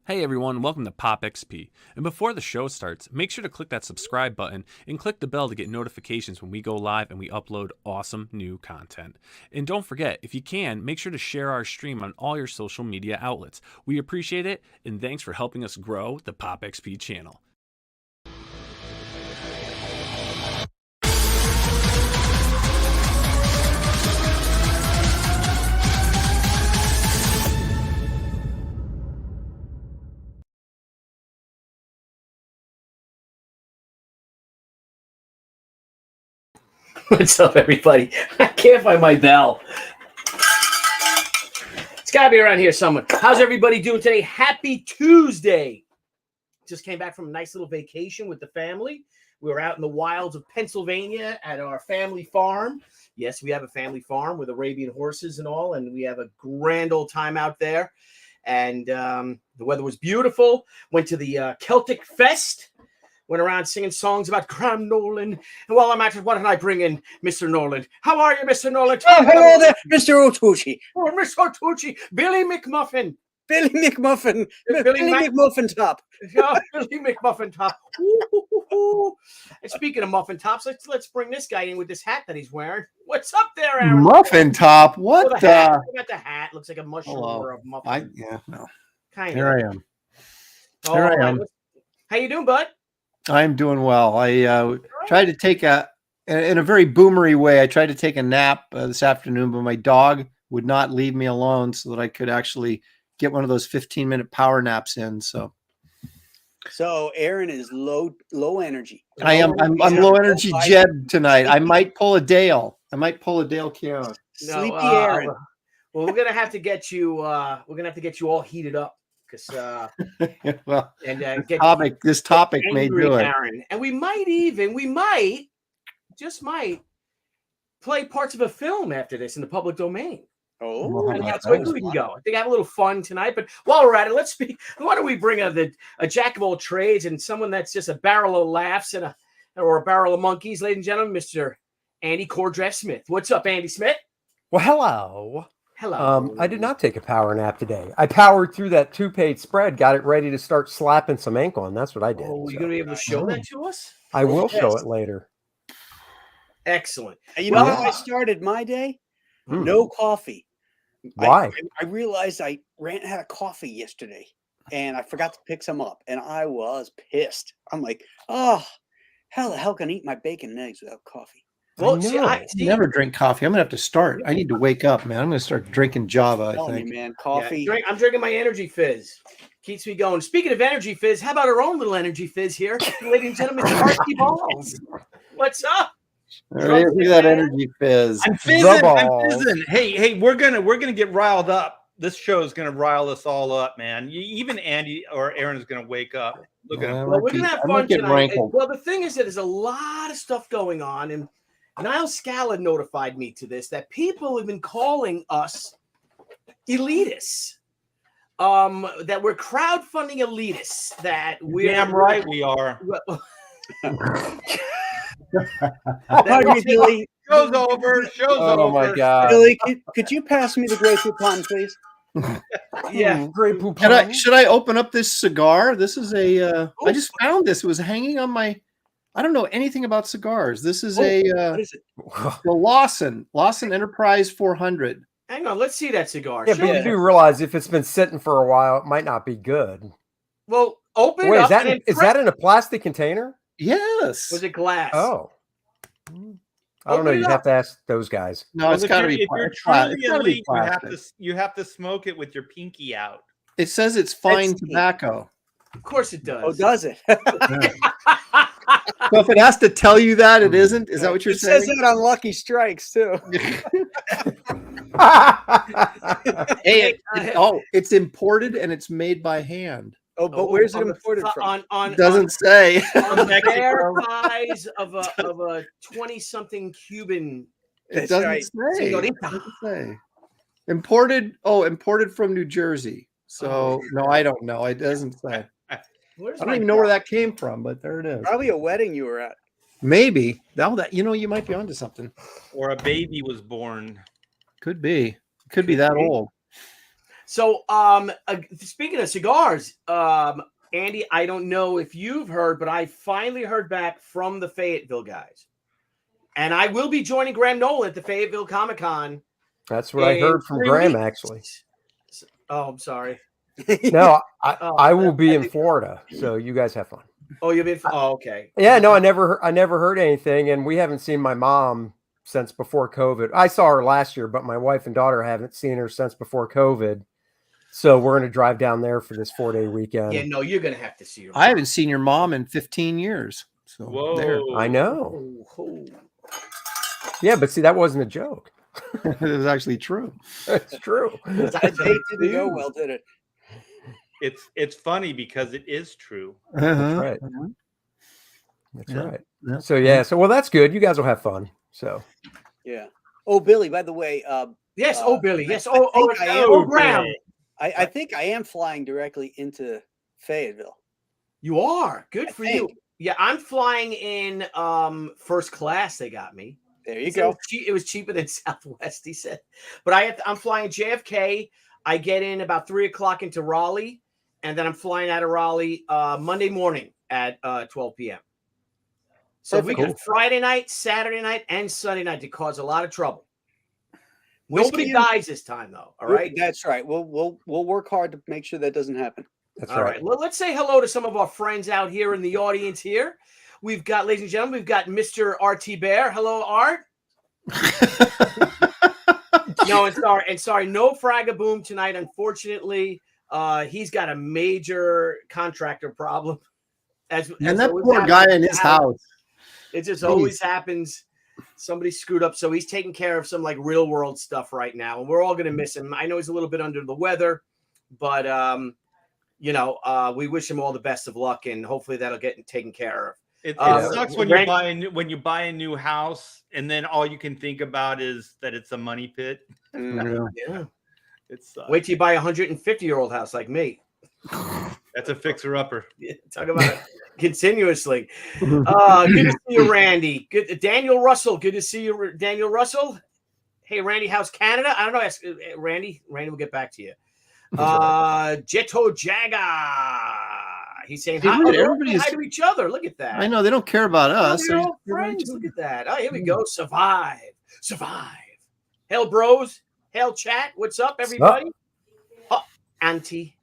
Hey everyone, welcome to Pop XP. And before the show starts, make sure to click that subscribe button and click the bell to get notifications when we go live and we upload awesome new content. And don't forget, if you can, make sure to share our stream on all your social media outlets. We appreciate it, and thanks for helping us grow the Pop XP channel. What's up, everybody? I can't find my bell. It's got to be around here somewhere. How's everybody doing today? Happy Tuesday. Just came back from a nice little vacation with the family. We were out in the wilds of Pennsylvania at our family farm. Yes, we have a family farm with Arabian horses and all, and we have a grand old time out there. And the weather was beautiful. Went to the Celtic Fest. Went around singing songs about Crown Nolen. And while I'm at it, why don't I bring in Mr. Nolen? How are you, Mr. Nolen? Oh, hello there, Mr. O'Tucci. Oh, Mr. Tucci. Billy McMuffin. Billy McMuffin. Billy McMuffin Top. Yeah, Billy McMuffin Top. Ooh. And speaking of muffin tops, let's bring this guy in with this hat that he's wearing. What's up there, Aaron? Muffin top? What the hat? Look at the hat. Looks like a mushroom or a muffin. Kind of. Here I am. Here I am. How you doing, bud? I'm doing well. I tried to take in a very boomery way, I tried to take a nap this afternoon, but my dog would not leave me alone so that I could actually get one of those 15-minute power naps in. So Aaron is low energy. I'm low energy Jed tonight. I might pull a Dale. Keown. Sleepy Aaron. Well, we're gonna have to get you. All heated up. Well, and this topic may do it. Aaron. And we might play parts of a film after this in the public domain. Oh, and that's where we can go. I think I have a little fun tonight. But while we're at it, why don't we bring a jack of all trades and someone that's just a barrel of laughs or a barrel of monkeys, ladies and gentlemen, Mr. Andy Cordreff Smith. What's up, Andy Smith? Well, hello. Hello. I did not take a power nap today. I powered through that 2-page spread, got it ready to start slapping some ink on. That's what I did. Oh, you're going to be able to show that to us? I will show it later. Excellent. You know how I started my day? No coffee. Why? I realized I ran out of coffee yesterday, and I forgot to pick some up, and I was pissed. I'm like, oh, how the hell can I eat my bacon and eggs without coffee? Well, I never drink coffee. I'm gonna have to start. I need to wake up, man. I'm gonna start drinking Java. I think. Man, coffee. Yeah, I'm drinking my energy fizz. Keeps me going. Speaking of energy fizz, how about our own little energy fizz here, ladies and gentlemen? Party Balls. What's up? All right, look at that energy fizz. I'm fizzing. Hey, we're gonna get riled up. This show is gonna rile us all up, man. Even Andy or Aaron is gonna wake up. Look at him. Well, we're gonna have fun tonight. Well, the thing is that there's a lot of stuff going on, and Niall Scala notified me to this, that people have been calling us elitists, that we're crowdfunding elitists, that we're damn right we are. Show's over. Oh my God. Billy, could you pass me the Grey Poupon, please? Yeah, Grey Poupon. Should I open up this cigar? This is I just found this. It was hanging on my. I don't know anything about cigars. This is what is it? The Lawson Enterprise 400. Hang on, let's see that cigar. Yeah, but you do realize if it's been sitting for a while, it might not be good. Well, open Wait, it up. Is that in a plastic container? Yes. Was it glass? Oh. I don't know. You'd have to ask those guys. No, it's got to be. If you're truly elite, you have to smoke it with your pinky out. It says it's fine tobacco. Of course it does. Oh, does it? So if it has to tell you that, it isn't. Is that what you're saying? It says it on Lucky Strikes too. It's imported and it's made by hand. Oh, but where's it imported from? It doesn't say. On the bare thighs of a 20-something Cuban. It doesn't say. It doesn't say. Imported from New Jersey. So no, I don't know. It doesn't say. I don't even know where that came from, but there it is. Probably a wedding you were at. Maybe. You might be onto something. Or a baby was born. Could be that old. So, speaking of cigars, Andy, I don't know if you've heard, but I finally heard back from the Fayetteville guys. And I will be joining Graham Nolen at the Fayetteville Comic-Con. That's what I heard from 3 Graham, weeks. actually. Oh, I'm sorry. No, I will be in Florida, so you guys have fun. Oh, you've been. Oh, okay. Yeah, no, I never heard anything, and we haven't seen my mom since before COVID. I saw her last year, but my wife and daughter haven't seen her since before COVID. So we're going to drive down there for this 4-day weekend. Yeah, no, you're going to have to see her. I haven't seen your mom in 15 years. So Whoa. there. I know. Oh. Yeah, but see, that wasn't a joke. It was actually true. It's true. That date didn't go well, did it? It's funny because it is true. That's right. That's Yeah. right. Yeah. So yeah, well, that's good. You guys will have fun. So Yeah. Oh, Billy, by the way. Yes. Billy. Yes. I think I am. Graham. I think I am flying directly into Fayetteville. You are. Good I for you. think. Yeah, I'm flying in first class. They got me. There you He said go. it was cheaper than Southwest, he said. But I'm flying JFK. I get in about 3 o'clock into Raleigh, and then I'm flying out of Raleigh Monday morning at 12 p.m. So we got Friday night, Saturday night, and Sunday night to cause a lot of trouble. Nobody dies this time, though. All right. That's right. We'll work hard to make sure that doesn't happen. that's All right. Well, let's say hello to some of our friends out here in the audience here. We've got, ladies and gentlemen, we've got Mr. R.T. Bear. Hello, Art. No, sorry, no Fraga Boom tonight. Unfortunately, he's got a major contractor problem. And that poor guy in his house. It just always happens. Somebody screwed up, so he's taking care of some like real world stuff right now, and we're all gonna miss him. I know he's a little bit under the weather, but we wish him all the best of luck, and hopefully that'll get taken care of. It sucks when you buy a new house and then all you can think about is that it's a money pit. Yeah. It sucks. Wait till you buy a 150-year-old house like me. That's a fixer-upper. Talk about it continuously. Good to see you, Randy. Good, Daniel Russell. Good to see you, Daniel Russell. Hey, Randy, how's Canada? I don't know. Ask Randy. Randy will get back to you. Jeto Jaga. He's saying hi to each other. Look at that. I know they don't care about us. They're all friends. Look at that. Oh, here we go. Survive. Hail, bros. Hail, chat. What's up, everybody? Oh, Auntie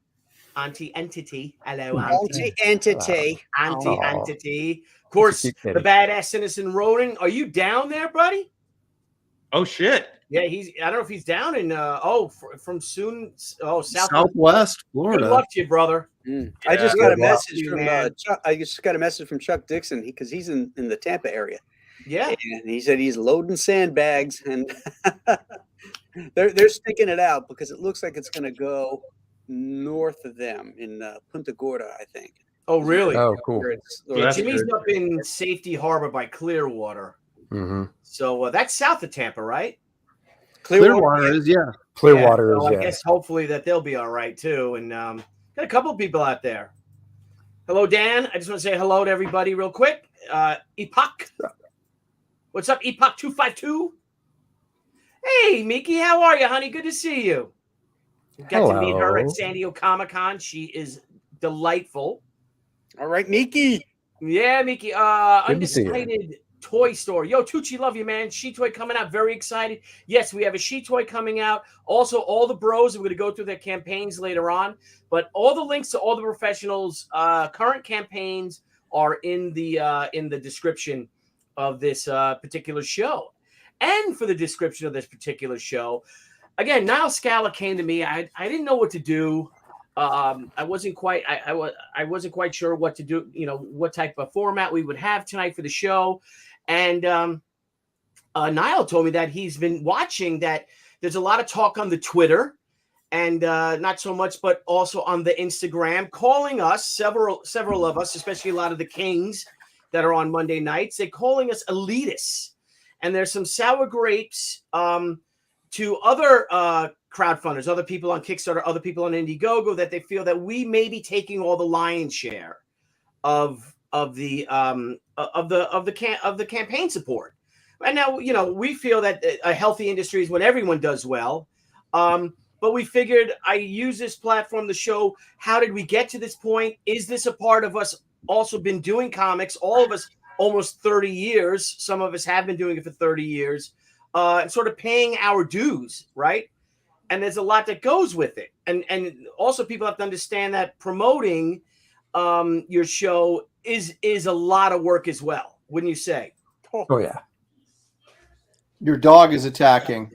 Entity. Hello, Auntie. Entity. Auntie Entity. Of course, the badass citizen Ronan. Are you down there, buddy? Oh shit. Yeah, I don't know if he's down in from soon. Oh, Southwest Florida. Good luck to you, brother. I just got a message from Chuck. I just got a message from Chuck Dixon because he's in the Tampa area. Yeah, and he said he's loading sandbags, and they're sticking it out because it looks like it's going to go north of them in Punta Gorda, I think. Oh, really? Oh, cool. Yeah, Jimmy's up in Safety Harbor by Clearwater. Mm-hmm. So that's south of Tampa, right? Clearwater is, yeah. Clearwater is, I guess hopefully that they'll be all right too. And got a couple of people out there. Hello, Dan. I just want to say hello to everybody real quick. Epoch. What's up, Epoch 252? Hey, Miki, how are you, honey? Good to see you. Got to meet her at San Diego Comic-Con. She is delightful. All right, Miki. Yeah, Miki. Undecided toy store. Yo, Tucci, love you, man. She Toy coming out. Very excited. Yes, we have a She Toy coming out. Also, all the bros, we're going to go through their campaigns later on. But all the links to all the professionals' current campaigns are in the description of this particular show. And for the description of this particular show, again, Niall Scala came to me. I didn't know what to do. I wasn't quite sure what to do, what type of format we would have tonight for the show. And Niall told me that he's been watching that there's a lot of talk on the Twitter and not so much, but also on the Instagram, calling us, several of us, especially a lot of the Kings that are on Monday nights, they're calling us elitists. And there's some sour grapes to other crowdfunders, other people on Kickstarter, other people on Indiegogo, that they feel that we may be taking all the lion's share of the campaign support. And now, we feel that a healthy industry is when everyone does well. but we figured I use this platform to show how did we get to this point? Is this a part of us also been doing comics? All of us almost 30 years. Some of us have been doing it for 30 years, and sort of paying our dues, right? And there's a lot that goes with it. And also people have to understand that promoting your show is a lot of work as well, wouldn't you say? Oh yeah. Your dog is attacking.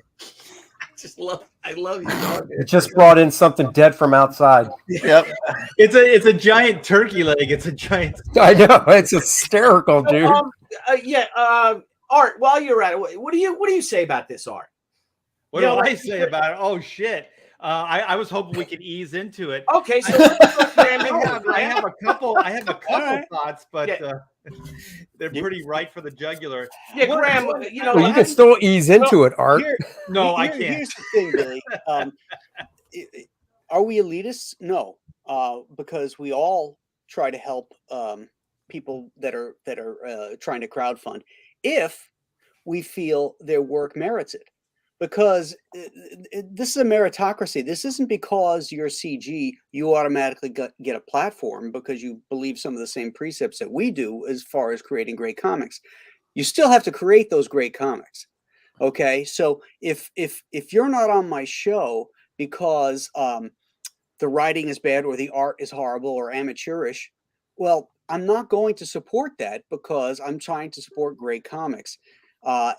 I love you, dog. It just brought in something dead from outside. Yep. It's a giant turkey leg. It's a giant. I know, it's hysterical, dude. Art, while you're at it, what do you say about this, Art? What do I say about it? Oh shit! I was hoping we could ease into it. Okay, so I have a couple thoughts, but they're pretty right for the jugular. Yeah, Graham, Well, you can still ease into it, Art. I can't. Here's the thing, Billy. Are we elitists? No, because we all try to help people that are trying to crowdfund if we feel their work merits it. Because this is a meritocracy. This isn't because you're CG, you automatically get a platform because you believe some of the same precepts that we do as far as creating great comics. You still have to create those great comics. Okay, so if you're not on my show because the writing is bad or the art is horrible or amateurish, well, I'm not going to support that because I'm trying to support great comics.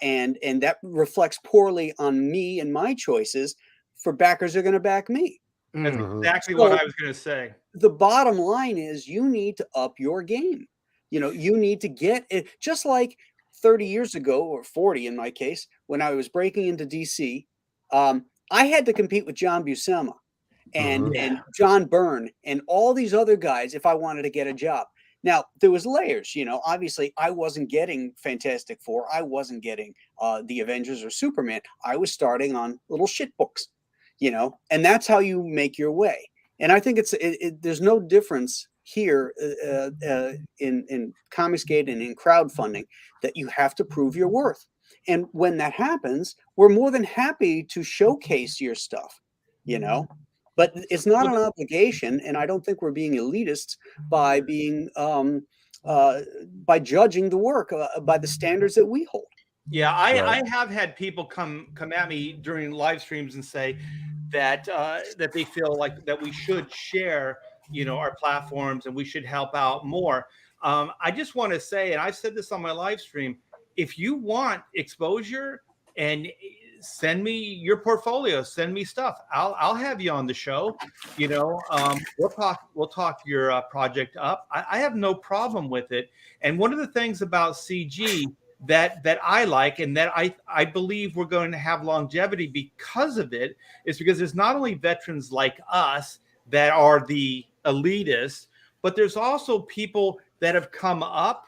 And that reflects poorly on me and my choices for backers who are going to back me. That's exactly what I was going to say. The bottom line is you need to up your game. You know, you need to get it. Just like 30 years ago, or 40 in my case, when I was breaking into DC, I had to compete with John Buscema and John Byrne and all these other guys if I wanted to get a job. Now, there was layers, you know, obviously I wasn't getting Fantastic Four. I wasn't getting the Avengers or Superman. I was starting on little shit books, you know, and that's how you make your way. And I think there's no difference here in Comicsgate and in crowdfunding that you have to prove your worth. And when that happens, we're more than happy to showcase your stuff, you know. But it's not an obligation, and I don't think we're being elitists by being by judging the work by the standards that we hold. Yeah, I have had people come at me during live streams and say that that they feel like that we should share, you know, our platforms and we should help out more. I just want to say, and I've said this on my live stream, if you want exposure and send me your portfolio, send me stuff. I'll have you on the show. You know, we'll talk your project up. I have no problem with it. And one of the things about CG that I like and that I believe we're going to have longevity because of it is because there's not only veterans like us that are the elitists, but there's also people that have come up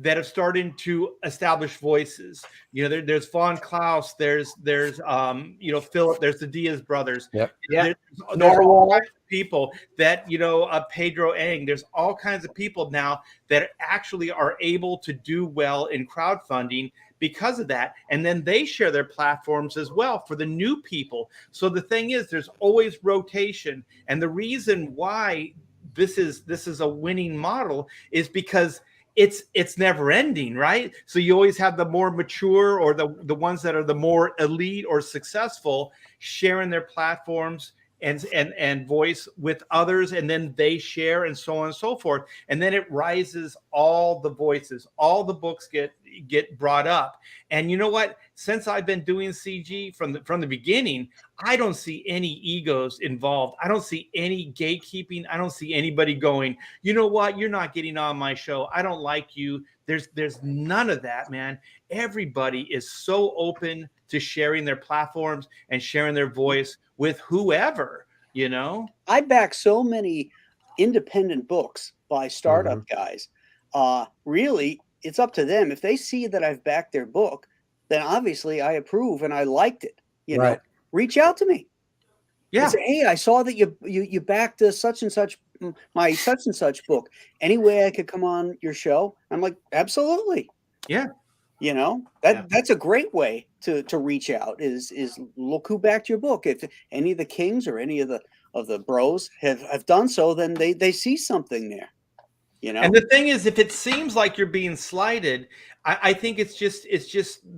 that have started to establish voices. You know, there's Von Klaus, there's you know, Philip, there's the Diaz brothers. Yep. There's all kinds of people that, you know, Pedro Eng, there's all kinds of people now that actually are able to do well in crowdfunding because of that. And then they share their platforms as well for the new people. So the thing is, there's always rotation. And the reason why this is a winning model is because it's never ending, right? So you always have the more mature or the ones that are the more elite or successful sharing their platforms and voice with others, and then they share and so on and so forth. And then it rises all the voices, all the books get brought up. And you know what? Since I've been doing CG from the beginning, I don't see any egos involved. I don't see any gatekeeping. I don't see anybody going, you know what? You're not getting on my show. I don't like you. There's none of that, man. Everybody is so open to sharing their platforms and sharing their voice with whoever, you know? I back so many independent books by startup guys. Really, it's up to them. If they see that I've backed their book, then obviously I approve and I liked it. You know, reach out to me. Yeah. And say, hey, I saw that you backed such and such, my such and such book. Any way I could come on your show? I'm like, absolutely. Yeah. You know, Yeah. that's a great way to reach out is look who backed your book. If any of the kings or any of the bros have done so, then they see something there. You know, And the thing is, if it seems like you're being slighted, I think it's just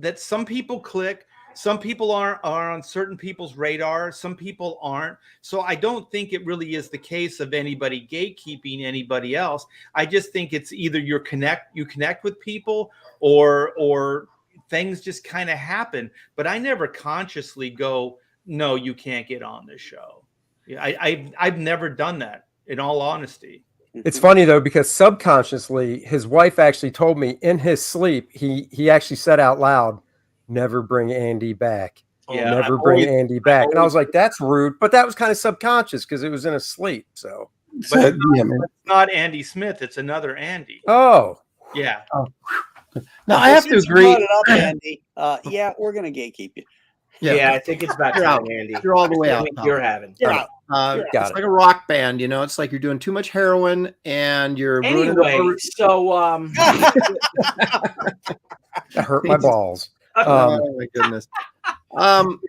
that some people click, some people are on certain people's radar, some people aren't. So I don't think it really is the case of anybody gatekeeping anybody else. I just think it's either you connect with people, or things just kind of happen. But I never consciously go, no, you can't get on this show. I've never done that, in all honesty. It's funny though, because subconsciously his wife actually told me in his sleep, he actually said out loud, "Never bring Andy back." Yeah, Never I've bring always- Andy back. And I was like, that's rude. But that was kind of subconscious because it was in his sleep. So But Yeah, man. it's not Andy Smith, it's another Andy. oh, Yeah. Now I have to Since you agree. brought it up, Andy, yeah, we're gonna gatekeep you. Yeah, I think it's about You're time, out. Andy. You're all the way I out think now. you're having. Yeah. Got It's it. like a rock band, you know. It's like you're doing too much heroin and you're ruining the Anyway, so that hurt my balls. oh my goodness.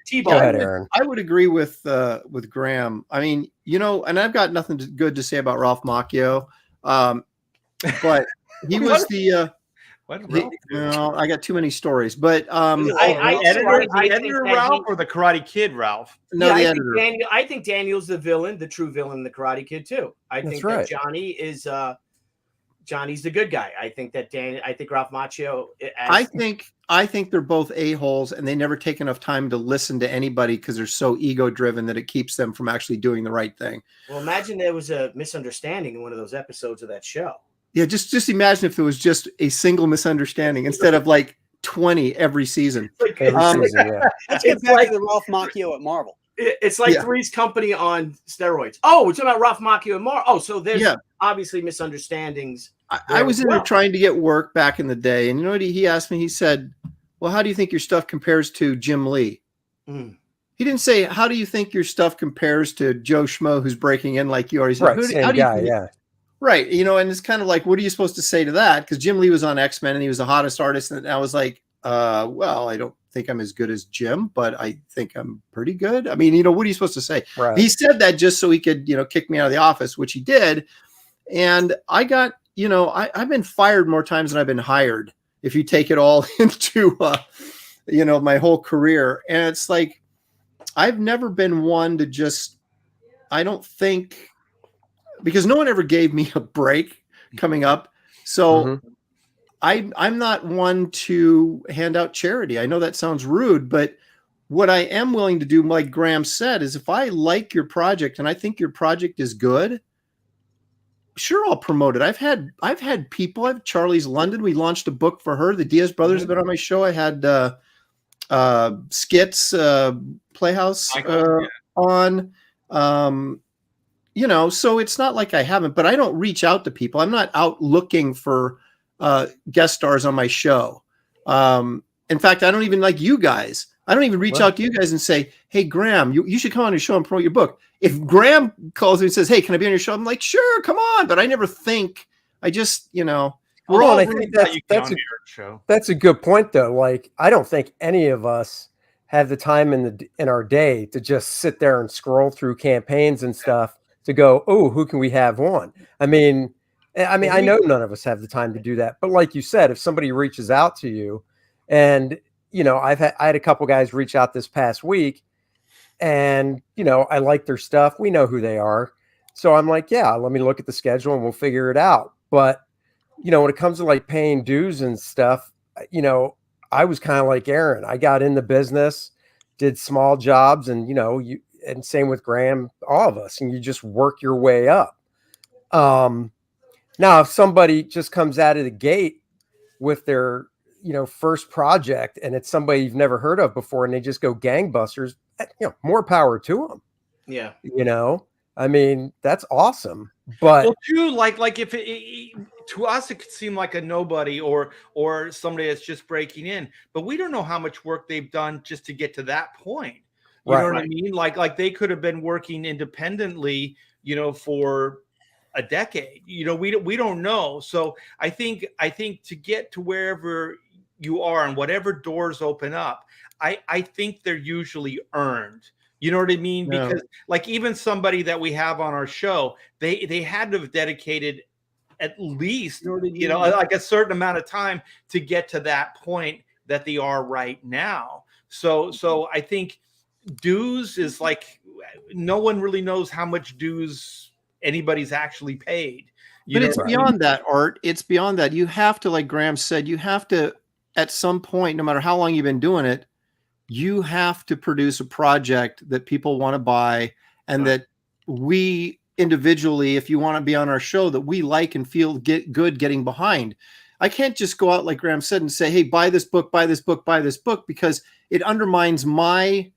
T-Bone. Go ahead, Aaron. I would agree with Graham. I mean, you know, and I've got nothing good to say about Ralph Macchio, but he was the. What, He, Ralph? well, I got too many stories, but The editor that Ralph or the Karate Kid Ralph? no, yeah, the I editor. think I think Daniel's the villain, the true villain in the Karate Kid too. I That's think right. that Johnny is Johnny's the good guy. I think that I think Ralph Macchio. I think they're both a-holes, and they never take enough time to listen to anybody because they're so ego-driven that it keeps them from actually doing the right thing. Well, imagine there was a misunderstanding in one of those episodes of that show. Yeah, just imagine if it was just a single misunderstanding instead of like 20 every season. Every season, yeah. Let's get It's back like- to the Ralph Macchio at Marvel. It's like Yeah. Three's Company on steroids. Oh, we're talking about Ralph Macchio and Mar. Oh, so there's Yeah. obviously misunderstandings. I was in there Well. trying to get work back in the day, and you know what he asked me? He said, "Well, how do you think your stuff compares to Jim Lee?" Mm. He didn't say, "How do you think your stuff compares to Joe Schmo who's breaking in like you are?" He said, Right, how same do you guy, think- yeah. Right. You know, and it's kind of like, what are you supposed to say to that? Because Jim Lee was on X-Men and he was the hottest artist. And I was like, well, I don't think I'm as good as Jim, but I think I'm pretty good. I mean, you know, what are you supposed to say? Right. He said that just so he could, you know, kick me out of the office, which he did. And I got, you know, I've been fired more times than I've been hired, if you take it all into, you know, my whole career. And it's like, I've never been one to just, I don't think, because no one ever gave me a break coming up. So I'm not one to hand out charity. I know that sounds rude, but what I am willing to do, like Graham said, is if I like your project and I think your project is good, sure, I'll promote it. I've had people. I have Charlie's London. We launched a book for her. The Diaz brothers have been on my show. I had Skits Playhouse on. You know, so it's not like I haven't, but I don't reach out to people. I'm not out looking for guest stars on my show. In fact, I don't even like you guys. I don't even reach out to you guys and say, "Hey, Graham, you should come on your show and promote your book." If Graham calls me and says, "Hey, can I be on your show?" I'm like, "Sure, come on." But I never think. I just, you know, Well, Well, I I think think that's- you that's can a- on your show. That's a good point, though. Like, I don't think any of us have the time in our day to just sit there and scroll through campaigns and stuff to go, "Oh, who can we have on?" I mean, I know none of us have the time to do that. But like you said, if somebody reaches out to you, and you know, I had a couple guys reach out this past week, and you know, I like their stuff. We know who they are, so I'm like, yeah, let me look at the schedule and we'll figure it out. But you know, when it comes to like paying dues and stuff, you know, I was kind of like Aaron. I got in the business, did small jobs, and you know, and same with Graham, all of us, and you just work your way up. Now, if somebody just comes out of the gate with their, you know, first project and it's somebody you've never heard of before and they just go gangbusters, you know, more power to them. Yeah. You know, I mean, that's awesome. But Well, too, like if to us it could seem like a nobody or somebody that's just breaking in, but we don't know how much work they've done just to get to that point. You know what I mean? Like they could have been working independently, you know, for a decade. You know, we don't know. So I think to get to wherever you are and whatever doors open up, I think they're usually earned. You know what I mean? Yeah. Because like even somebody that we have on our show, they had to have dedicated at least, you know, like a certain amount of time to get to that point that they are right now. So I think dues is like, no one really knows how much dues anybody's actually paid. But it's beyond that, Art. It's beyond that. You have to, like Graham said, you have to, at some point, no matter how long you've been doing it, you have to produce a project that people want to buy, and that we individually, if you want to be on our show, that we like and feel good getting behind. I can't just go out, like Graham said, and say, hey, buy this book, buy this book, buy this book, because it undermines my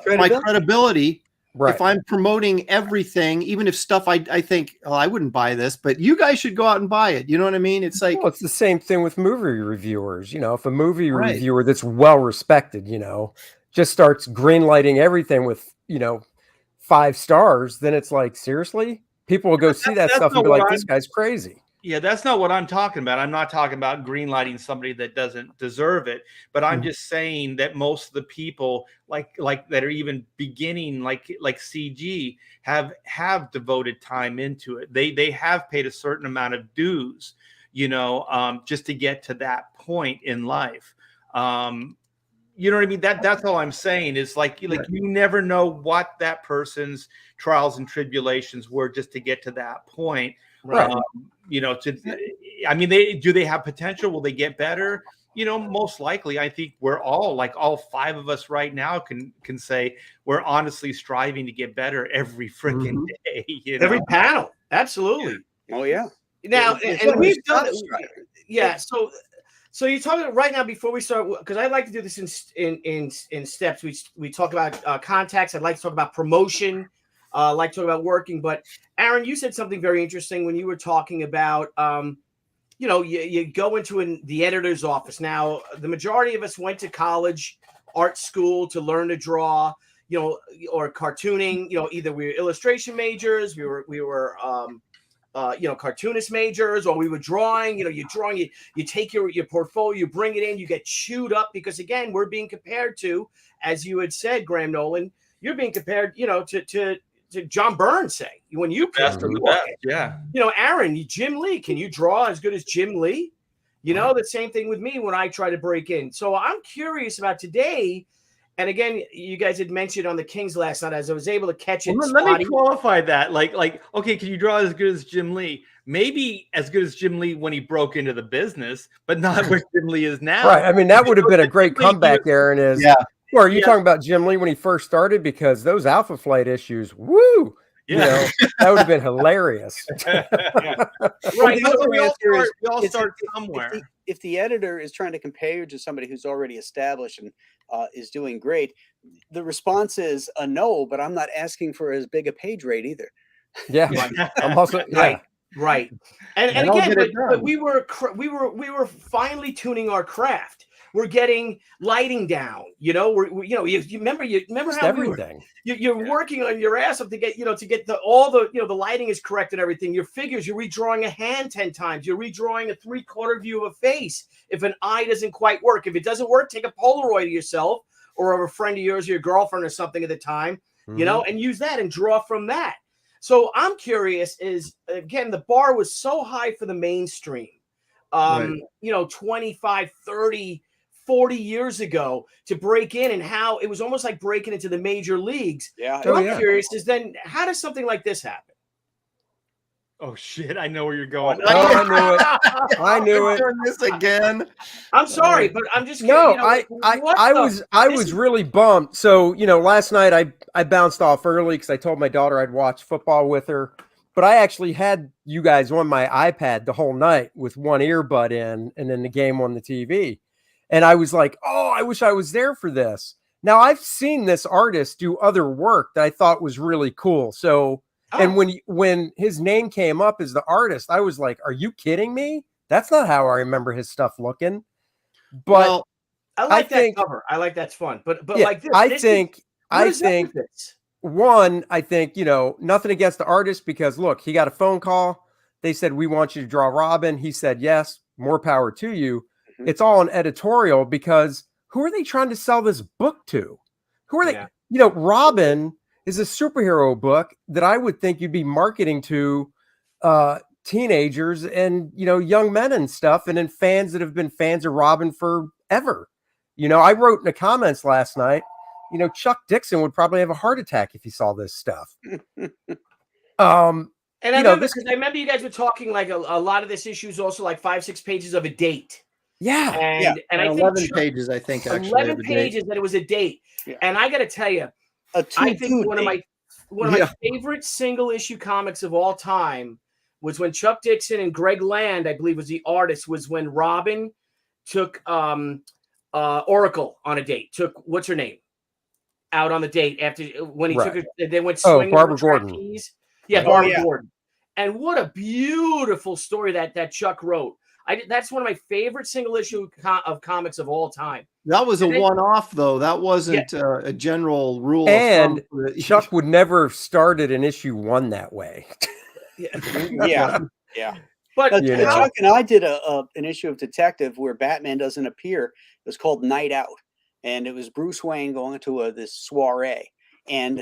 credibility. Right. If I'm promoting everything, even if stuff I think, oh, I wouldn't buy this, but you guys should go out and buy it. You know what I mean? It's like, well, it's the same thing with movie reviewers. You know, if a movie Right. reviewer that's well respected, you know, just starts greenlighting everything with, you know, 5 stars, then it's like, seriously? People will go see that stuff and be like, this guy's crazy. Yeah, that's not what I'm talking about. I'm not talking about greenlighting somebody that doesn't deserve it, but I'm just saying that most of the people like that are even beginning like CG have devoted time into it. They have paid a certain amount of dues, you know, just to get to that point in life. You know what I mean? That's all I'm saying is like you never know what that person's trials and tribulations were just to get to that point. Right. You know, I mean, they have potential? Will they get better? You know, most likely. I think we're all like all 5 of us right now can say we're honestly striving to get better every freaking day. You know? Every panel, absolutely. Yeah. Oh yeah. Now, It's and we've not done it. Yeah. So you're talking right now before we start, because I like to do this in steps. We talk about contacts. I'd like to talk about promotion. Like to talk about working, but Aaron, you said something very interesting when you were talking about, you know, you go into the editor's office. Now, the majority of us went to college, art school to learn to draw, you know, or cartooning. You know, either we were illustration majors, we were you know, cartoonist majors, or we were drawing. You know, you're drawing, you take your portfolio, you bring it in, you get chewed up because again, we're being compared to, as you had said, Graham Nolen, you're being compared, you know, to John Byrne, say, when you Best of the best, yeah. You know, Aaron, Jim Lee, can you draw as good as Jim Lee? You know, the same thing with me when I try to break in. So I'm curious about today. And again, you guys had mentioned on the Kings last night, as I was able to catch it. Well, let me qualify that. Like, okay, can you draw as good as Jim Lee? Maybe as good as Jim Lee when he broke into the business, but not where Jim Lee is now. Right. I mean, that would have been a great comeback, Aaron. Or are you talking about Jim Lee when he first started? Because those Alpha Flight issues, woo! Yeah. You know, that would have been hilarious. Right. We all start somewhere. If the editor is trying to compare you to somebody who's already established and is doing great, the response is a no, but I'm not asking for as big a page rate either. Yeah. I'm also, Right. And again, but we were finally tuning our craft. We're getting lighting down, you know. You know, you remember how everything. You're working on your ass off to get, you know, to get all the, you know, the lighting is correct and everything. Your figures, you're redrawing a hand 10 times. You're redrawing a 3/4 view of a face. If an eye doesn't quite work, if it doesn't work, take a Polaroid of yourself or of a friend of yours, or your girlfriend or something at the time, you know, and use that and draw from that. So I'm curious is, again, the bar was so high for the mainstream, you know, 25, 30, 40 years ago to break in, and how it was almost like breaking into the major leagues. Yeah. So I'm curious is then how does something like this happen? Oh shit! I know where you're going. I knew it. Doing this again. I'm sorry, but I'm just no. You know, I was really bummed. So you know, last night I bounced off early because I told my daughter I'd watch football with her, but I actually had you guys on my iPad the whole night with one earbud in, and then the game on the TV. And I was like, oh, I wish I was there for this. Now, I've seen this artist do other work that I thought was really cool. So, and when his name came up as the artist, I was like, are you kidding me? That's not how I remember his stuff looking. But I like that cover. I like that's fun. But yeah, like this, I think, this? One, I think, you know, nothing against the artist because look, he got a phone call. They said, we want you to draw Robin. He said, yes. more power to you. Mhm. It's all an editorial, because who are they trying to sell this book to? Who are they? Yeah. You know, Robin is a superhero book that I would think you'd be marketing to teenagers and, you know, young men and stuff, and then fans that have been fans of Robin forever. You know, I wrote in the comments last night, you know, Chuck Dixon would probably have a heart attack if he saw this stuff. And I You know, remember, this- because I remember you guys were talking like a lot of this issue is also like 5-6 pages of a date. Yeah. And I think 11 Chuck- pages, I think, actually. 11 of the date. pages that it was a date. Yeah. And I got to tell you, A I think one of date. my favorite single issue comics of all time was when Chuck Dixon and Greg Land, I believe was the artist, was when Robin took Oracle on a date. Took, what's her name, out on the date after when he took her. They went swinging. Barbara on the Gordon. trapeze. Yeah, Oh, Barbara yeah. Gordon. And what a beautiful story that Chuck wrote. That's one of my favorite single issue of comics of all time. That was a And then- one-off, though. That wasn't a general rule. And of thumb. Chuck would never have started an issue 1 that way. Yeah. Yeah. But You know. Chuck and I did an issue of Detective where Batman doesn't appear. It was called Night Out, and it was Bruce Wayne going to this soiree. And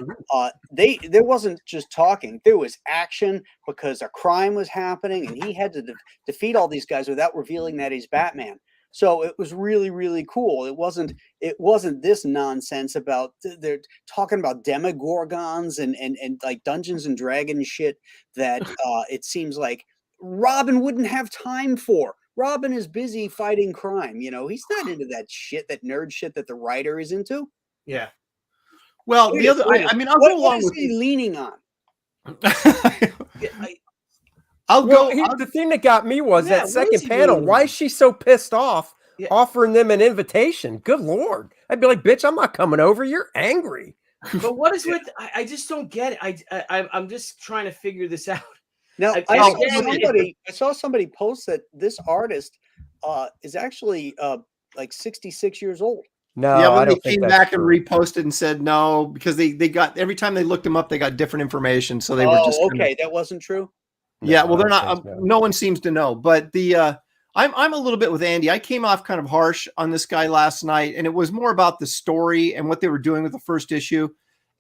there wasn't just talking; there was action, because a crime was happening, and he had to defeat all these guys without revealing that he's Batman. So it was really, really cool. It wasn't this nonsense about they're talking about demogorgons and like Dungeons and Dragons shit that it seems like Robin wouldn't have time for. Robin is busy fighting crime. You know, he's not into that shit, that nerd shit that the writer is into. yeah. Well, the other, I mean, I'll What go along is with. he leaning on? I'll Well, go. the thing that got me was Yeah, that what second is he panel. doing? Why is she so pissed off Yeah. offering them an invitation? Good Lord. I'd be like, bitch, I'm not coming over. You're angry. But what is with? I just don't get it. I'm just trying to figure this out. Now, I- I again, saw somebody post that this artist is actually like 66 years old. No, Yeah, I when they don't think came that's back and true. reposted and said no, because they got every time they looked him up, they got different information. So they were just kinda- okay. That wasn't true. yeah. No, Well, I they're don't not. think so. No one seems to know. But I'm a little bit with Andy. I came off kind of harsh on this guy last night, and it was more about the story and what they were doing with the first issue.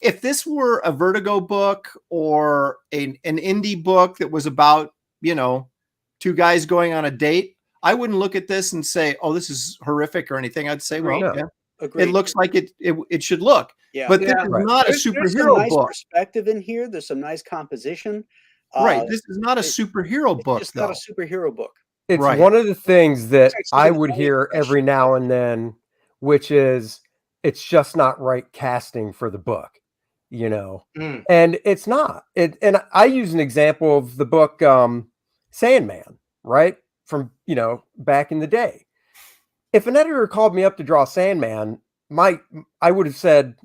If this were a Vertigo book or an indie book that was about, you know, 2 guys going on a date, I wouldn't look at this and say, "Oh, this is horrific" or anything. I'd say, "Well, No. yeah, Agreed. it looks like it should look." Yeah. But this Yeah. is Right. not a There's some superhero nice book. perspective in here. There's some nice composition. Right. This is not a it- superhero It's book, just though. not a superhero book. It's Right. one of the things that Actually, I it's would only hear question. every now and then, which is it's just not right casting for the book, you know. Mm. And it's not. And I use an example of the book Sandman, right? From, you know, back in the day. If an editor called me up to draw Sandman, I would have said,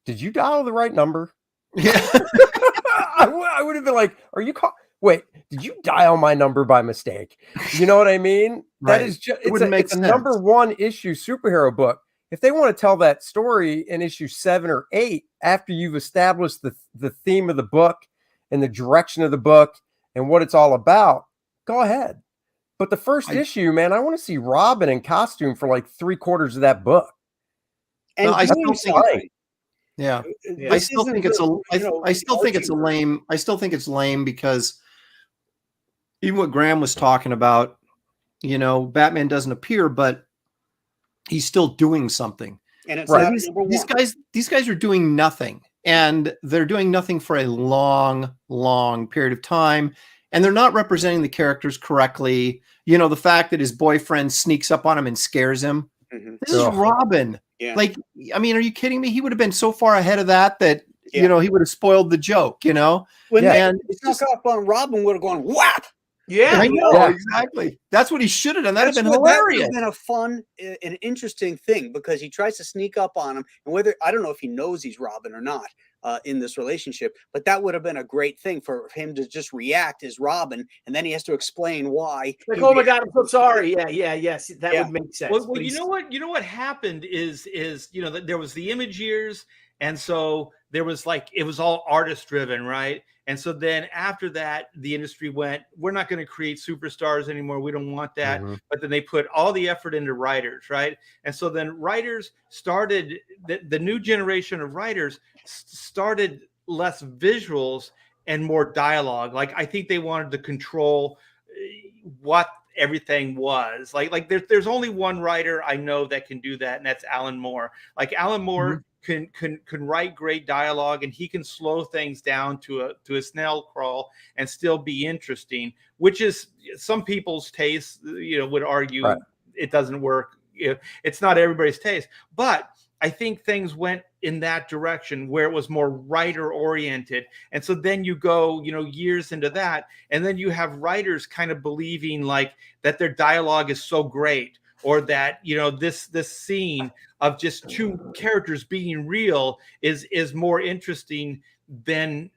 "Did you dial the right number?" Yeah. I would have been like, wait, did you dial my number by mistake? You know what I mean? Right. That is just, It wouldn't make it's a sense. number 1 issue superhero book. If they want to tell that story in issue 7 or 8, after you've established the theme of the book and the direction of the book and what it's all about, go ahead. But the first issue, man, I want to see Robin in costume for like 3/4 of that book. And No, I doing still think- something. Yeah. Yeah. I still think it's I still think it's a lame. lame. I still think it's lame because even what Graham was talking about, you know, Batman doesn't appear, but he's still doing something. And it's Right. not These, number one. these guys are doing nothing, and they're doing nothing for a long period of time, and they're not representing the characters correctly. You know, the fact that his boyfriend sneaks up on him and scares him. Mhm. This is Ugh. Robin. Yeah. Like, I mean, are you kidding me? He would have been so far ahead of that Yeah. you know, he would have spoiled the joke, you know? When Yeah. they And it's snuck just, up on Robin, would have gone whap. Yeah. I know, Yeah. exactly. That's what he should have done. That'd have been That would hilarious. have been a fun and interesting thing because he tries to sneak up on him, and whether I don't know if he knows he's Robin or not in this relationship, but that would have been a great thing for him to just react as Robin, and then he has to explain why. Like, he oh my reacted. God, I'm so sorry. Yes, that Yeah. would make sense. Well, But you he's- know what? You know what happened is there was the image years, and so there was like, it was all artist driven, right? And so then after that, the industry went, we're not going to create superstars anymore. We don't want that. But then they put all the effort into writers, right? And so then writers started, the new generation of writers started less visuals and more dialogue. Like, I think they wanted to control what everything was. Like there's only one writer I know that can do that, and that's Alan Moore. Like, Alan Moore can write great dialogue, and he can slow things down to a snail crawl and still be interesting, which is some people's taste, would argue it doesn't work. It's not everybody's taste, but I think things went in that direction where it was more writer oriented. And so then you go, years into that, and then you have writers kind of believing like that their dialogue is so great, or that, this scene of just two characters being real is more interesting than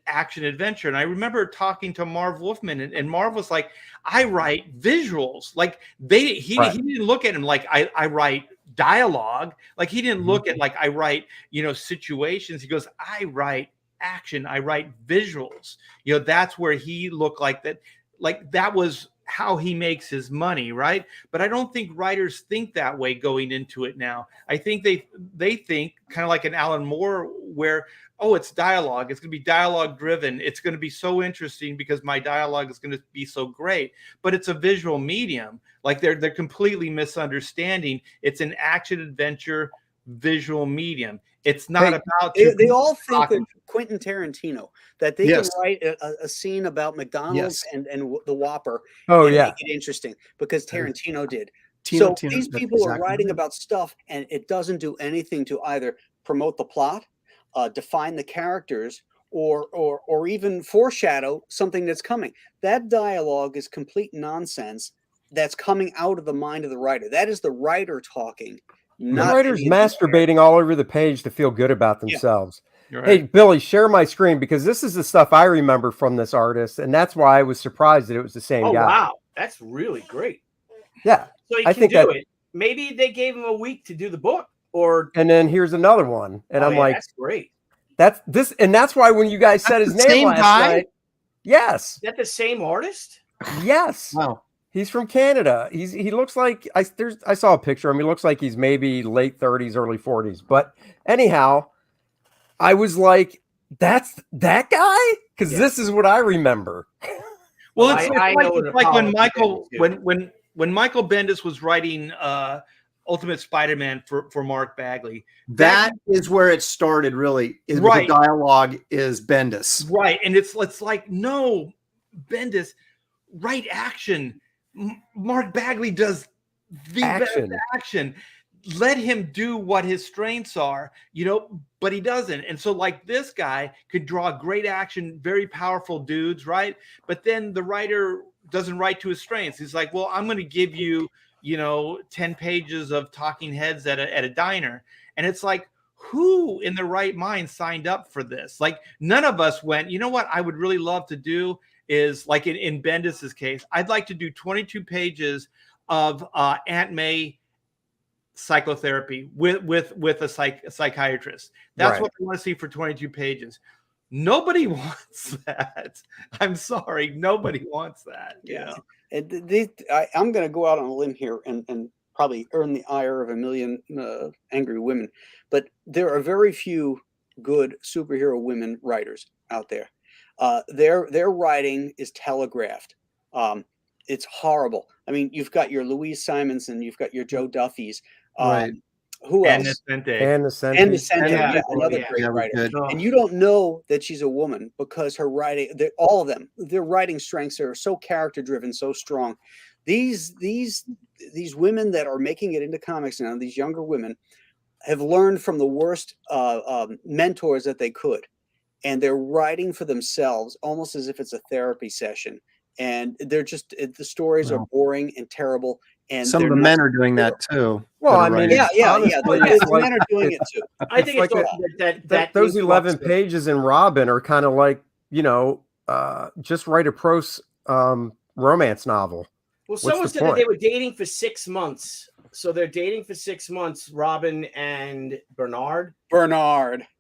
action adventure. And I remember talking to Marv Wolfman, and Marv was like, I write visuals. Like, he didn't look at him like I write dialogue. Like, he didn't look at like I write, situations. He goes, I write action, I write visuals. That's where he looked like that. Like, that was how he makes his money, right? But I don't think writers think that way going into it now. I think they think kind of like an Alan Moore, where, oh, it's dialogue. It's going to be dialogue driven. It's going to be so interesting because my dialogue is going to be so great. But it's a visual medium. Like, they're completely misunderstanding. It's an action adventure visual medium. It's not about. They all think that Quentin Tarantino, that they can write a scene about McDonald's and the Whopper. And make it interesting because Tarantino did. So these people are writing about stuff, and it doesn't do anything to either promote the plot, define the characters, or even foreshadow something that's coming. That dialogue is complete nonsense that's coming out of the mind of the writer. That is the writer talking. The writer's masturbating all over the page to feel good about themselves. Right. Hey, Billy, share my screen, because this is the stuff I remember from this artist, and that's why I was surprised that it was the same guy. Oh, wow. That's really great. Yeah. So he can do it. Maybe they gave him a week to do the book, and then here's another one. And I'm like, that's great. That's why when you guys said his name last night. Yes. Is that the same artist? Yes. Wow. He's from Canada. He looks like I saw a picture of him. He looks like he's maybe late 30s, early 40s. But anyhow, I was like, that's that guy? Because this is what I remember. Well, it's like when Michael when Michael Bendis was writing Ultimate Spider-Man for Mark Bagley. That is where it started, really. The dialogue is Bendis. Right. And it's like, no, Bendis, write action. Mark Bagley does the best action. Let him do what his strengths are, but he doesn't. And so, like, this guy could draw great action, very powerful dudes, right? But then the writer doesn't write to his strengths. He's like, well, I'm going to give you, 10 pages of talking heads at a diner. And it's like, who in their right mind signed up for this? Like, none of us went, you know what I would really love to do is, like in Bendis's case, I'd like to do 22 pages of Aunt May psychotherapy with a psychiatrist. That's what I want to see for 22 pages. Nobody wants that. I'm sorry. Nobody wants that. Yeah. I'm going to go out on a limb here and probably earn the ire of a million angry women. But there are very few good superhero women writers out there. Their writing is telegraphed. It's horrible. I mean, you've got your Louise Simonson, you've got your Joe Duffys. Right. Who else? And another great writer. And you don't know that she's a woman because her writing, all of them, their writing strengths are so character driven, so strong. These women that are making it into comics now, these younger women, have learned from the worst mentors that they could. And they're writing for themselves almost as if it's a therapy session. And they're just, the stories are boring and terrible. And some of the men are doing that too. Well, I mean, the men are doing it too. I think it's like that those 11 pages in Robin are kind of like, just write a prose romance novel. Well, someone said that they were dating for 6 months So they're dating for 6 months, Robin and Bernard.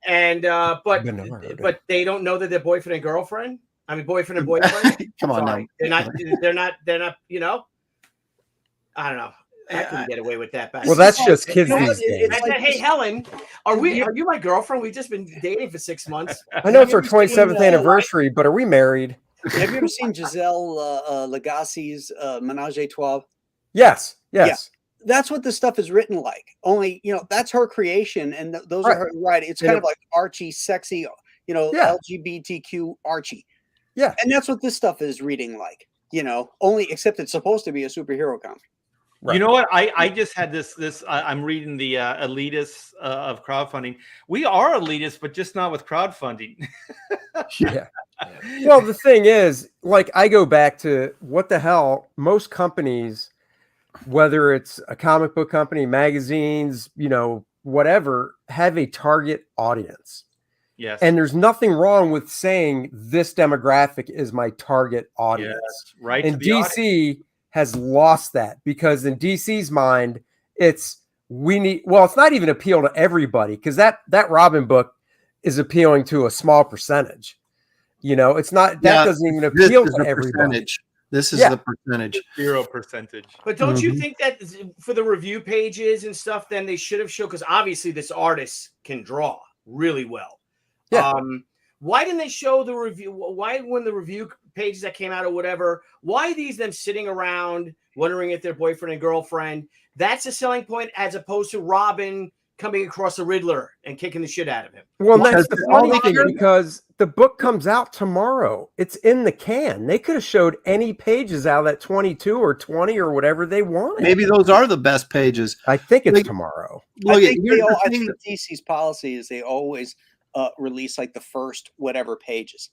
And but they don't know that they're boyfriend and girlfriend. I mean, boyfriend and boyfriend. Come on, Sorry. now. They're not. You know, I don't know. I couldn't get away with that back. Well, that's just kids You know, these days. I said, hey, Helen, are you my girlfriend? We've just been dating for 6 months. I know it's our 27th anniversary, but are we married? Have you ever seen Giselle Legacy's Menage a Trois? Yes. That's what this stuff is written like. Only, you know, that's her creation, and those are her right. It's kind of like Archie, sexy, you know, LGBTQ Archie. Yeah, and that's what this stuff is reading like. You know, only except it's supposed to be a superhero comic. Right. You know what? I just had this. I'm reading the elitists of crowdfunding. We are elitists, but just not with crowdfunding. Yeah. Well, the thing is, like, I go back to what the hell most companies, whether it's a comic book company, magazines, you know, whatever, have a target audience. Yes. And there's nothing wrong with saying this demographic is my target audience. Yes, right. And DC has lost that, because in DC's mind, it's not even appeal to everybody, because that Robin book is appealing to a small percentage. You know, it's not, that doesn't even appeal to everybody. This is the percentage. 0%. But don't you think that for the review pages and stuff, then they should have shown, because obviously this artist can draw really well. Yeah. Why didn't they show the review? Why, when the review pages that came out or whatever, why these them sitting around wondering if they're boyfriend and girlfriend? That's a selling point, as opposed to Robin coming across a Riddler and kicking the shit out of him. Well, that's the funny thing, because the book comes out tomorrow. It's in the can. They could have showed any pages out of that 22 or 20 or whatever they wanted. Maybe those are the best pages. I think it's tomorrow. I think DC's policy is they always release like the first whatever pages.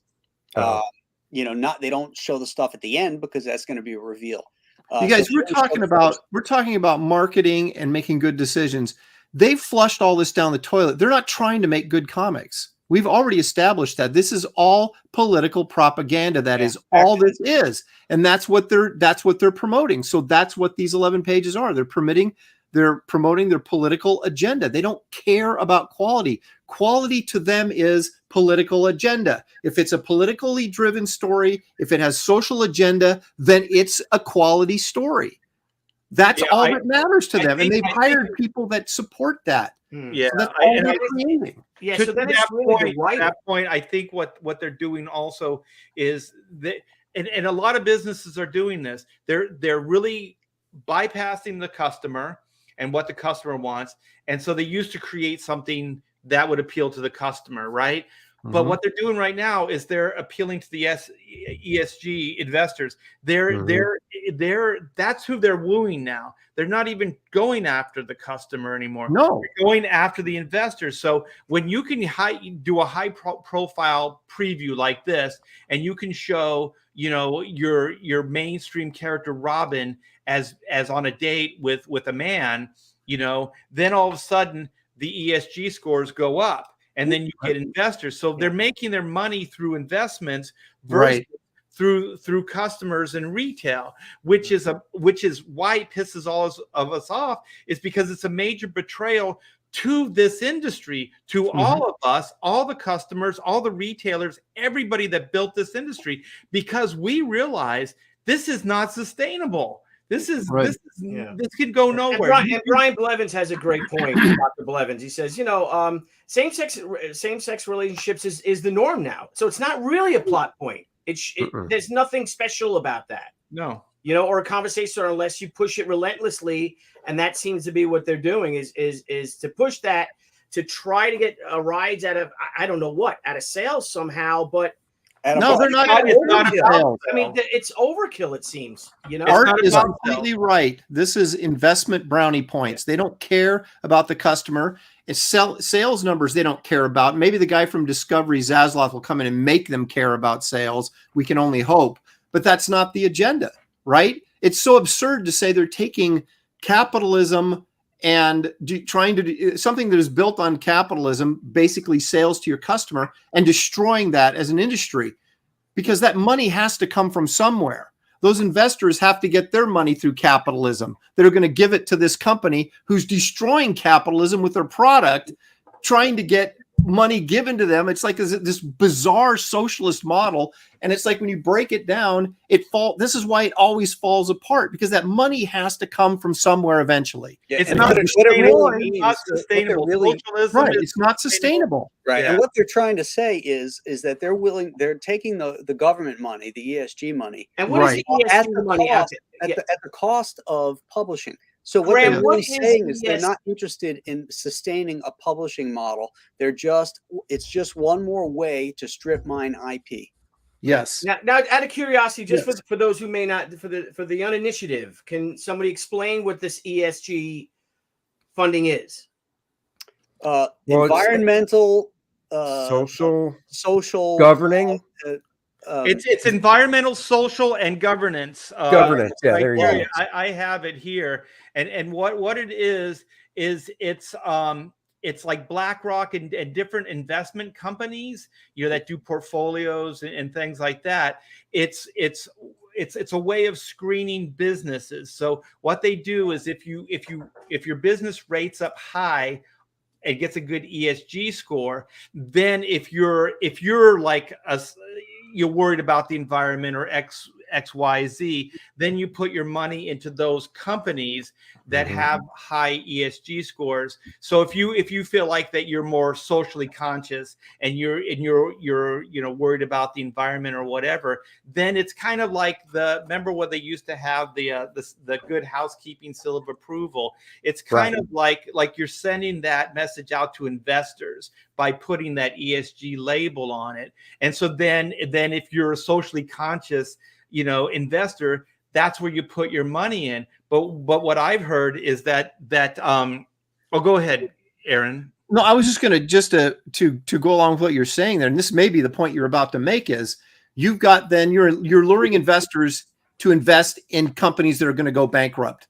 You know, they don't show the stuff at the end, because that's going to be a reveal. You guys, we're talking about marketing and making good decisions. They've flushed all this down the toilet. They're not trying to make good comics. We've already established that this is all political propaganda. That is all this is, and that's what they're promoting. So that's what these 11 pages are. They're promoting their political agenda. They don't care about quality. Quality to them is political agenda. If it's a politically driven story, if it has social agenda, then it's a quality story. That's all that matters to them. And they've hired people that support that. Yeah. So that's all they're creating. Yeah. To So then that point, I think what they're doing also is that, and a lot of businesses are doing this. They're really bypassing the customer and what the customer wants. And so they used to create something that would appeal to the customer, right? Mm-hmm. But what they're doing right now is they're appealing to the ESG investors. That's who they're wooing now. They're not even going after the customer anymore. No, they're going after the investors. So when you can do a high profile preview like this, and you can show, you know, your mainstream character Robin as on a date with a man, you know, then all of a sudden the ESG scores go up, and then you get investors. So they're making their money through investments versus through customers and retail, which is why it pisses all of us off, is because it's a major betrayal to this industry, to all of us, all the customers, all the retailers, everybody that built this industry, because we realize this is not sustainable. This could go nowhere. And Brian Blevins has a great point, Dr. Blevins. He says, you know, same-sex relationships is the norm now. So it's not really a plot point. There's nothing special about that. No. You know, or a conversation, unless you push it relentlessly, and that seems to be what they're doing is to push that, to try to get rides out of, I don't know what, out of sales somehow, but no, they're not. I mean, it's overkill, it seems. You know, Art is completely right. This is investment brownie points. They don't care about the customer. It's sales numbers they don't care about. Maybe the guy from Discovery, Zasloff, will come in and make them care about sales. We can only hope. But that's not the agenda, right? It's so absurd to say they're taking capitalism and trying to do something that is built on capitalism, basically sales to your customer, and destroying that as an industry, because that money has to come from somewhere. those investors have to get their money through capitalism. They're going to give it to this company who's destroying capitalism with their product, trying to get money given to them. It's like this bizarre socialist model. And it's like when you break it down, this is why it always falls apart, because that money has to come from somewhere eventually. Yeah, It's and not what it sustainable. really means, It's not what they're sustainable. really- Socialism Right. is It's not sustainable. Right. Yeah. And what they're trying to say is that they're taking the government money, the ESG money, And what is Right. the at ESG the money out there? at the cost of publishing. So what Graham, they're what really is saying is they're ES not interested in sustaining a publishing model. It's just one more way to strip mine IP. Yes. Now, out of curiosity, just Yes. for those who may not, for the uninitiative, can somebody explain what this ESG funding is? Well, it's- Environmental, social governing. It's environmental, social, and governance. Governance, yeah, right there you there. go. I have it here, and what it is it's like BlackRock and different investment companies, that do portfolios and things like that. It's a way of screening businesses. So what they do is if your business rates up high and gets a good ESG score, then if you're like you're worried about the environment or XYZ, then you put your money into those companies that have high ESG scores. So if you feel like that you're more socially conscious and you're worried about the environment or whatever, then it's kind of like remember what they used to have the good housekeeping seal of approval. It's kind of like you're sending that message out to investors by putting that ESG label on it. And so then if you're a socially conscious investor, that's where you put your money in. But what I've heard is that go ahead, Aaron. No, I was just going to go along with what you're saying there, and this may be the point you're about to make, is you've got then you're luring investors to invest in companies that are going to go bankrupt.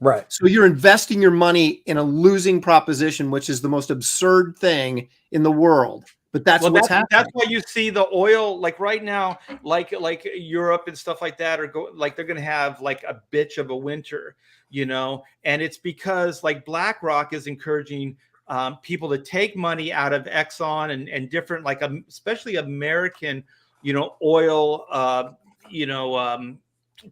Right. So you're investing your money in a losing proposition, which is the most absurd thing in the world. But that's what's happening. That's why you see the oil, like right now, like Europe and stuff like that they're going to have like a bitch of a winter, and it's because like BlackRock is encouraging people to take money out of Exxon and different, like especially American, oil,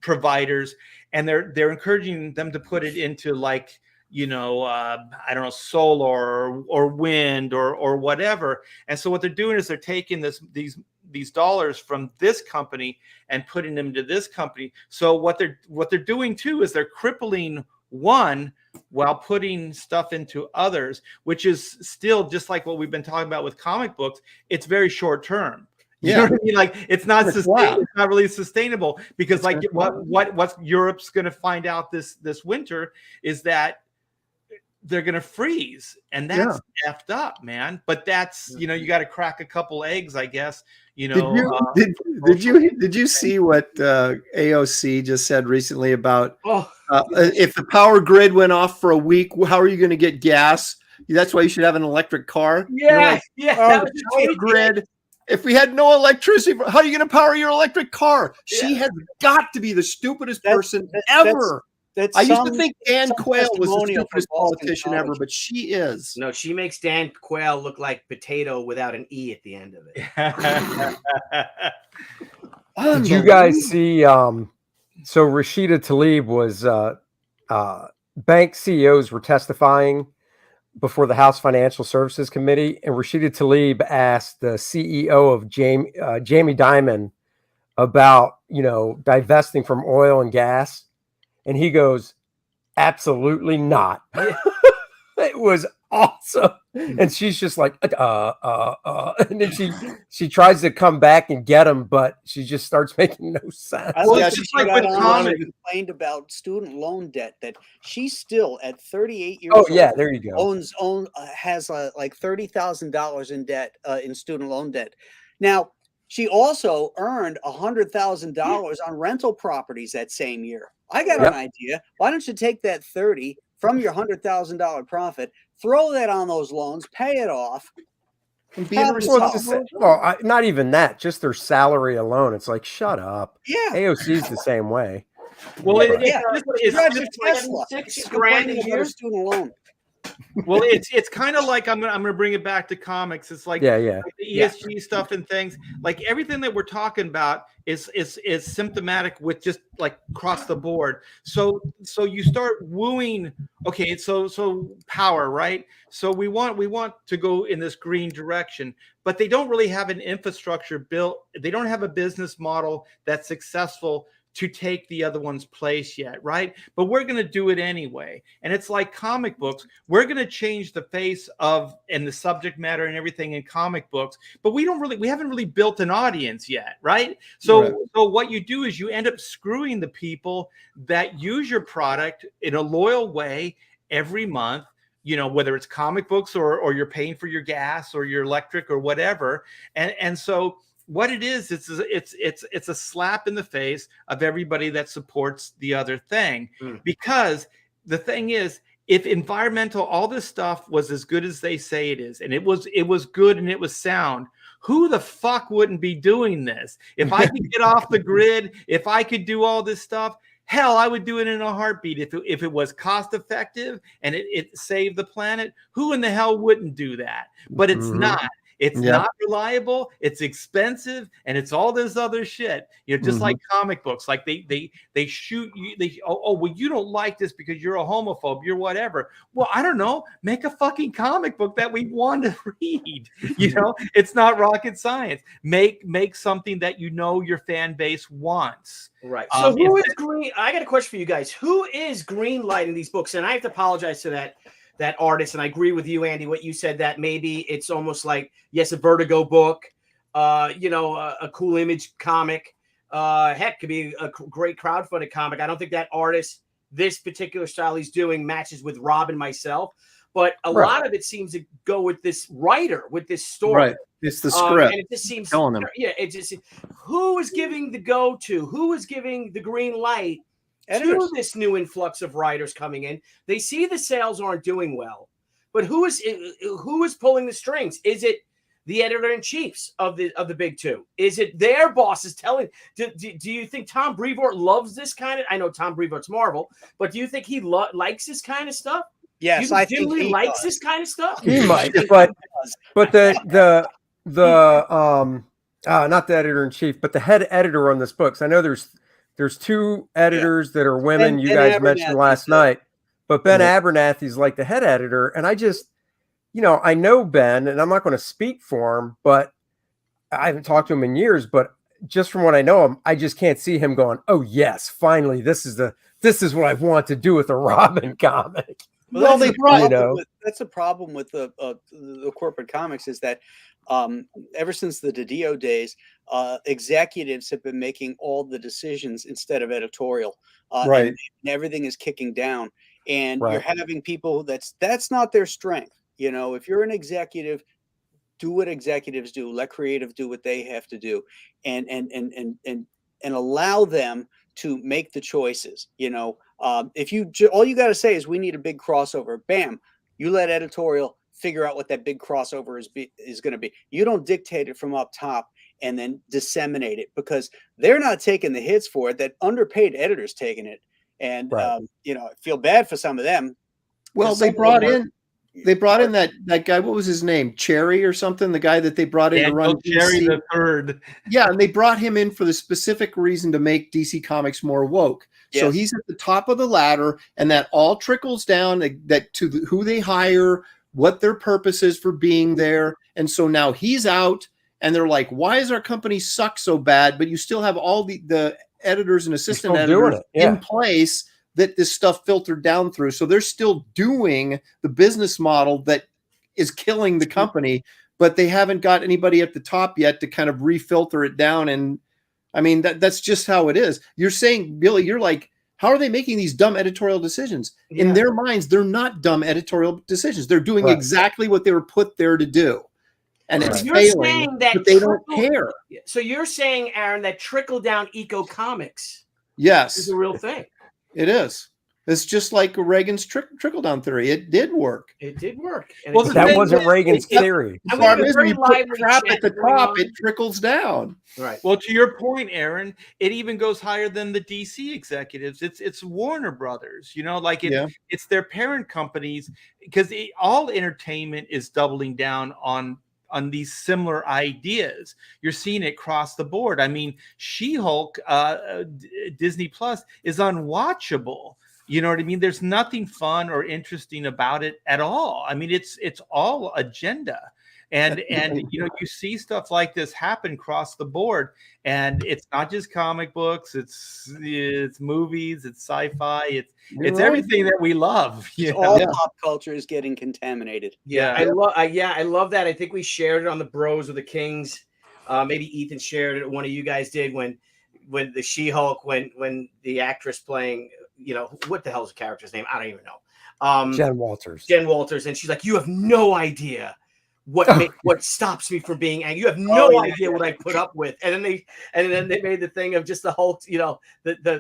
providers, and they're encouraging them to put it into like, I don't know, solar or wind or whatever. And so what they're doing is they're taking these dollars from this company and putting them to this company. So what they're doing too is they're crippling one while putting stuff into others, which is still just like what we've been talking about with comic books. It's very short term. You know what I mean? Like it's not sustainable. It's not really sustainable because like what Europe's going to find out this winter is that they're going to freeze, and that's effed up, man. But that's, you got to crack a couple eggs, I guess. Did you see what AOC just said recently about if the power grid went off for a week, how are you going to get gas? That's why you should have an electric car. Yeah, that was the power grid. If we had no electricity, how are you going to power your electric car? She has got to be the stupidest person ever. I used to think Dan Quayle was the stupidest politician ever, but she is. No, she makes Dan Quayle look like potato without an E at the end of it. Did you guys see? So Rashida Tlaib was bank CEOs were testifying before the House Financial Services Committee, and Rashida Tlaib asked the CEO of Jamie Dimon about divesting from oil and gas. And he goes, absolutely not. It was awesome. And she's just like, and then she tries to come back and get him, but she just starts making no sense. She got on and complained about student loan debt that she's still at 38 years old. Oh yeah, there you go. Has like $30,000 in debt, in student loan debt. Now, she also earned $100,000 on rental properties that same year. I got an idea. Why don't you take that 30 from your $100,000 profit, throw that on those loans, pay it off, and being Have Well, responsible. not even that. Just their salary alone. It's like, shut up. Yeah. AOC's the same way. Well, Yeah, it's Drives just a Tesla. 6 She's grand a complaining about year. a student loan. well, it's kind of like I'm gonna bring it back to comics. It's like, Yeah. like the ESG stuff and things. Like everything that we're talking about is symptomatic with just like across the board. So you start wooing. Okay, so power, right? So we want to go in this green direction, but they don't really have an infrastructure built. They don't have a business model that's successful to take the other one's place yet, right? But we're going to do it anyway. And it's like comic books. We're going to change the face of and the subject matter and everything in comic books, but we haven't really built an audience yet, right? So what you do is you end up screwing the people that use your product in a loyal way every month, you know, whether it's comic books or you're paying for your gas or your electric or whatever. And so what it is, it's a slap in the face of everybody that supports the other thing. Because the thing is, if environmental, all this stuff was as good as they say it is, and it was good and it was sound, who the fuck wouldn't be doing this? If I could get off the grid, if I could do all this stuff, hell, I would do it in a heartbeat. If it was cost effective and it saved the planet, who in the hell wouldn't do that? But it's not. It's not reliable, it's expensive, and it's all this other shit. You know, just like comic books, like they shoot you. Well, you don't like this because you're a homophobe, you're whatever. Well, I don't know. Make a fucking comic book that we want to read. You know, it's not rocket science. Make something that you know your fan base wants. Right. So who is green? I got a question for you guys. Who is green lighting these books? And I have to apologize to that artist, and I agree with you, Andy, what you said, that maybe it's almost like, yes, a Vertigo book, you know, a cool image comic, heck, could be a great crowdfunded comic. I don't think that artist, this particular style he's doing, matches with Rob and myself, but a lot of it seems to go with this writer, with this story. Right. It's the script. And it just seems, telling them. yeah, it just, who is giving the go-to? Who is giving the green light to this new influx of writers coming in? They see the sales aren't doing well, but who is pulling the strings? Is it the editor-in-chiefs of the big two? Is it their bosses telling? Do you think Tom Brevoort loves this kind of? I know Tom Brevoort's Marvel, but do you think he likes this kind of stuff? Yes, I think he likes does. this kind of stuff. He might, but the not the editor-in-chief, but the head editor on this book. So I know there's two editors that are women. You guys mentioned last night, but Ben Abernathy's like the head editor. And I just, you know, I know Ben, and I'm not going to speak for him, but I haven't talked to him in years, but just from what I know him, I just can't see him going, oh yes, finally, this is what I want to do with a Robin comic. Well, that's a problem with the corporate comics, is that ever since the DiDio days, executives have been making all the decisions instead of editorial, and everything is kicking down, and you're having people that's not their strength. You know, if you're an executive, do what executives do. Let creative do what they have to do, and allow them to make the choices. You know, if all you got to say is we need a big crossover, bam, you let editorial figure out what that big crossover is going to be. You don't dictate it from up top and then disseminate it, because they're not taking the hits for it. That underpaid editor's taking it, and you know, I feel bad for some of them. Well, they brought in that guy. What was his name? Cherry or something? The guy that they brought in to run Cherry DC. the Third. Yeah, and they brought him in for the specific reason to make DC Comics more woke. Yes. So he's at the top of the ladder, and that all trickles down who they hire, what their purpose is for being there. And so now he's out, and they're like, why does our company suck so bad? But you still have all the editors and assistant editors in place that this stuff filtered down through. So they're still doing the business model that is killing the company, but they haven't got anybody at the top yet to kind of refilter it down. And I mean, that's just how it is. You're saying, Billy, you're like, how are they making these dumb editorial decisions? Yeah. In their minds, they're not dumb editorial decisions. They're doing exactly what they were put there to do. And it's failing, but they don't care. So you're saying, Aaron, that trickle-down eco-comics is a real thing. It is. It's just like Reagan's trickle down theory. It did work. It did work. And Well, it's- That thing wasn't is- Reagan's theory. The And we have problem a is very when you put lively crap chat at the going top, on. it trickles down. right. Well, to your point, Aaron, it even goes higher than the DC executives. It's Warner Brothers, like Yeah. it's their parent companies, because all entertainment is doubling down on these similar ideas. You're seeing it across the board. I mean, She-Hulk, Disney Plus is unwatchable. You know what I mean? There's nothing fun or interesting about it at all. I mean, it's all agenda. And you see stuff like this happen across the board, and it's not just comic books, it's movies, it's sci-fi, it's right. everything that we love. All pop culture is getting contaminated. Yeah, I love that. I think we shared it on the Bros of the Kings. Maybe Ethan shared it. One of you guys did when the She-Hulk, when the actress playing, what the hell's the character's name? I don't even know. Jen Walters. Jen Walters, and she's like, "You have no idea what stops me from being angry. You have no idea what I put up with." And then they made the thing of just the Hulk, the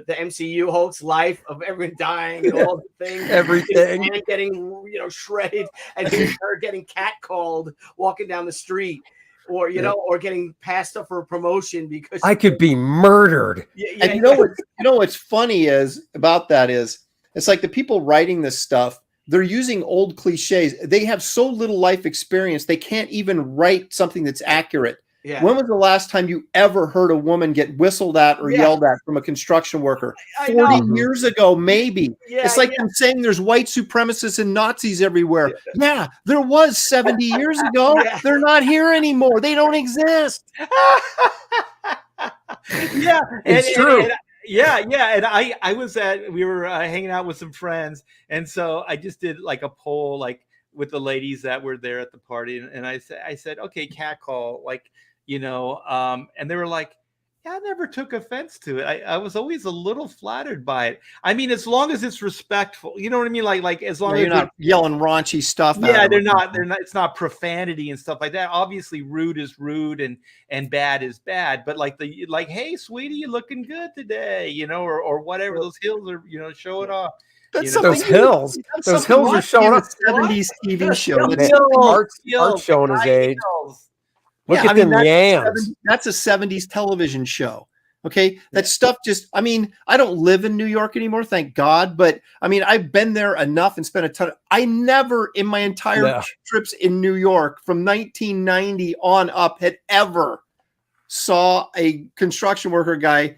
MCU Hulk's life of everyone dying and all the things, Everything. and getting shredded, and her getting catcalled walking down the street, or or getting passed up for a promotion because I could be murdered. And what's funny about that is it's like the people writing this stuff, they're using old cliches. They have so little life experience, they can't even write something that's accurate. Yeah. When was the last time you ever heard a woman get whistled at or yelled at from a construction worker? I 40 know. years ago, maybe. Yeah, It's like them saying there's white supremacists and Nazis everywhere. Yeah, there was 70 years ago. Yeah. They're not here anymore. They don't exist. Yeah, It's true. And I was we were hanging out with some friends, and so I just did like a poll, like with the ladies that were there at the party, and I said, okay, catcall, like, and they were like, yeah, I never took offense to it. I was always a little flattered by it. I mean, as long as it's respectful, you know what I mean? Like as long as you're not yelling raunchy stuff. Yeah, at them. they're not. It's not profanity and stuff like that. Obviously, rude is rude and bad is bad. But like hey, sweetie, you looking good today, or whatever. Those heels are, show it off. That's Those hills. Those hills are showing up. 70s TV show. Man, That's Art's showing his age. Look Yeah, at them that's yams. That's a 70s television show. Okay. That stuff I don't live in New York anymore, thank God. But I've been there enough and spent a ton I never in my entire trips in New York from 1990 on up had ever saw a construction worker guy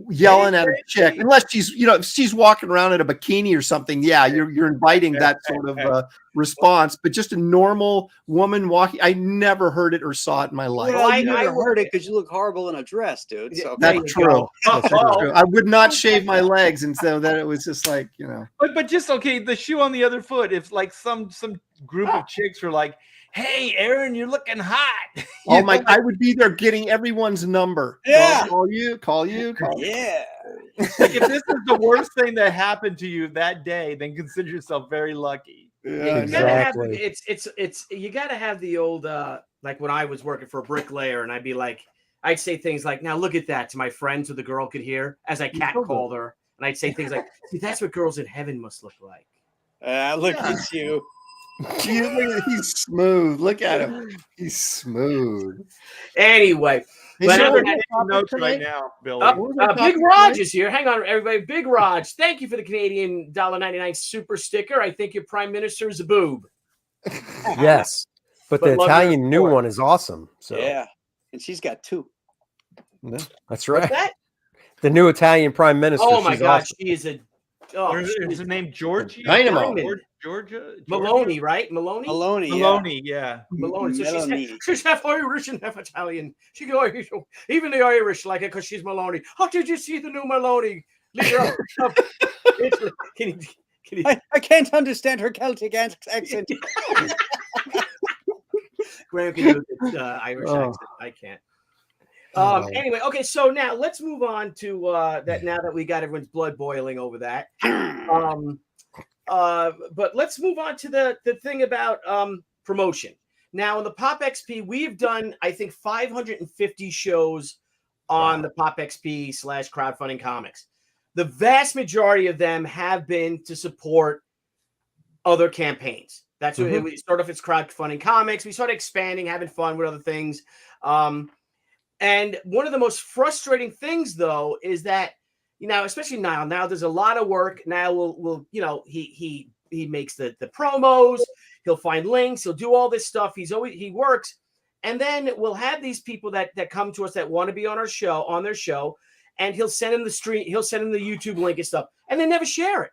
yelling at a chick, unless she's walking around in a bikini or something. Yeah, you're inviting that sort of response. But just a normal woman walking, I never heard it or saw it in my life. Well, I never heard it because you look horrible in a dress, dude. So That's true. That's true. I would not shave my legs, and so that it was just like But just okay, the shoe on the other foot. If like some group of chicks were like, "Hey, Aaron, you're looking hot." I would be there getting everyone's number. Yeah. Call you. yeah. Like, if this is the worst thing that happened to you that day, then consider yourself very lucky. Yeah, Exactly. It's you got to have the old like when I was working for a bricklayer, and I'd say things like, "Now look at that," to my friend so the girl could hear as I catcalled her, and I'd say things like, "See, that's what girls in heaven must look like." Look at you. He's smooth. Look at him. He's smooth. Anyway, Hey, but so other what than- topic Notes tonight? right now, Billy. Big Raj is here. Hang on, everybody. Big Raj, thank you for the Canadian $1.99 super sticker. I think your prime minister is a boob. Yes. But the But love Italian your new support. one is awesome. So Yeah. And she's got two. that's What's right. that? The new Italian prime minister. Oh my she's God, awesome. she is a Is her name Georgia? Dynamo. Georgia? Maloney, right? Maloney. Maloney. Maloney, yeah. Maloney. So Melanie. she's half Irish and half Italian. She go Irish. Even the Irish like it because she's Maloney. Oh, did you see the new Maloney? Leader of can you I can't understand her Celtic accent. Graham can do this Irish accent. I can't. Anyway, okay, so now let's move on to that. Now that we got everyone's blood boiling over that, but let's move on to the thing about promotion. Now, in the Pop XP, we've done, I think, 550 shows on the Pop XP / crowdfunding comics. the vast majority of them have been to support other campaigns. That's what we started off as crowdfunding comics. We started expanding, having fun with other things. And one of the most frustrating things, though, is that, especially now there's a lot of work. Now we'll he makes the promos. He'll find links. He'll do all this stuff. He works. And then we'll have these people that come to us that want to be on their show, and he'll send them the stream. He'll send them the YouTube link and stuff, and they never share it.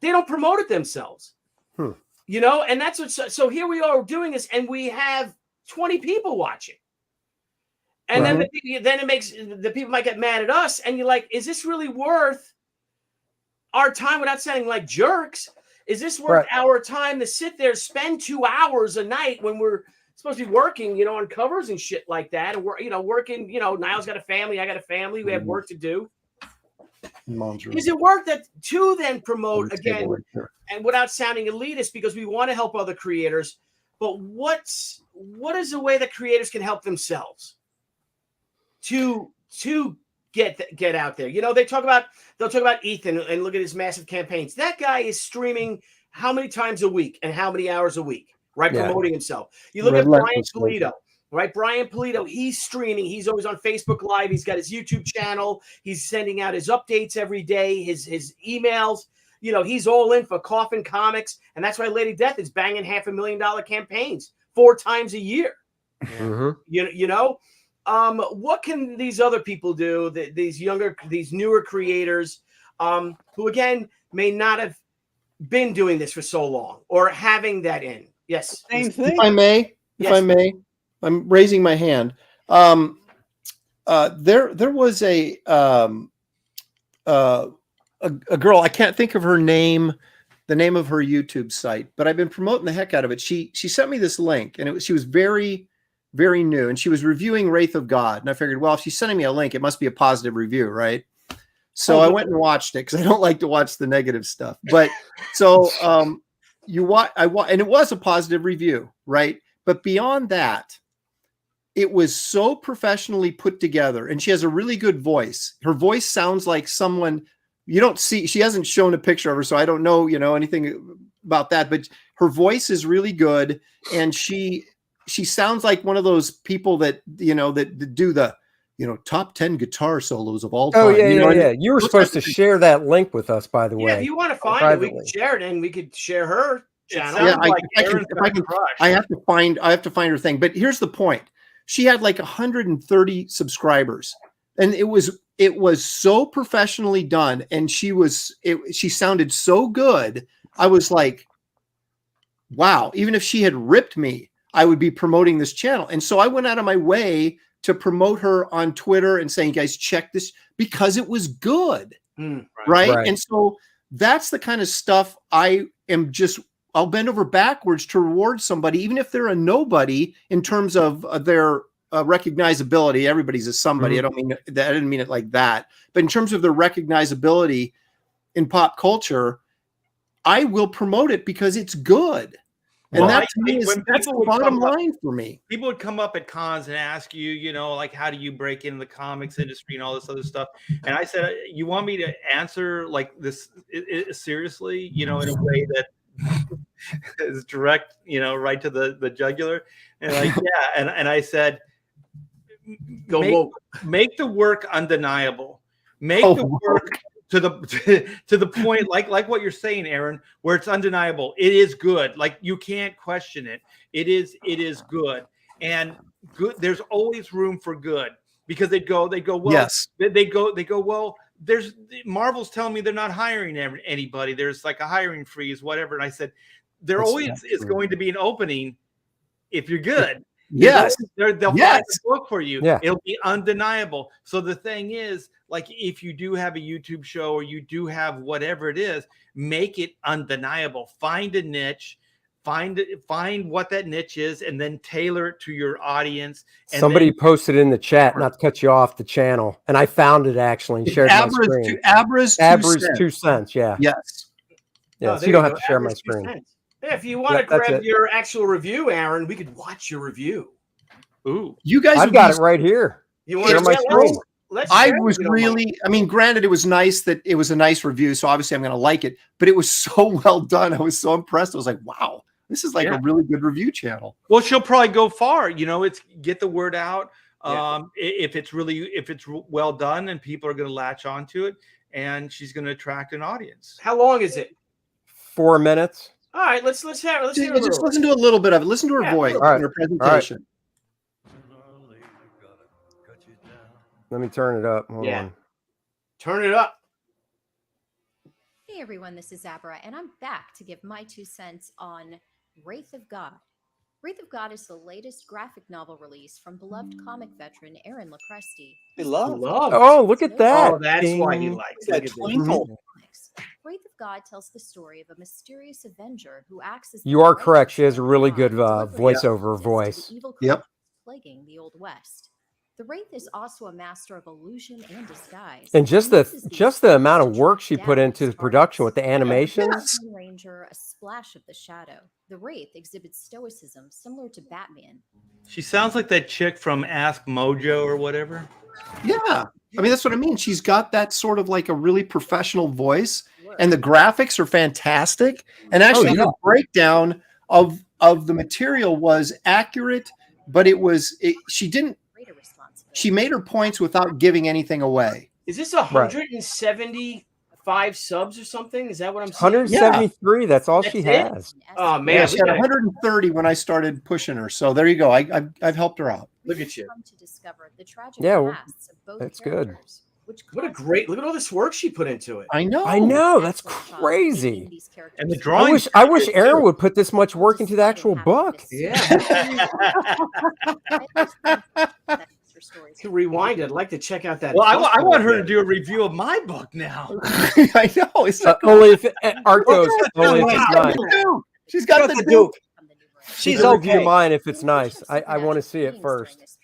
They don't promote it themselves. And that's what. So here we are doing this, and we have 20 people watching. And then it makes the people might get mad at us, and you're like, is this really worth our time without sounding like jerks? Is this worth our time to sit there, spend 2 hours a night when we're supposed to be working, on covers and shit like that? And we're, working, Niall's got a family, I got a family, we have work to do. Is it worth that to then promote again, and without sounding elitist, because we want to help other creators, but what is the way that creators can help themselves to get out there? They'll talk about Ethan and look at his massive campaigns. That guy is streaming how many times a week and how many hours a week, right? Yeah. Promoting himself. You look at Brian Polito, right? Brian Polito, he's streaming. He's always on Facebook Live. He's got his YouTube channel. He's sending out his updates every day, his emails. He's all in for Coffin Comics. And that's why Lady Death is banging $500,000 campaigns 4 times a year. What can these other people do, these newer creators, who again may not have been doing this for so long or having that in? Yes. Same thing. If I may, I'm raising my hand. There was a girl, I can't think of her name, the name of her YouTube site, but I've been promoting the heck out of it. She sent me this link, and she was very, very new, and she was reviewing Wraith of God. And I figured, well, if she's sending me a link, it must be a positive review, right? So I went and watched it because I don't like to watch the negative stuff. But so and it was a positive review, right? But beyond that, it was so professionally put together, and she has a really good voice. Her voice sounds like someone you don't see. She hasn't shown a picture of her, so I don't know, anything about that. But her voice is really good, and she sounds like one of those people that that do the top 10 guitar solos of all time. Oh yeah. You were supposed to share that link with us, by the way. Yeah, if you want to find it, we can share it, and we could share her channel. Yeah, I have to find her thing. But here's the point: she had like 130 subscribers, and it was so professionally done, and she sounded so good. I was like, wow! Even if she had ripped me, I would be promoting this channel. And so I went out of my way to promote her on Twitter and saying, guys, check this, because it was good. Right. And so that's the kind of stuff I'll bend over backwards to reward somebody, even if they're a nobody in terms of their recognizability. Everybody's a somebody. I didn't mean it like that, but in terms of their recognizability in pop culture, I will promote it because it's good. And that's the bottom line for me. People would come up at cons and ask you, like, how do you break into the comics industry and all this other stuff? And I said, you want me to answer like this seriously, in a way that is direct, right to the jugular? And like, yeah. And I said, make the work undeniable. Make the work to the point, like what you're saying, Aaron, where it's undeniable. It is good. Like, you can't question it. It is good, and good. There's always room for good, because they go, well, yes. They go, well, there's Marvel's telling me they're not hiring anybody. There's like a hiring freeze, whatever. And I said, there always is going to be an opening if you're good. Yes. They'll find the book for you. Yeah. It'll be undeniable. So the thing is, like, if you do have a YouTube show or you do have whatever it is, make it undeniable. Find a niche, find what that niche is, and then tailor it to your audience. And somebody posted in the chat, not to cut you off the channel, and I found it actually and shared my screen. Abra's 2 cents. Yeah. Yes. Yeah. So you don't have to share my screen. Yeah, if you want to grab your actual review, Aaron, we could watch your review. Ooh, you guys! I've got it right here. You want to share my screen? I share it was if you don't mind. really, I mean, granted, it was nice that it was a nice review, so obviously I'm going to like it, but it was so well done. I was so impressed. I was like, wow, this is like Yeah. a really good review channel. Well, she'll probably go far. It's get the word out. Yeah. If it's well done and people are going to latch onto it, and she's going to attract an audience. How long is it? 4 minutes. All right, let's hear Just, a little. just listen to a little bit of it. Listen to her Yeah, voice all right. and her presentation. Let me turn it up. Hold Yeah. on. Turn it up. Hey everyone, this is Abra, and I'm back to give my 2 cents on Wraith of God. Wraith of God is the latest graphic novel release from beloved comic veteran Aaron Lopresti. I love. Oh, look at that. Oh, that's why he Ding. likes That it. twinkle. Comics. Wraith of God tells the story of a mysterious avenger who acts as You are correct. She has a really good delivering voiceover justice to voice. the evil Yep. creatures plaguing the Old West. The Wraith is also a master of illusion and disguise. And just the amount of work she put into the production with the animations. Lone Ranger, a splash of the shadow. The Wraith exhibits stoicism similar to Batman. She sounds like that chick from Ask Mojo or whatever. Yeah. I mean, that's what I mean. She's got that sort of like a really professional voice, and the graphics are fantastic. And actually, yeah. the breakdown of the material was accurate, but she made her points without giving anything away. Is this 175 subs or something? Is that what I'm seeing? 173. That's all That's she it? has. Oh man, Yeah, she had 130 when I started pushing her. So there you go. I've helped her out. Look at you. To discover the tragic Yeah, well, pasts of both that's good. characters, which What a cause great look at all this work she put into it. I know. I know. That's excellent job crazy. making these characters And the I drawing. wish Aaron would put this much work into the actual book. Yeah. To rewind it, I'd like to check out that. Well, I poster want her to again. do a review of my book now. I know. It's Only if Art goes, only if it's nice. She's got the Duke. She's She'll review okay. mine if it's nice. I want to see it first.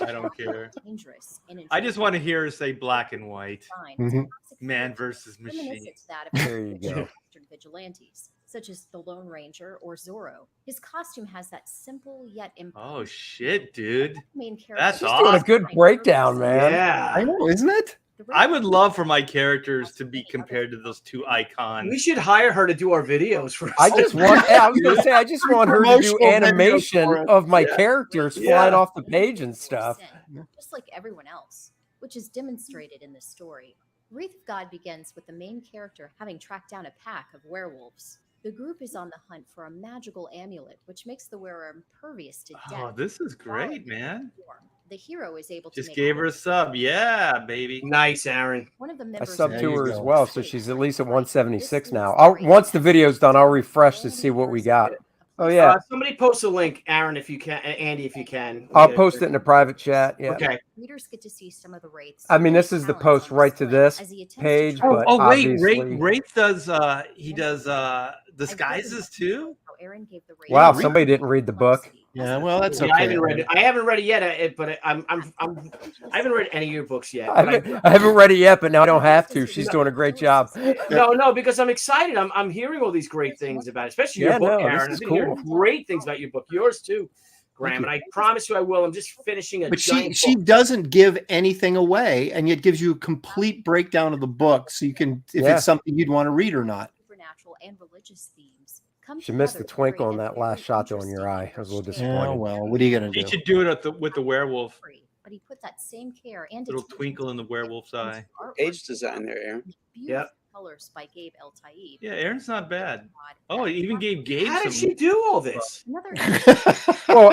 I don't care. Dangerous and I just want to hear her say black and white. Mhm. Man versus machine. Reminiscent to that of There you go. Western vigilantes, such as the Lone Ranger or Zorro. His costume has that simple yet important Oh shit, dude. main character. That's She's doing a awesome. good breakdown, man. Yeah. I know, isn't it? I would love for my characters to be compared to those two We icons. should hire her to do our videos for us. I just want. I was gonna say, I just want her to do Promotional videos animation for it. of my Yeah. characters Yeah. flying off the page and stuff. Just like everyone else, which is demonstrated in this story. Wraith of God begins with the main character having tracked down a pack of werewolves. The group is on the hunt for a magical amulet, which makes the wearer impervious to death. Oh, this is great, man. The hero is able to Just make gave her a sub. Yeah, baby. Nice, Aaron. one of the I members subbed of to the her you as go. well, so she's at least at 176 now. Once the video's done, I'll refresh to see what we got. Oh yeah, Somebody post a link, Aaron, if you can, Andy, if you can. I'll post it in a private chat. Yeah. Okay. Readers get to see some of the wraiths. I mean, this is the post right to this page, but Oh wait, obviously, Wraith does he does disguises too? Aaron gave the wow, Wraith somebody didn't read the book. Yeah, well, that's Yeah, okay. I haven't read it. I haven't read it yet, but I haven't read any of your books yet. I haven't read it yet, but now I don't have to. She's doing a great job. No, because I'm excited. I'm hearing all these great things about it, especially your Yeah, book, no, this Aaron. is I've been hearing cool. great things about your book. Yours too, Graham. And I promise you I will. I'm just finishing a But giant she book. doesn't give anything away, and yet gives you a complete breakdown of the book, so you can, if Yeah. it's something you'd want to read or not. Supernatural and religious themes come She missed the together to twinkle create in a that last very shot though in your eye. interesting I was a little story. disappointed. Yeah, well, what are you gonna He do? should do it with the werewolf. But he put that same care and Little attention twinkle in the werewolf's into eye. artwork. Page design there, Aaron. Beautiful Yep. colors by Gabe El Taib. Yeah, Aaron's not bad. Oh, he even gave Gabe How did some. she do all this? Another Well,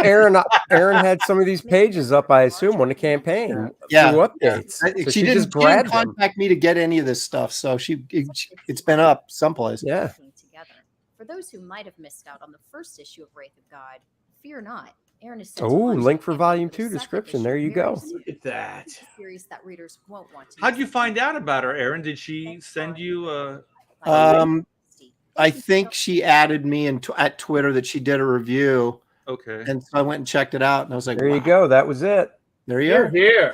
Aaron had some of these pages up, I assume, when the campaign Yeah, through yeah. updates. I- So she she didn't just grabbed them. contact me to get any of this stuff, so it's been up someplace. Yeah. together. For those who might have missed out on the first issue of Wraith of God, fear not. Aaron is set to Oh, launch link a for campaign volume the 2 second description. issue There you very go. soon. Look at that. It's a series that readers won't want to How'd you miss. find out about her, Aaron? Did she send you I think she added me at Twitter that she did a review, okay. and so I went and checked it out, and I was like, There you wow. go. That was it. There you Here, are. here.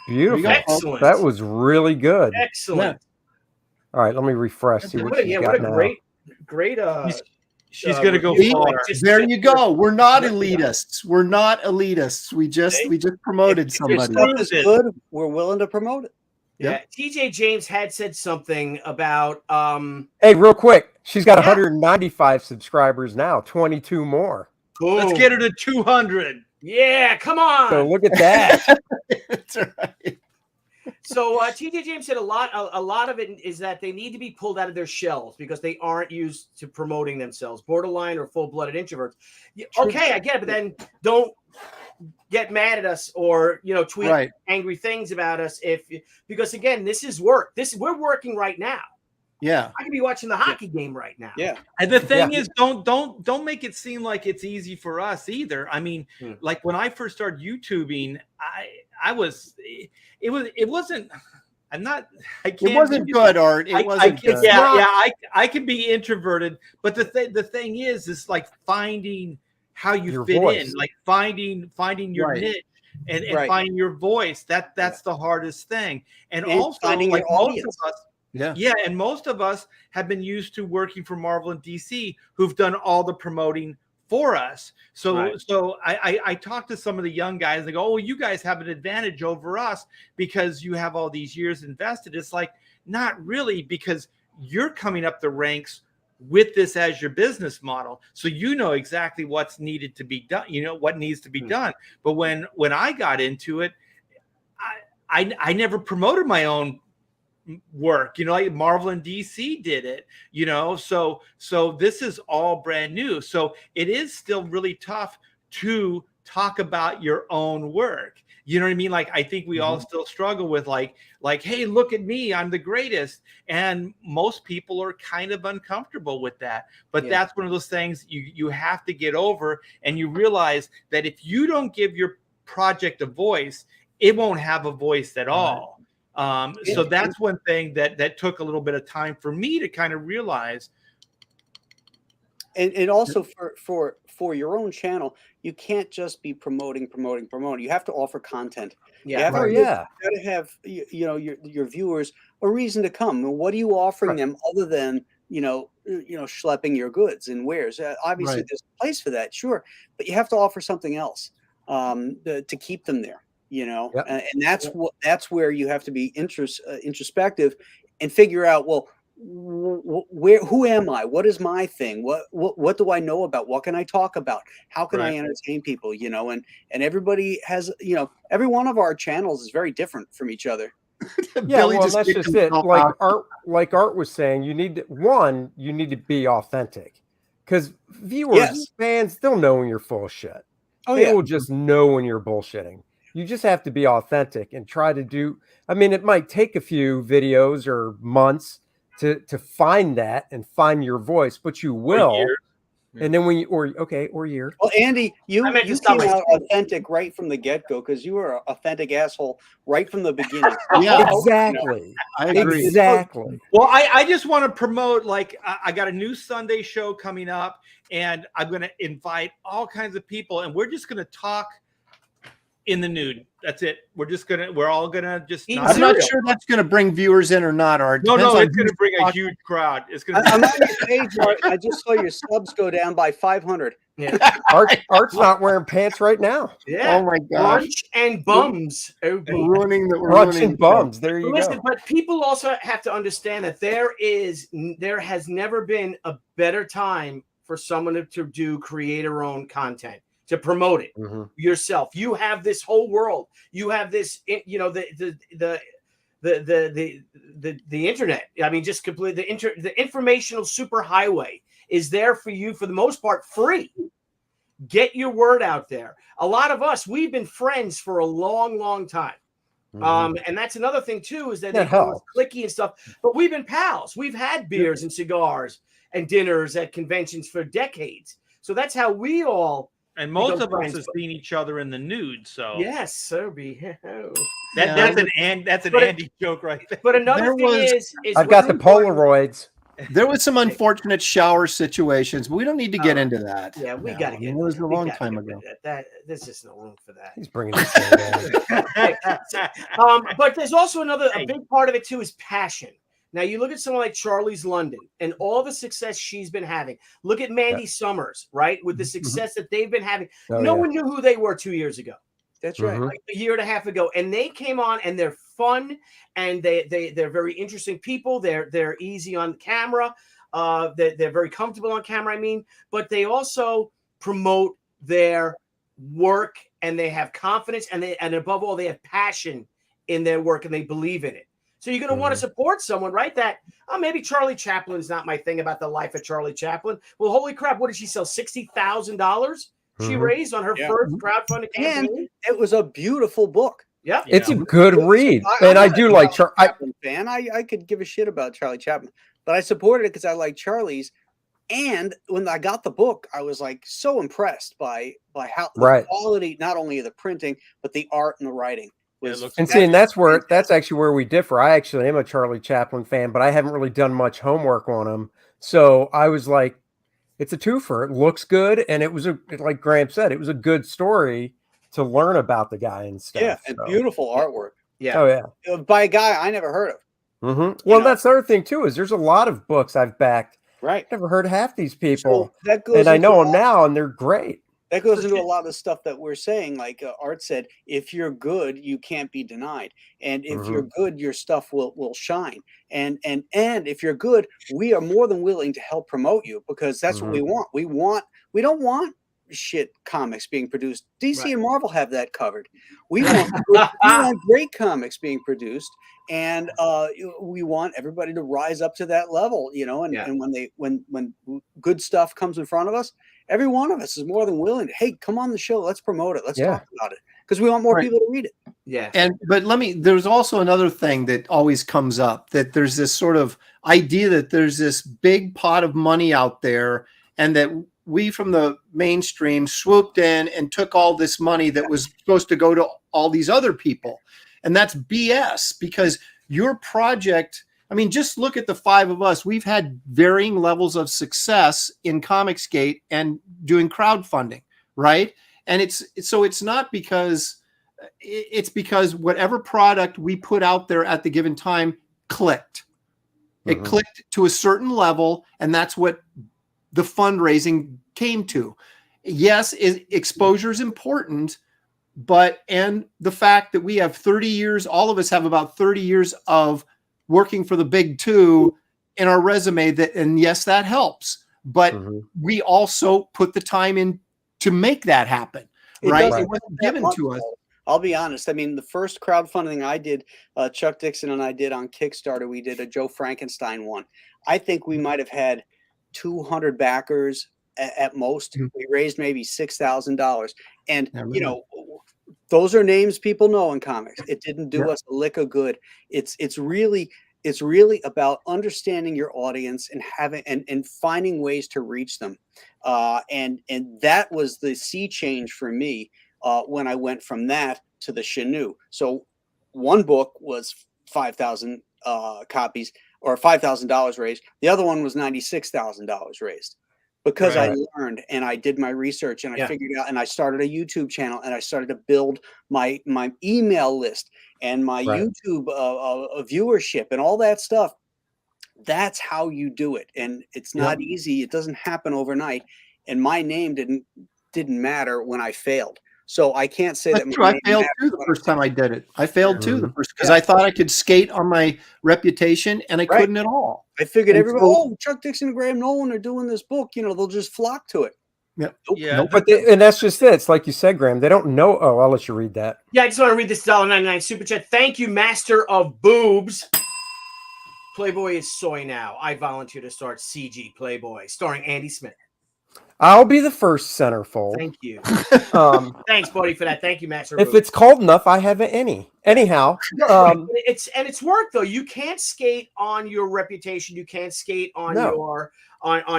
Beautiful. Excellent. That was really good. Excellent. All right, let me refresh. See what she's What got a now. great. She's gonna go review. far. There you go. We're not elitists. We're not elitists. We just promoted If your somebody. stuff is good, we're willing to promote it. Yeah, TJ James had said something about Hey, real quick, she's got 195 subscribers now, 22 more. Let's get her to 200. Yeah, come on. So look at that. That's right. So TJ James said a lot of it is that they need to be pulled out of their shells because they aren't used to promoting themselves, borderline or full-blooded introverts. Okay, I get it, but then don't get mad at us or tweet angry things about us because again, this is work. We're working right now. Yeah, I could be watching the hockey game right now. Yeah, and the thing is, don't make it seem like it's easy for us either. I mean, like when I first started YouTubing, it wasn't. I'm not. I can't. It wasn't good, Art. It wasn't good. I can be introverted, but the thing is like finding how you your fit voice. in, like finding your niche and finding your voice. That's the hardest thing, and also finding like your most audience. of us. Yeah, and most of us have been used to working for Marvel and DC, who've done all the promoting for us. So I talked to some of the young guys. They go, "Oh, you guys have an advantage over us because you have all these years invested." It's like, not really, because you're coming up the ranks with this as your business model, so you know exactly what's needed to be done. You know what needs to be done. But when I got into it, I never promoted my own work, like Marvel and DC did it, so this is all brand new. So it is still really tough to talk about your own work. You know what I mean? Like, I think we all still struggle with like, hey, look at me, I'm the greatest. And most people are kind of uncomfortable with that. But that's one of those things you have to get over, and you realize that if you don't give your project a voice, it won't have a voice at all. So that's one thing that took a little bit of time for me to kind of realize. And also for your own channel, you can't just be promoting. You have to offer content. Yeah. You have Oh, to, yeah. you got to have your viewers a reason to come. And what are you offering them other than schlepping your goods and wares? Obviously, there's a place for that, sure, but you have to offer something else to keep them there. And that's where you have to be introspective and figure out, well, who am I? What is my thing? What do I know about? What can I talk about? How can I entertain people? And everybody has, every one of our channels is very different from each other. Yeah, well, that's just it. Like Art was saying, you need to be authentic, because viewers, fans, they'll know when you're full of shit. They will just know when you're bullshitting. You just have to be authentic and try to do. I mean, it might take a few videos or months to find that and find your voice, but you will. And then or year. Well, Andy, you came out authentic right from the get-go, because you were an authentic asshole right from the beginning. Yeah, exactly. I agree. Exactly. Well, I just want to promote, like, I got a new Sunday show coming up, and I'm going to invite all kinds of people, and we're just going to talk in the nude. That's it. We're all gonna just. I'm not sure that's gonna bring viewers in or not, Art. No, it's gonna bring a huge crowd. It's gonna. I'm on your page, Art. I just saw your subs go down by 500. Yeah. Art's not wearing pants right now. Yeah. Oh my gosh. Lunch and bums. We're ruining the Lunch and bums. There you Listen, go. but people also have to understand that there has never been a better time for someone to do creator-owned content, to promote it yourself. You have this whole world. You have this, the internet. I mean, just completely the informational superhighway is there for you, for the most part, free. Get your word out there. A lot of us, we've been friends for a long, long time. And that's another thing too, is that they call us cliquey and stuff, but we've been pals. We've had beers and cigars and dinners at conventions for decades. So that's how we all. And most of us have seen each other in the nude, so yes, sir. That's an Andy joke right there. But another thing is I've got the Polaroids. There was some unfortunate shower situations, but we don't need to get into that. Yeah, we got to get. It was a long time ago. There's just no room for that. He's bringing it down. But there's also a big part of it too is passion. Now you look at someone like Charlie's London and all the success she's been having. Look at Mandy Summers, right? With the success that they've been having. No one knew who they were 2 years ago. That's right. Like a year and a half ago. And they came on and they're fun and they're very interesting people. They're easy on camera. They're very comfortable on camera, I mean, but they also promote their work and they have confidence and above all, they have passion in their work and they believe in it. So you're going to want to support someone, right? That maybe Charlie Chaplin's not my thing about the life of Charlie Chaplin. Well, holy crap, what did she sell? $60,000 she raised on her first crowdfunding campaign. And it was a beautiful book. Yeah, it's a good read, and I do like Charlie Chaplin fan. I could give a shit about Charlie Chaplin, but I supported it because I like Charlie's. And when I got the book, I was like so impressed by how the quality, not only of the printing, but the art and the writing. And that's actually where we differ. I actually am a Charlie Chaplin fan, but I haven't really done much homework on him. So I was like, it's a twofer. It looks good, and it was like Graham said, it was a good story to learn about the guy and stuff. Yeah, and beautiful artwork. Yeah. Oh yeah. By a guy I never heard of. Well, that's the other thing too, is there's a lot of books I've backed. Right. Never heard of half these people. So and I know them now, and they're great. That goes into a lot of the stuff that we're saying. Like Art said, if you're good, you can't be denied. And if you're good, your stuff will shine. And if you're good, we are more than willing to help promote you because that's what we want. We don't want shit comics being produced. DC and Marvel have that covered. We want great comics being produced, and we want everybody to rise up to that level, you know. And when good stuff comes in front of us, every one of us is more than willing to, hey, come on the show, let's promote it, let's talk about it, because we want more people to read it. Yeah. But there's also another thing that always comes up, that there's this sort of idea that there's this big pot of money out there, and that we from the mainstream swooped in and took all this money that was supposed to go to all these other people. And that's BS, because your project, I mean, just look at the five of us. We've had varying levels of success in Comicsgate and doing crowdfunding, right? And it's not because, it's because whatever product we put out there at the given time clicked. It clicked to a certain level, and that's what the fundraising came to. Yes, exposure is important, and the fact that we have 30 years, all of us have about 30 years of working for the big two in our resume, and yes, that helps. But we also put the time in to make that happen, right? It wasn't given to us. I'll be honest. I mean, the first crowdfunding I did, Chuck Dixon and I did on Kickstarter, we did a Joe Frankenstein one. I think we might have had 200 backers at most. We raised maybe $6,000. And, you know, those are names people know in comics. It didn't do us a lick of good. It's really about understanding your audience and having and finding ways to reach them. And that was the sea change for me when I went from that to the Chenoo. So one book was 5,000 copies or $5,000 raised. The other one was $96,000 raised. Because I learned and I did my research and I figured out, and I started a YouTube channel and I started to build my email list and my YouTube viewership and all that stuff. That's how you do it. And it's not easy. It doesn't happen overnight. And my name didn't matter when I failed. So I can't say That's true. I failed too the first time I did it. I failed too the first, because I thought I could skate on my reputation and I couldn't at all. I figured everybody, Chuck Dixon and Graham Nolen are doing this book, you know, they'll just flock to it. But and that's just it. It's like you said, Graham, they don't know. Oh, I'll let you read that. Yeah, I just want to read this $1.99 super chat. Thank you, Master of Boobs. Playboy is soy now. I volunteer to start CG Playboy, starring Andy Smith. I'll be the first centerfold. Thank you. Thanks, buddy, for that. Thank you, Master. If it's cold enough, I have any. Anyhow, it's work though. You can't skate on your reputation. You can't skate on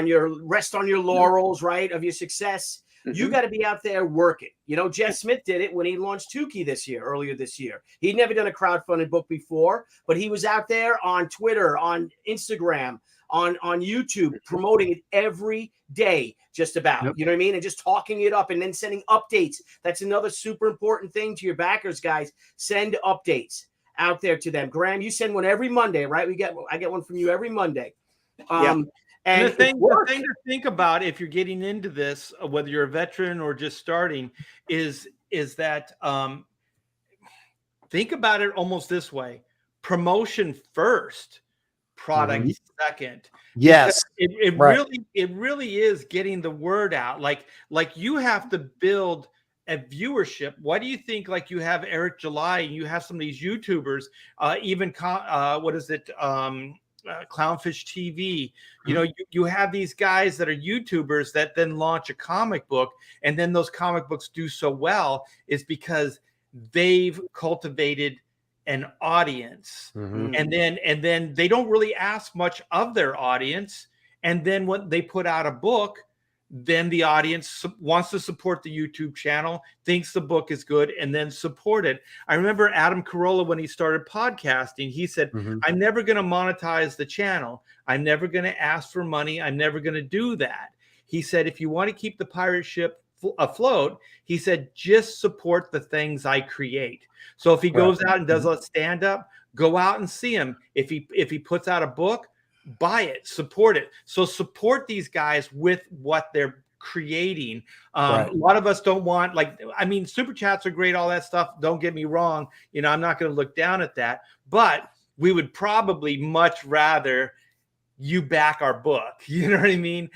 your rest on your laurels, right? Of your success. You got to be out there working. You know, Jeff Smith did it when he launched TUCCI earlier this year. He'd never done a crowdfunded book before, but he was out there on Twitter, on Instagram, on YouTube, promoting it every day, just about, you know what I mean? And just talking it up and then sending updates. That's another super important thing to your backers, guys. Send updates. out there to them. Graham, you send one every Monday, right? I get one from you every Monday. And And the thing to think about if you're getting into this, whether you're a veteran or just starting, is that think about it almost this way: promotion first, product second. Yes. It really is getting the word out. Like you have to build a viewership. Why do you think like you have Eric July and you have some of these YouTubers, Clownfish TV? You know, you have these guys that are YouTubers that then launch a comic book, and then those comic books do so well is because they've cultivated an audience, and then they don't really ask much of their audience, and then when they put out a book, then the audience wants to support the YouTube channel, thinks the book is good, and then support it. I remember Adam Carolla, when he started podcasting, he said, I'm never going to monetize the channel. I'm never going to ask for money. I'm never going to do that. He said, if you want to keep the pirate ship afloat, he said, just support the things I create. So if he goes out and does a stand-up, go out and see him. If he puts out a book, buy it, support it. So support these guys with what they're creating. A lot of us don't want, super chats are great, all that stuff. Don't get me wrong. You know, I'm not going to look down at that, but we would probably much rather you back our book. You know what I mean?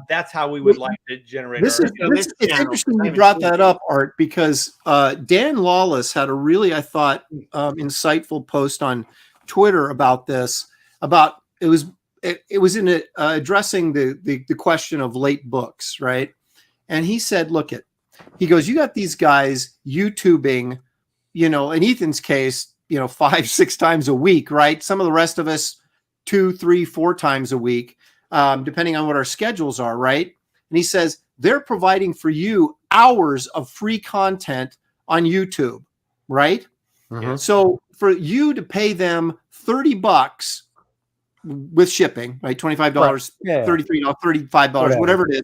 That's how we would like to generate. It's interesting you brought that up, Art, because Dan Lawless had a really, I thought, insightful post on Twitter about this. It was in addressing the question of late books, right? And he said, he goes, you got these guys YouTubing, you know, in Ethan's case, you know, 5-6 times a week, right? Some of the rest of us 2, 3, 4 times a week, depending on what our schedules are, right? And he says they're providing for you hours of free content on YouTube, right? So for you to pay them $30 with shipping, right? $25, $33, $35, whatever it is,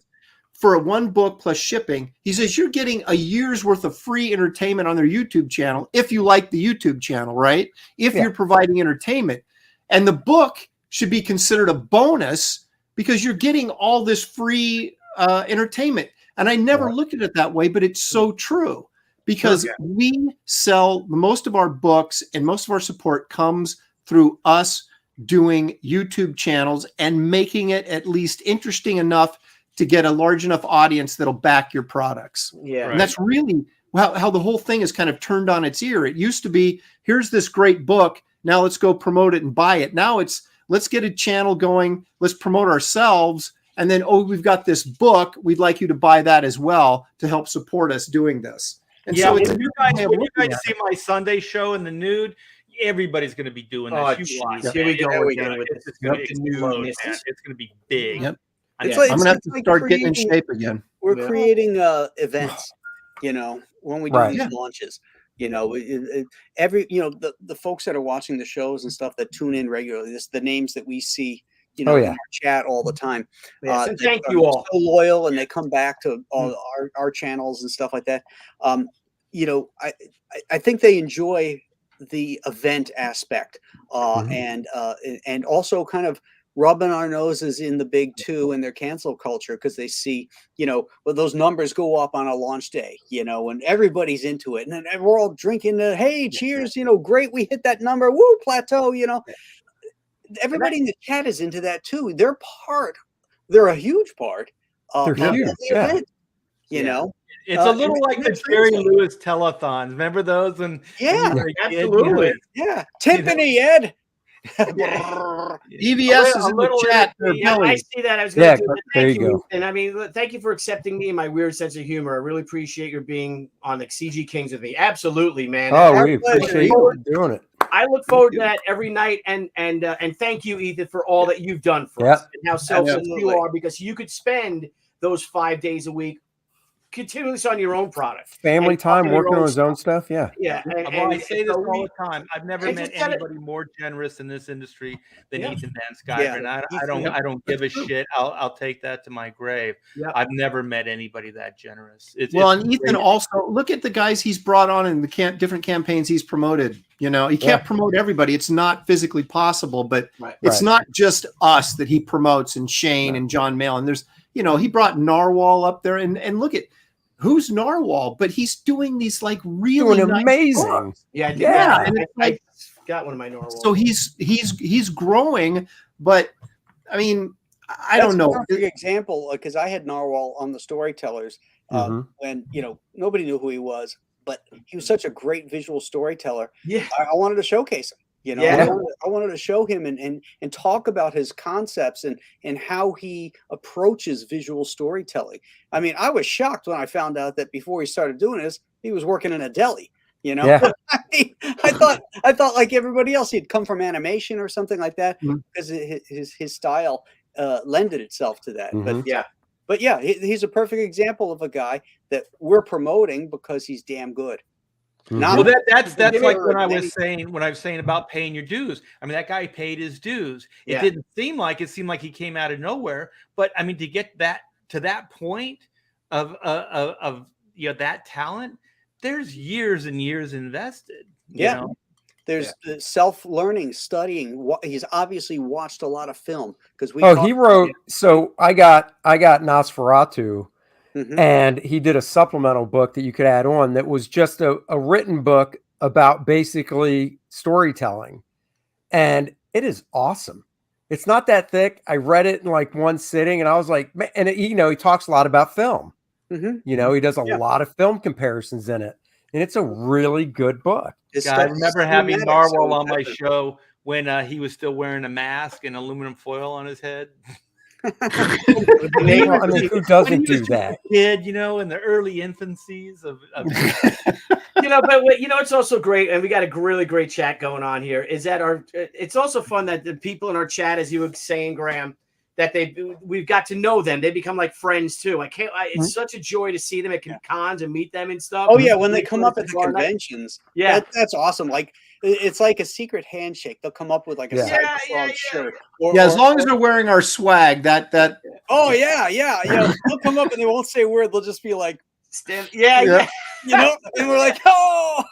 for a one book plus shipping, he says you're getting a year's worth of free entertainment on their YouTube channel if you like the YouTube channel, right? If you're providing entertainment. And the book should be considered a bonus because you're getting all this free entertainment. And I never looked at it that way, but it's so true because we sell most of our books and most of our support comes through us doing YouTube channels and making it at least interesting enough to get a large enough audience that'll back your products. And that's really how the whole thing is kind of turned on its ear. It used to be, here's this great book. Now let's go promote it and buy it. Now it's, let's get a channel going. Let's promote ourselves. And then, we've got this book. We'd like you to buy that as well to help support us doing this. And so it's when you guys see my Sunday show in the nude, everybody's going to be doing this. Here we go again with it's going to be big. I'm going to have to start getting in shape again. We're creating events, you know, when we do these launches. You know, the folks that are watching the shows and stuff that tune in regularly, the names that we see, you know, in our chat all the time. Thank you all. So loyal, and they come back to all our channels and stuff like that. You know, I think they enjoy the event aspect, and also kind of rubbing our noses in the big two and their cancel culture because they see, you know, well, those numbers go up on a launch day, you know, and everybody's into it. And then we're all drinking hey, cheers, you know, great. We hit that number. Woo, plateau, you know. Everybody in the chat is into that too. They're a huge part of the event, you know. It's a little like the Jerry Lewis telethons. Remember those? And absolutely. Timpani, Ed. EVS is in the chat. I see that. I was going to do it. There you go. And I mean, thank you for accepting me and my weird sense of humor. I really appreciate your being on the CG Kings with me. Absolutely, man. We appreciate you doing it. I look forward to that every night, and thank you, Ethan, for all that you've done for us and how selfless you are, because you could spend those 5 days a week continually on your own product. Family and time, talking your working on his own stuff. Yeah. Yeah. Well, I say this so all the time. I've never and met just gotta- anybody more generous in this industry than Yeah. Ethan Van Sciver, and I don't give a shit. I'll take that to my grave. Yep. I've never met anybody that generous. Well, it's and Ethan great. also, look at the guys he's brought on in the different campaigns he's promoted. You know, he can't promote everybody. It's not physically possible, but it's not just us that he promotes, and Shane and John Mail. And there's, you know, he brought Narwhal up there, and look at who's Narwhal, but he's doing these like really Doing nice amazing. books. Yeah. And it's like, I got one of my Norwalks. so he's growing, but I mean, I don't know. A perfect example, because I had Narwhal on the Storytellers when, you know, nobody knew who he was, but he was such a great visual storyteller. Yeah. I wanted to showcase him. You know, Yeah. I wanted to show him and talk about his concepts and how he approaches visual storytelling. I mean, I was shocked when I found out that before he started doing this, he was working in a deli. You know, I thought like everybody else, he'd come from animation or something like that because his style lended itself to that. But yeah, he's a perfect example of a guy that we're promoting because he's damn good. Well, that's like when I was saying about paying your dues. I mean, that guy paid his dues. It didn't seem like he came out of nowhere, but I mean, to get that to that point of you know, that talent, there's years and years invested. You know? There's self-learning, studying. He's obviously watched a lot of film because he wrote. So I got Nosferatu. And he did a supplemental book that you could add on that was just a written book about basically storytelling. And it is awesome. It's not that thick. I read it in like one sitting and I was like, man, and you know, he talks a lot about film. You know, he does a lot of film comparisons in it. And it's a really good book. I remember having Narwhal on my show when he was still wearing a mask and aluminum foil on his head. I mean, who doesn't do that? Kid, you know, in the early infancies of you know, but you know, it's also great, and we got a really great chat going on here. Is that it's also fun that the people in our chat, as you were saying, Graham, that we've got to know them. They become like friends too. It's such a joy to see them at cons and meet them and stuff. Oh yeah, when they come up at the conventions, that's awesome. Like it's like a secret handshake. They'll come up with like a Cyberfrog shirt. As long as they're wearing our swag, that. Oh yeah. They'll come up and they won't say a word. They'll just be like, you know, and we're like, oh.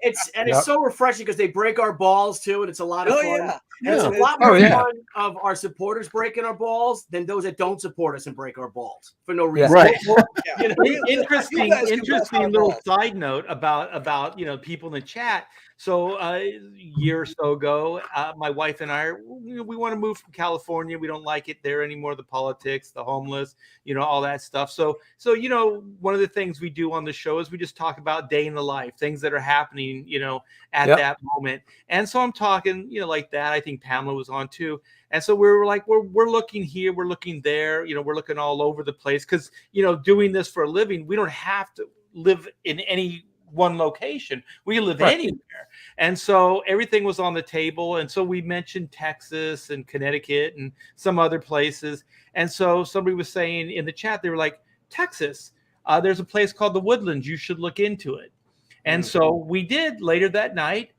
It's so refreshing because they break our balls too, and it's a lot of fun. It's a lot more fun of our supporters breaking our balls than those that don't support us and break our balls for no reason. Right. You know, interesting little side note about you know, people in the chat. So a year or so ago, my wife and I, we want to move from California. We don't like it there anymore. The politics, the homeless, you know, all that stuff. So you know, one of the things we do on the show is we just talk about day in the life, things that are happening, you know, at that moment. And so I'm talking, you know, like that. I think Pamela was on too. And so we were like, we're looking here, we're looking there, you know, we're looking all over the place because, you know, doing this for a living, we don't have to live in any one location. We live anywhere. And so everything was on the table. And so we mentioned Texas and Connecticut and some other places. And so somebody was saying in the chat, they were like, Texas, there's a place called the Woodlands. You should look into it. And so we did later that night.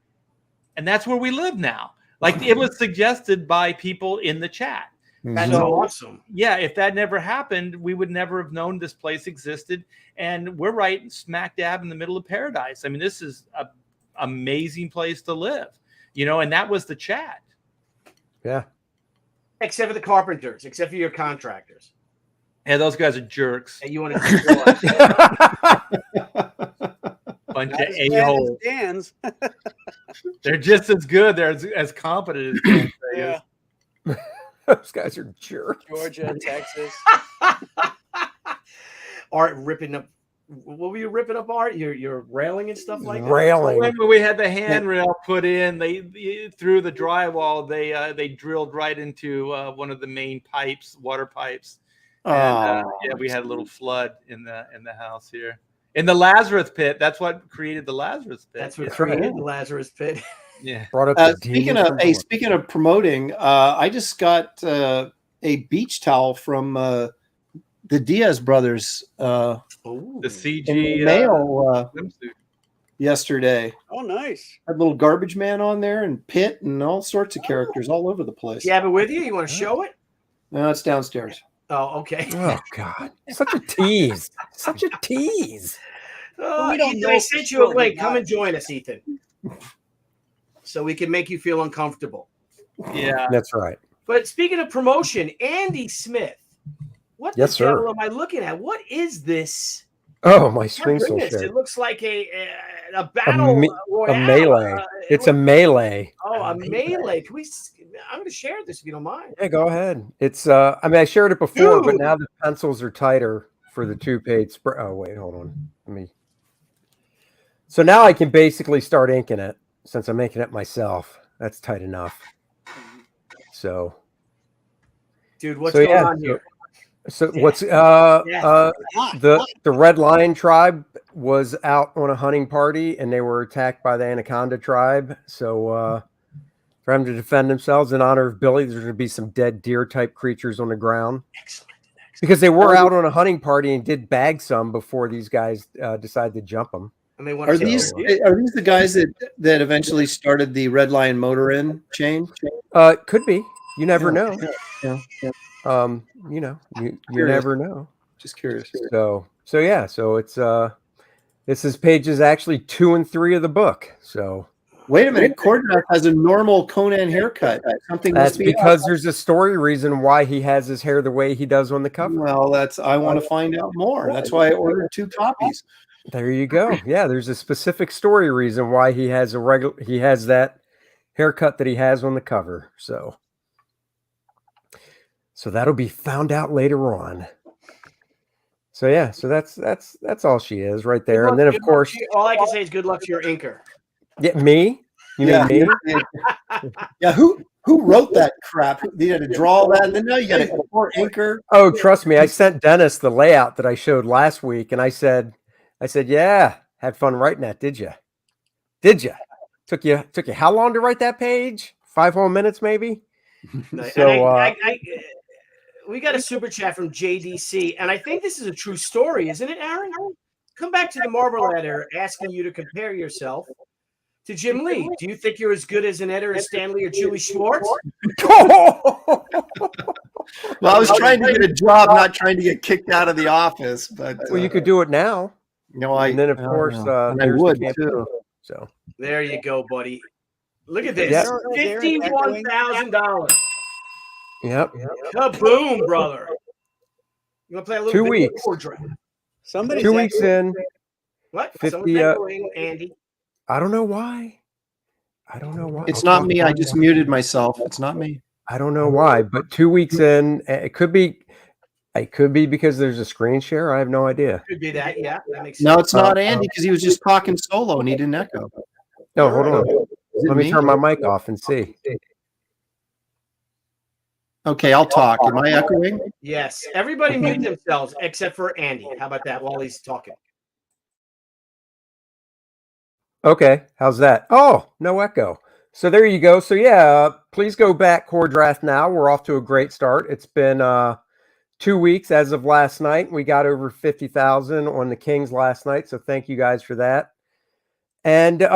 And that's where we live now. Like it was suggested by people in the chat. That's awesome. Yeah, if that never happened, we would never have known this place existed. And we're right smack dab in the middle of paradise. I mean, this is an amazing place to live, you know, and that was the chat. Yeah. Except for the carpenters, except for your contractors. Yeah, those guys are jerks. And you want to bunch of a-holes. They're just as good. They're as competent as yeah. Those guys are jerks. Georgia, Texas. Art ripping up. What were you ripping up, Art? Your railing and stuff like that? Railing. When we had the handrail put in, they through the drywall. They drilled right into one of the main pipes, water pipes. And, we had a little flood in the house here. In the Lazarus pit. That's what created the Lazarus pit. That's what created the Lazarus pit. Yeah. Brought up speaking of promoting, I just got a beach towel from the Diaz brothers Ooh. The CG in the mail swimsuit. yesterday. Oh, nice. Had little garbage man on there and Pitt and all sorts of characters all over the place. Do you have it with you? You want to show it? No, it's downstairs. Oh, okay. Oh God, such a tease. Such a tease. Oh, we don't Ethan, know I for sent you sure a link. that Come guy- and join us, Ethan. So we can make you feel uncomfortable. Yeah. That's right. But speaking of promotion, Andy Smith. What Yes, the sir. devil am I looking at? What is this? Oh, my My screen's so goodness, shit. it looks like a battle me- royale. A melee. It's a melee. a melee. Can we? I'm going to share this if you don't mind. Yeah, go ahead. It's I mean, I shared it before, but Dude. now the pencils are tighter for the 2-page spread. Oh, wait, hold on. Let me. So now I can basically start inking it since I'm making it myself. That's tight enough. So, Dude, what's So, going yeah, on here? so what's Hot. the Red Lion tribe was out on a hunting party and they were attacked by the Anaconda tribe. So for them to defend themselves in honor of Billy, there's going to be some dead deer type creatures on the ground Excellent. because they were out on a hunting party and did bag some before these guys decided to jump them. And they want Are to these the guys that eventually started the Red Lion Motor Inn chain? Could be. You never know. Yeah. You know, you Curious. never know. Just curious. So yeah. So it's this is pages actually 2 and 3 of the book. So Wait a minute, Cordner has a normal Conan haircut. Something that's must be because there's a story reason why he has his hair the way he does on the cover. Well, I want to find out more. That's why I ordered 2 copies. There you go. Yeah, there's a specific story reason why he has that haircut that he has on the cover. So that'll be found out later on. So yeah, so that's all she is right there. And then of course, all I can say is good luck to your inker. yeah, me. You Yeah. mean me? Yeah, who wrote that crap? You had to draw that, and then now you got a poor anchor. Oh, trust me. I sent Dennis the layout that I showed last week, and I said, yeah, had fun writing that, did you? Did you? Took you how long to write that page? 5 whole minutes, maybe. So We got a super chat from JDC, and I think this is a true story, isn't it, Aaron? Come back to the Marvel letter asking you to compare yourself to Jim Lee. Do you think you're as good as an editor as Stanley or Julie Schwartz? Well, I was trying to get a job, not trying to get kicked out of the office. But well, you could do it now. and then of course, and I there's the would campaign. too. So There you go, buddy. Look at this. Yeah. $51,000. yep. Kaboom, brother. You want to play a little 2 bit weeks. more draft? Somebody's 2 weeks in. What? 50, Someone's echoing, Andy. I don't know why. It's not me. I just muted myself. It's not me. I don't know why, but 2 weeks in, it could be because there's a screen share. I have no idea. Could be that. Yeah, that makes sense. No, it's not Andy because he was just talking solo and he didn't echo. No, hold on. Is it Let me me? turn my mic off and see. Okay, I'll talk. Am I echoing? Yes. Everybody mute themselves except for Andy. How about that while he's talking? Okay, how's that? Oh, no echo. So there you go. So yeah, please go back Core Draft now. We're off to a great start. It's been 2 weeks as of last night. We got over 50,000 on the Kings last night. So thank you guys for that. And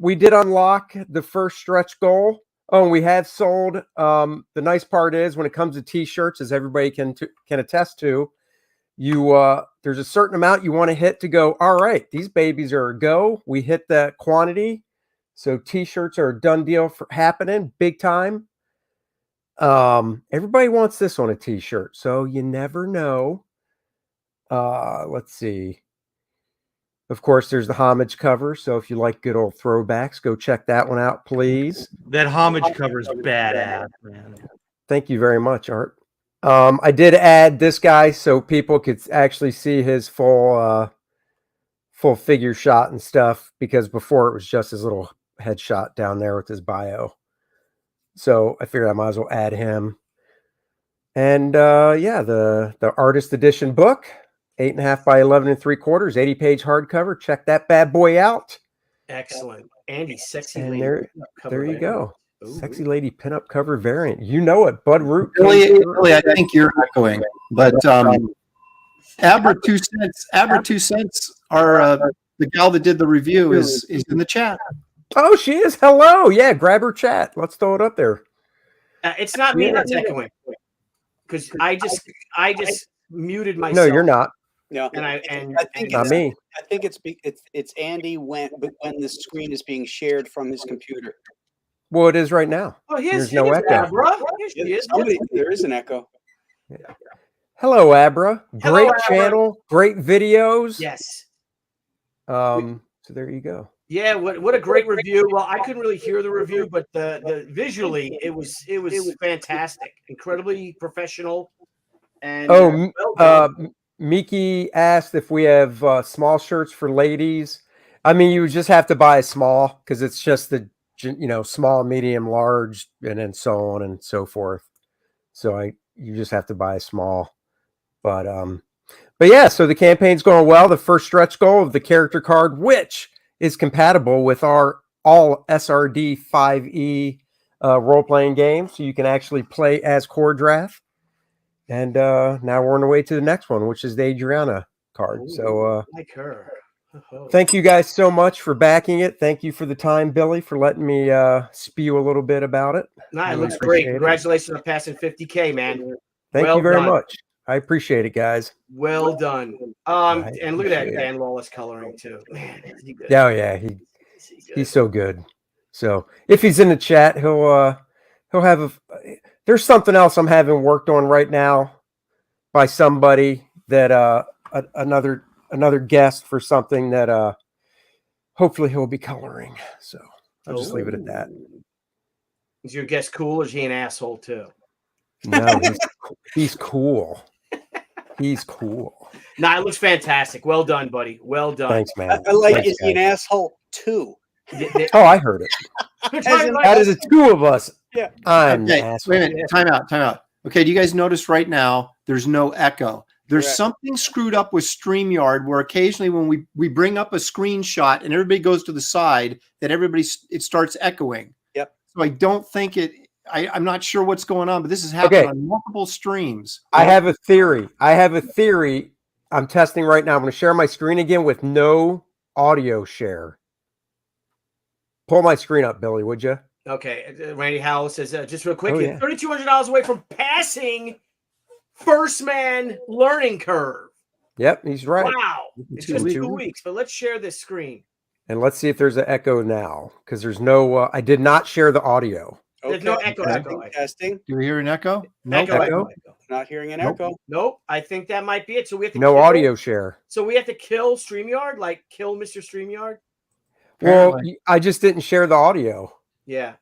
we did unlock the first stretch goal. Oh, and we have sold. The nice part is when it comes to T-shirts, as everybody can attest to, there's a certain amount you want to hit to go, all right, these babies are a go. We hit that quantity. So T-shirts are a done deal for happening big time. Everybody wants this on a T-shirt. So you never know. Let's see. Of course, there's the homage cover. So if you like good old throwbacks, go check that one out, please. That homage cover is badass, man. Thank you very much, Art. I did add this guy so people could actually see his full figure shot and stuff, because before it was just his little headshot down there with his bio. So I figured I might as well add him. And yeah, the artist edition book, 8.5 by 11 3/4, 80-page hardcover. Check that bad boy out. Excellent. Andy, sexy And lady. there cover you variant. go. Ooh. Sexy lady pinup cover variant. You know it. Bud Root. Billy, I think you're echoing, but Aber 2 cents. Aber 2 cents. Our the gal that did the review is in the chat. Oh, she is. Hello. Yeah, grab her chat. Let's throw it up there. It's not me that's echoing, because I just muted myself. No, you're not. Yeah, And I think Not it's, me. I think it's Andy when the screen is being shared from his computer. Well, it is right now. Oh, There's no echo. Abra. Here she is. There is an echo. Hello, Abra. Hello, Great Abra. channel. Great videos. Yes. So there you go. Yeah, what a great review. Well, I couldn't really hear the review, but the visually it was fantastic, incredibly professional. And well done. Miki asked if we have small shirts for ladies. I mean, you would just have to buy a small because it's just the small, medium, large, and then so on and so forth. So you just have to buy a small. But yeah, so the campaign's going well. The first stretch goal of the character card, which is compatible with our all SRD 5e role-playing game, so you can actually play as Core Draft. And now we're on the way to the next one, which is the Adriana card. Ooh, so like her. thank you guys so much for backing it. Thank you for the time, Billy, for letting me spew a little bit about it. Nah, it Really looks great. appreciate it. Congratulations on passing 50K, man. Thank Well you very done. much. I appreciate it, guys. Well done. I And look at that appreciate it. Dan Lawless coloring too. Man, is he good? Oh yeah, Is he good? he's so good. So if he's in the chat, he'll have there's something else I'm having worked on right now by somebody that another guest for something that hopefully he'll be coloring. So I'll just leave it at that. Is your guest cool or is he an asshole too? No, he's cool. He's cool. Nah, it looks fantastic. Well done, buddy. Well done. Thanks, man. I like Thanks, is he an guys. asshole too? Oh, I heard it. Out of the two of us, Yeah. I'm Okay, an asshole. wait a minute. Time out. Okay, do you guys notice right now there's no echo? There's Correct. something screwed up with StreamYard where occasionally when we bring up a screenshot and everybody goes to the side, that it starts echoing. Yep. So I don't think I'm not sure what's going on, but this has happened Okay. on multiple streams. I have a theory. I'm testing right now. I'm going to share my screen again with no audio share. Pull my screen up, Billy, would you? Okay, Randy Howell says, just real quick, Oh, you're yeah. $3,200 away from passing first man learning curve. Yep, he's right. Wow. It's just 2 2 weeks, but let's share this screen. And let's see if there's an echo now, because there's no. I did not share the audio. There's no echo. Testing. Do you hear an echo? Echo. Not hearing an Nope. echo. Nope. I think that might be it. So we have to No kill, audio share. So we have to kill StreamYard, like kill Mr. StreamYard. Well, Apparently. I just didn't share the audio. Yeah.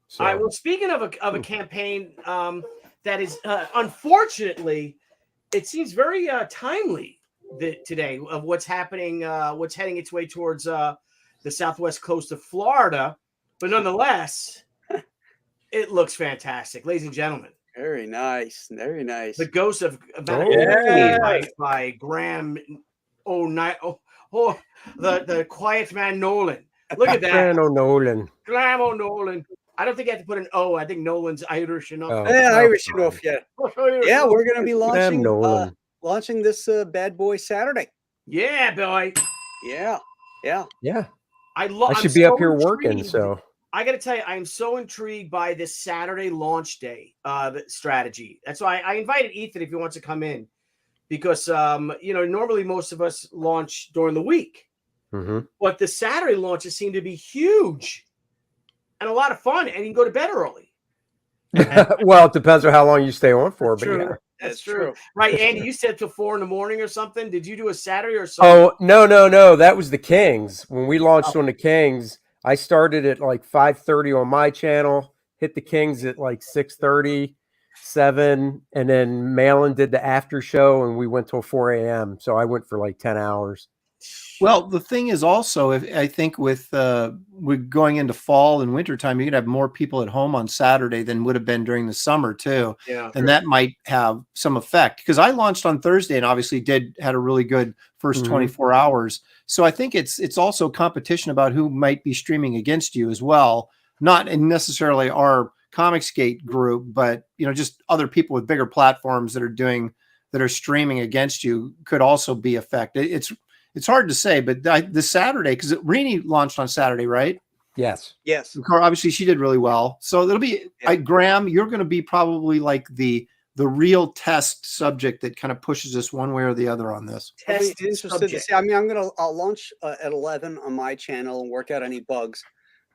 So. All right. Well, speaking of a campaign that is unfortunately, it seems very timely today of what's happening, what's heading its way towards the southwest coast of Florida, but nonetheless, it looks fantastic, ladies and gentlemen. Very nice. Very nice. The Ghost of by Graham. The Quiet Man Nolen. Look at that. Nolen. Graham Nolen. I don't think I have to put an O. I think Nolan's Irish enough. Oh. Yeah, Irish enough. Yeah. Yeah, Yeah, we're gonna be launching Nolen. launching this bad boy Saturday. Yeah, boy. Yeah. Yeah. Yeah. I I should be up here working. So I got to tell you, I am so intrigued by this Saturday launch day the strategy. That's why I invited Ethan if he wants to come in, because normally most of us launch during the week, but the Saturday launches seem to be huge and a lot of fun, and you can go to bed early. well, it depends on how long you stay on for. But True. yeah. That's true. Right, Andy, you said till 4 a.m. or something. Did you do a Saturday or something? Oh, no. That was the Kings. When we launched on the Kings, I started at like 5:30 on my channel, hit the Kings at like 6:30, 7, and then Malin did the after show, and we went till 4 a.m. So I went for like 10 hours. Well, the thing is also, I think with going into fall and winter time, you could have more people at home on Saturday than would have been during the summer too. Yeah. And that might have some effect, because I launched on Thursday and obviously had a really good first 24 hours. So I think it's also competition about who might be streaming against you as well. Not in necessarily our Comicsgate group, but just other people with bigger platforms that are doing that are streaming against you could also be affected. It's hard to say, but this Saturday, because Rini launched on Saturday, right? Yes. Yes. Obviously, she did really well. So it'll be Graham. You're going to be probably like the real test subject that kind of pushes us one way or the other on this. Test Interested to subject. see. I mean, I'll launch at 11 on my channel and work out any bugs.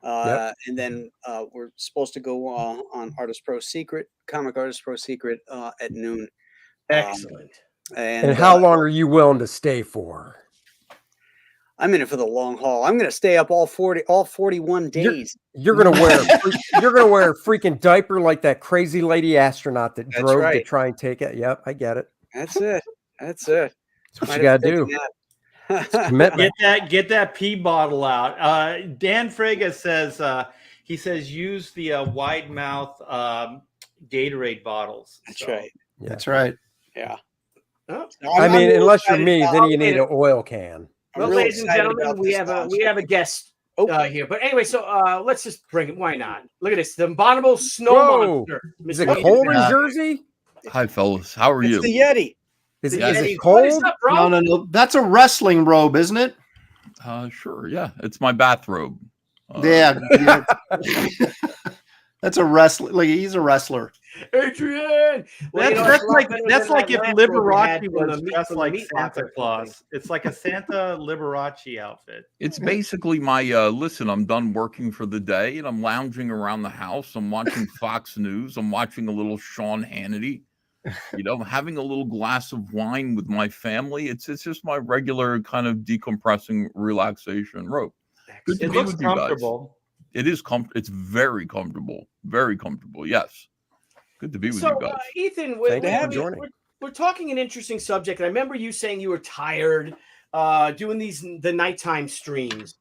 And then we're supposed to go on Artist Pro Secret, Comic Artist Pro Secret at noon. Excellent. And how long are you willing to stay for? I'm in it for the long haul. I'm going to stay up all 41 days. You're going to wear a freaking diaper like that crazy lady astronaut that That's drove to right. try and take it. Yep, I get it. That's it. That's what you got to do. Commitment. Get that pee bottle out. Dan Fraga says he says use the wide mouth Gatorade bottles. That's right. Yeah. That's right. Yeah. Oh. I mean, really unless you're excited me, about- then you need an oil can. Well, really ladies and excited gentlemen, about we this have launch. a guest Oh. here. But anyway, so let's just bring it. Why not? Look at this, the abominable snow Whoa. monster. Is it Mr. cold in Yeah. Jersey? Hi, fellas. How are It's you? the Yeti. Is Yeah. it What cold? is up, bro? No. That's a wrestling robe, isn't it? Sure. Yeah, it's my bathrobe. Yeah. That's a wrestler. Like he's a wrestler. Adrian. Well, That's it's a lot like better that's than like that if last robe we Liberace had from was the meat- dressed from the like meat Santa locker. Claus. It's like a Santa Liberace outfit. It's basically my listen, I'm done working for the day and I'm lounging around the house. I'm watching Fox News. I'm watching a little Sean Hannity. Having a little glass of wine with my family. It's just my regular kind of decompressing relaxation robe. Good to It be looks with you guys. comfortable. It is it's very comfortable. Very comfortable. Yes. Good to be with you guys. Ethan, Thank you for joining. we're talking an interesting subject. I remember you saying you were tired doing the nighttime streams.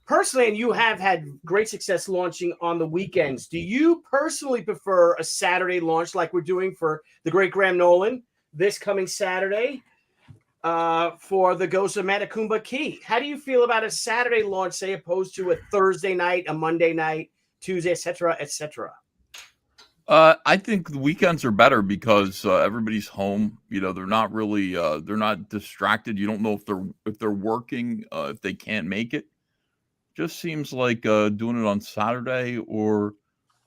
Personally, and you have had great success launching on the weekends. Do you personally prefer a Saturday launch like we're doing for the great Graham Nolen this coming Saturday for the Ghost of Matacumba Key? How do you feel about a Saturday launch, say, opposed to a Thursday night, a Monday night, Tuesday, etc., etc.? I think the weekends are better because everybody's home. They're not really they're not distracted. You don't know if they're working, if they can't make it. Just seems like doing it on Saturday or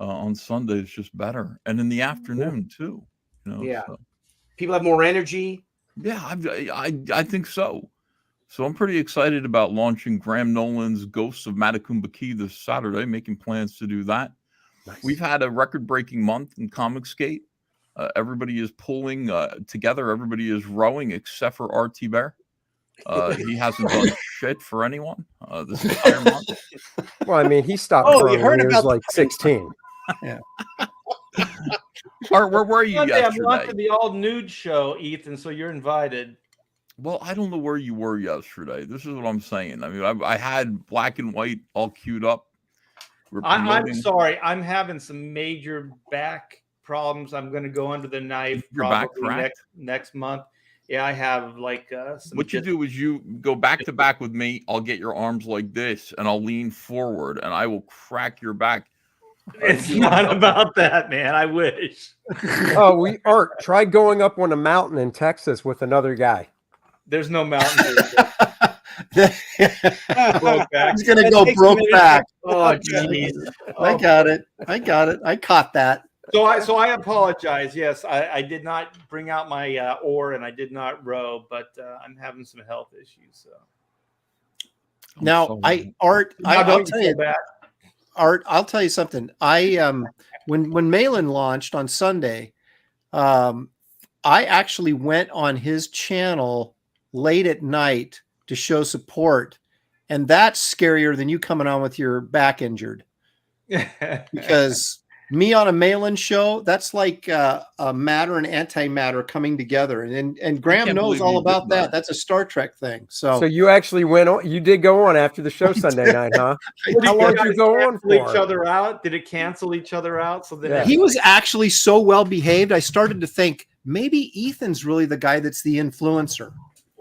on Sunday is just better, and in the afternoon too. Yeah. So. People have more energy. Yeah, I think so. So I'm pretty excited about launching Graham Nolen's Ghosts of Matacumba Key this Saturday, making plans to do that. Nice. We've had a record-breaking month in Comicsgate. Everybody is pulling together. Everybody is rowing except for our Thibert. He hasn't done shit for anyone this entire month. Well, I mean, he stopped Oh, you throwing heard when he was about like 16. Art, where were you Sunday, I'm yesterday? watching the all nude show, Ethan. So you're invited. Well, I don't know where you were yesterday. This is what I'm saying. I mean, I had black and white all queued up. I'm promoting- sorry. I'm having some major back problems. I'm going to go under the knife Your back probably cracked? next month. Yeah, I have like some. What you do is you go back to back with me. I'll get your arms like this, and I'll lean forward, and I will crack your back. It's not about that, man. I wish. Oh, Art, try going up on a mountain in Texas with another guy. There's no mountain. Broke back. He's gonna That go takes broke a minute. back. Oh, jeez. I got it. I caught that. So I apologize. Yes, I did not bring out my oar and I did not row, but I'm having some health issues. So Now, Art, I'll tell you, Art, I'll tell you something. When Malin launched on Sunday, I actually went on his channel late at night to show support, and that's scarier than you coming on with your back injured. Because me on a Malin show, that's like a matter and antimatter coming together, and Graham can't knows believe all you about did that. that. That's a Star Trek thing. So you actually went on. You did go on after the show Sunday night, huh? How long did you go on cancel each for? other out? Did it cancel each other out? So then Yeah. He was actually so well behaved. I started to think maybe Ethan's really the guy that's the influencer.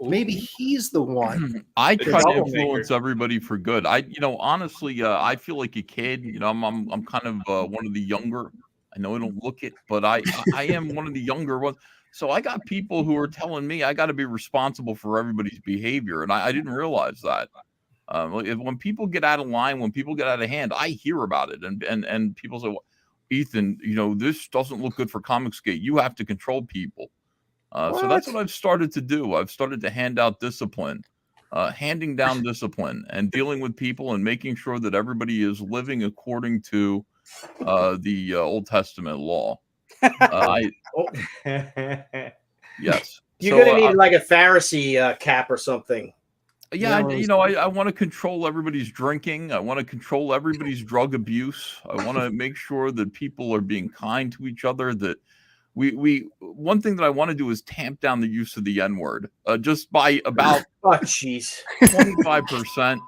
Maybe he's the one. I The try to troublemaker. influence everybody for good. Honestly, I feel like a kid. I'm kind of one of the younger I know I don't look it, but I am one of the younger ones. So I got people who are telling me I got to be responsible for everybody's behavior, and I didn't realize that. When people get out of line, when people get out of hand, I hear about it, and people say, well, Ethan, this doesn't look good for Comicsgate. You have to control people. So that's what I've started to do. I've started to hand out discipline, handing down discipline, and dealing with people and making sure that everybody is living according to the Old Testament law. Yes. You're gonna need like a Pharisee cap or something. Yeah, I want to control everybody's drinking. I want to control everybody's drug abuse. I want to make sure that people are being kind to each other. That we one thing that I want to do is tamp down the use of the N-word, just by about 25%.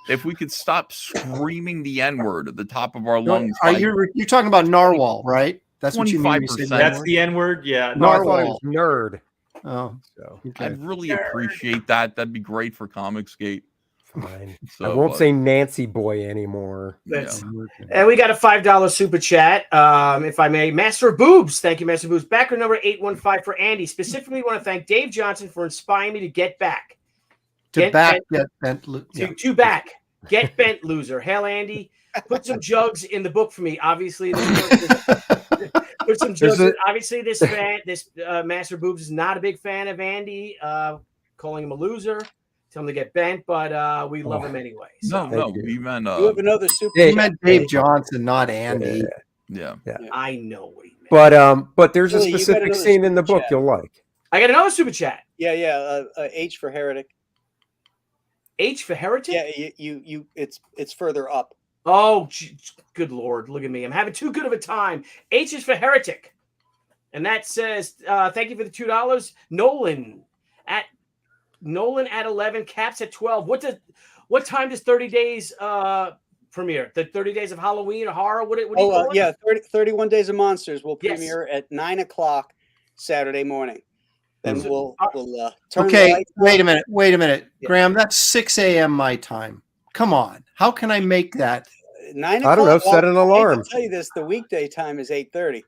If we could stop screaming the N-word at the top of our lungs. You're talking about narwhal, right? That's 25%. That's the N-word. Yeah, no, I thought it was nerd. Oh, so okay. I'd really appreciate that. That'd be great for Comicsgate. Fine. So, I won't say Nancy boy anymore. And we got a $5 super chat, if I may. Master of Boobs, thank you, Master of Boobs. Backer number 815 for Andy. Specifically, want to thank Dave Johnson for inspiring me to get back. Get bent, loser. Hell, Andy, put some jugs in the book for me. Obviously, put some jugs. Obviously, this Master Boobs is not a big fan of Andy, calling him a loser. Tell him to get bent, but we love him anyway. So. No, we meant you have another super. He meant Dave Johnson, not Andy. Yeah. I know what he meant. But there's a specific scene in the book you'll like. I got another super chat. Yeah. H for heretic. H for heretic? Yeah, you. It's further up. Oh, good Lord! Look at me. I'm having too good of a time. H is for heretic, and that says, "Thank you for the $2." Nolen at 11, Caps at 12. What time does 30 Days premiere? The 30 Days of Halloween or horror? What do you call it? Yeah, 31 Days of Monsters will premiere at 9:00 Saturday morning. Then we'll turn. Okay, wait a minute. Yeah. Graham, that's 6 a.m. my time. Come on, how can I make that? 9 o'clock. I don't know. Set an alarm. I'll tell you this: the weekday time is 8:30.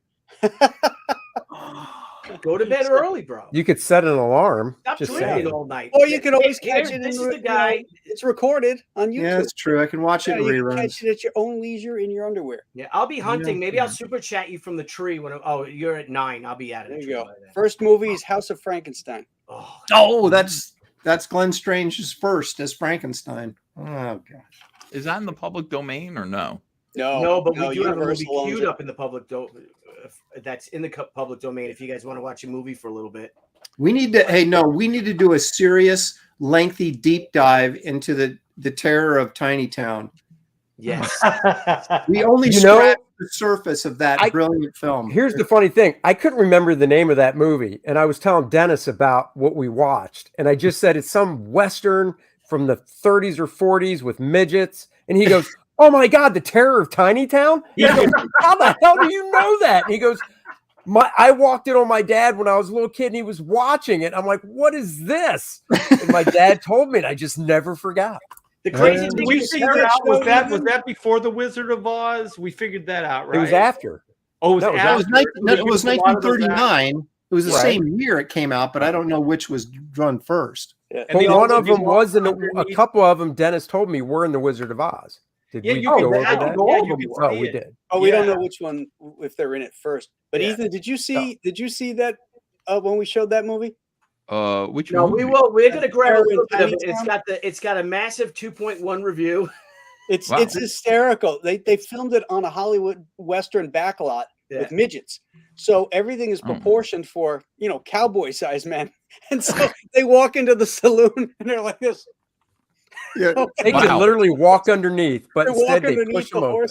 Go to bed early, bro. You could set an alarm. Stop drinking all night. Or you can always catch it. This is the guy. It's recorded on YouTube. Yeah, it's true. I can watch it in reruns. You can catch it at your own leisure in your underwear. Yeah, I'll be hunting. Maybe I'll super chat you from the tree when. You're at 9. I'll be at it. There you go. First movie is House of Frankenstein. Oh, that's Glenn Strange's first as Frankenstein. Oh God. Is that in the public domain or no? No, but we do have a movie queued up in the public domain. That's in the public domain. If you guys want to watch a movie for a little bit, we need to do a serious, lengthy deep dive into the terror of Tiny Town. Yes, we only scratched the surface of that brilliant film. Here's the funny thing: I couldn't remember the name of that movie, and I was telling Dennis about what we watched, and I just said it's some Western from the 30s or 40s with midgets, and he goes, "Oh my God, the Terror of Tiny Town!" Yeah. Goes, how the hell do you know that? And he goes, I walked in on my dad when I was a little kid, and he was watching it. I'm like, "What is this?" And my dad told me, and I just never forgot. The crazy thing we figured out was that before the Wizard of Oz. We figured that out, right? It was after. Oh, it was 1939. It was the same year it came out, but I don't know which was run first. Yeah. But one of them was in a couple of them. Dennis told me were in the Wizard of Oz. Did we go over that? Oh, we did. Oh, we don't know which one if they're in it first. But Ethan, did you see that when we showed that movie? Which no, movie? We're gonna grab a look at it. It's got a massive 2.1 review. It's hysterical. They filmed it on a Hollywood Western backlot with midgets. So everything is proportioned for, cowboy size men. And so they walk into the saloon and they're like this. Yeah. They can literally walk underneath, but instead they push them open.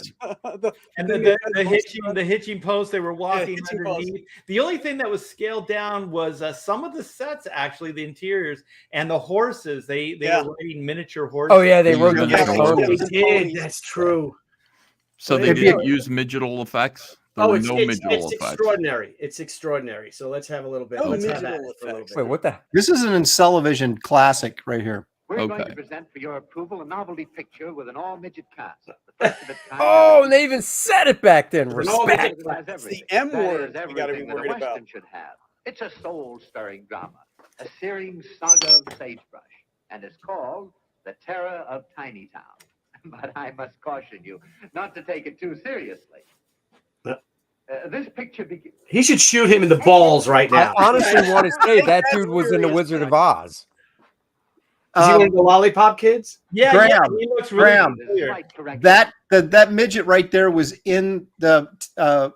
The hitching post, they were walking underneath. The only thing that was scaled down was some of the sets, actually, the interiors and the horses. They were riding miniature horses. Oh, yeah, they rode them. They did. That's true. So they didn't use midgetal effects? It's extraordinary. It's extraordinary. So let's have a little bit. Let's have that for a little bit. Wait, what the? This is an Incellivision classic right here. We're going Okay. to present for your approval a novelty picture with an all-midget cast. The first of its kind. Oh, and they even said it back then. There's an all-midget Respect. It has It's the everything. M That word is you gotta be everything that a worried about. Western should have. It's a soul-stirring drama, a searing saga of sagebrush, and it's called The Terror of Tiny Town. But I must caution you not to take it too seriously. This picture begins. He should shoot him in the balls right I now. honestly want to say that dude was in the Wizard of Oz. Is he one of the Lollipop Kids? Yeah, Graham, yeah, he looks really Graham. familiar. That midget right there was in the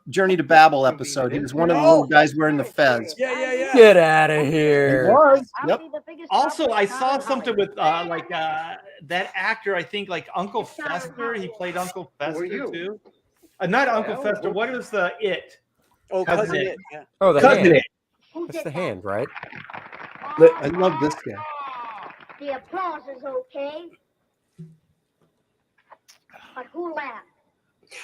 Journey to Babel episode. He was one of the little guys wearing the fez. Yeah. Get out of He here. was. Yep. Also, I saw something with that actor. I think like Uncle Fester. He played Uncle Fester you? too. Not Uncle Fester. What is the It? Oh, cousin it. Yeah. Oh, the Cousin hand. it. That's the hand, right? I love this guy. The applause is okay. But who laughed?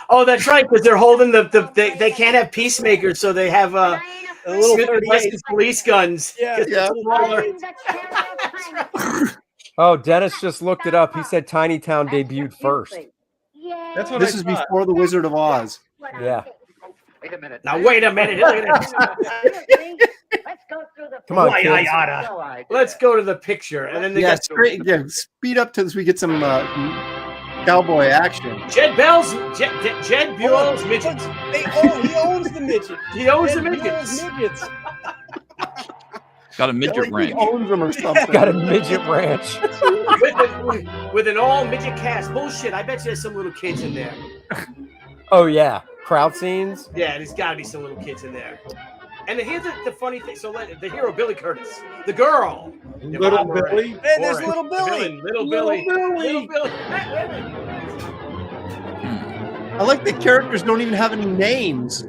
Oh, that's right, because they're holding they can't have peacemakers, so they have A little Smith & 38. Wesson police guns. Yeah. Yeah. Oh, Dennis just looked it up. He said Tiny Town debuted first. That's what This I is thought. before the Wizard of Oz. Yeah. Wait a minute. Now wait a minute. Look at this. Let's go through the Come on, Why, kids. yada. Let's go to the picture, and then they Yeah, got speed up till we get some cowboy action. Jed Buell's midgets. He owns the midget. He owns the Jed midgets. Buell's midgets. Got a midget He ranch. owns them or something. Got a midget ranch. with an all midget cast. Bullshit. I bet you there's some little kids in there. Oh, yeah. Crowd scenes. Yeah, there's got to be some little kids in there. And here's the funny thing. So the hero, Billy Curtis, the girl, Little Billy. Hey, there's Or- little Billy. Little Billy. I like the characters don't even have any names.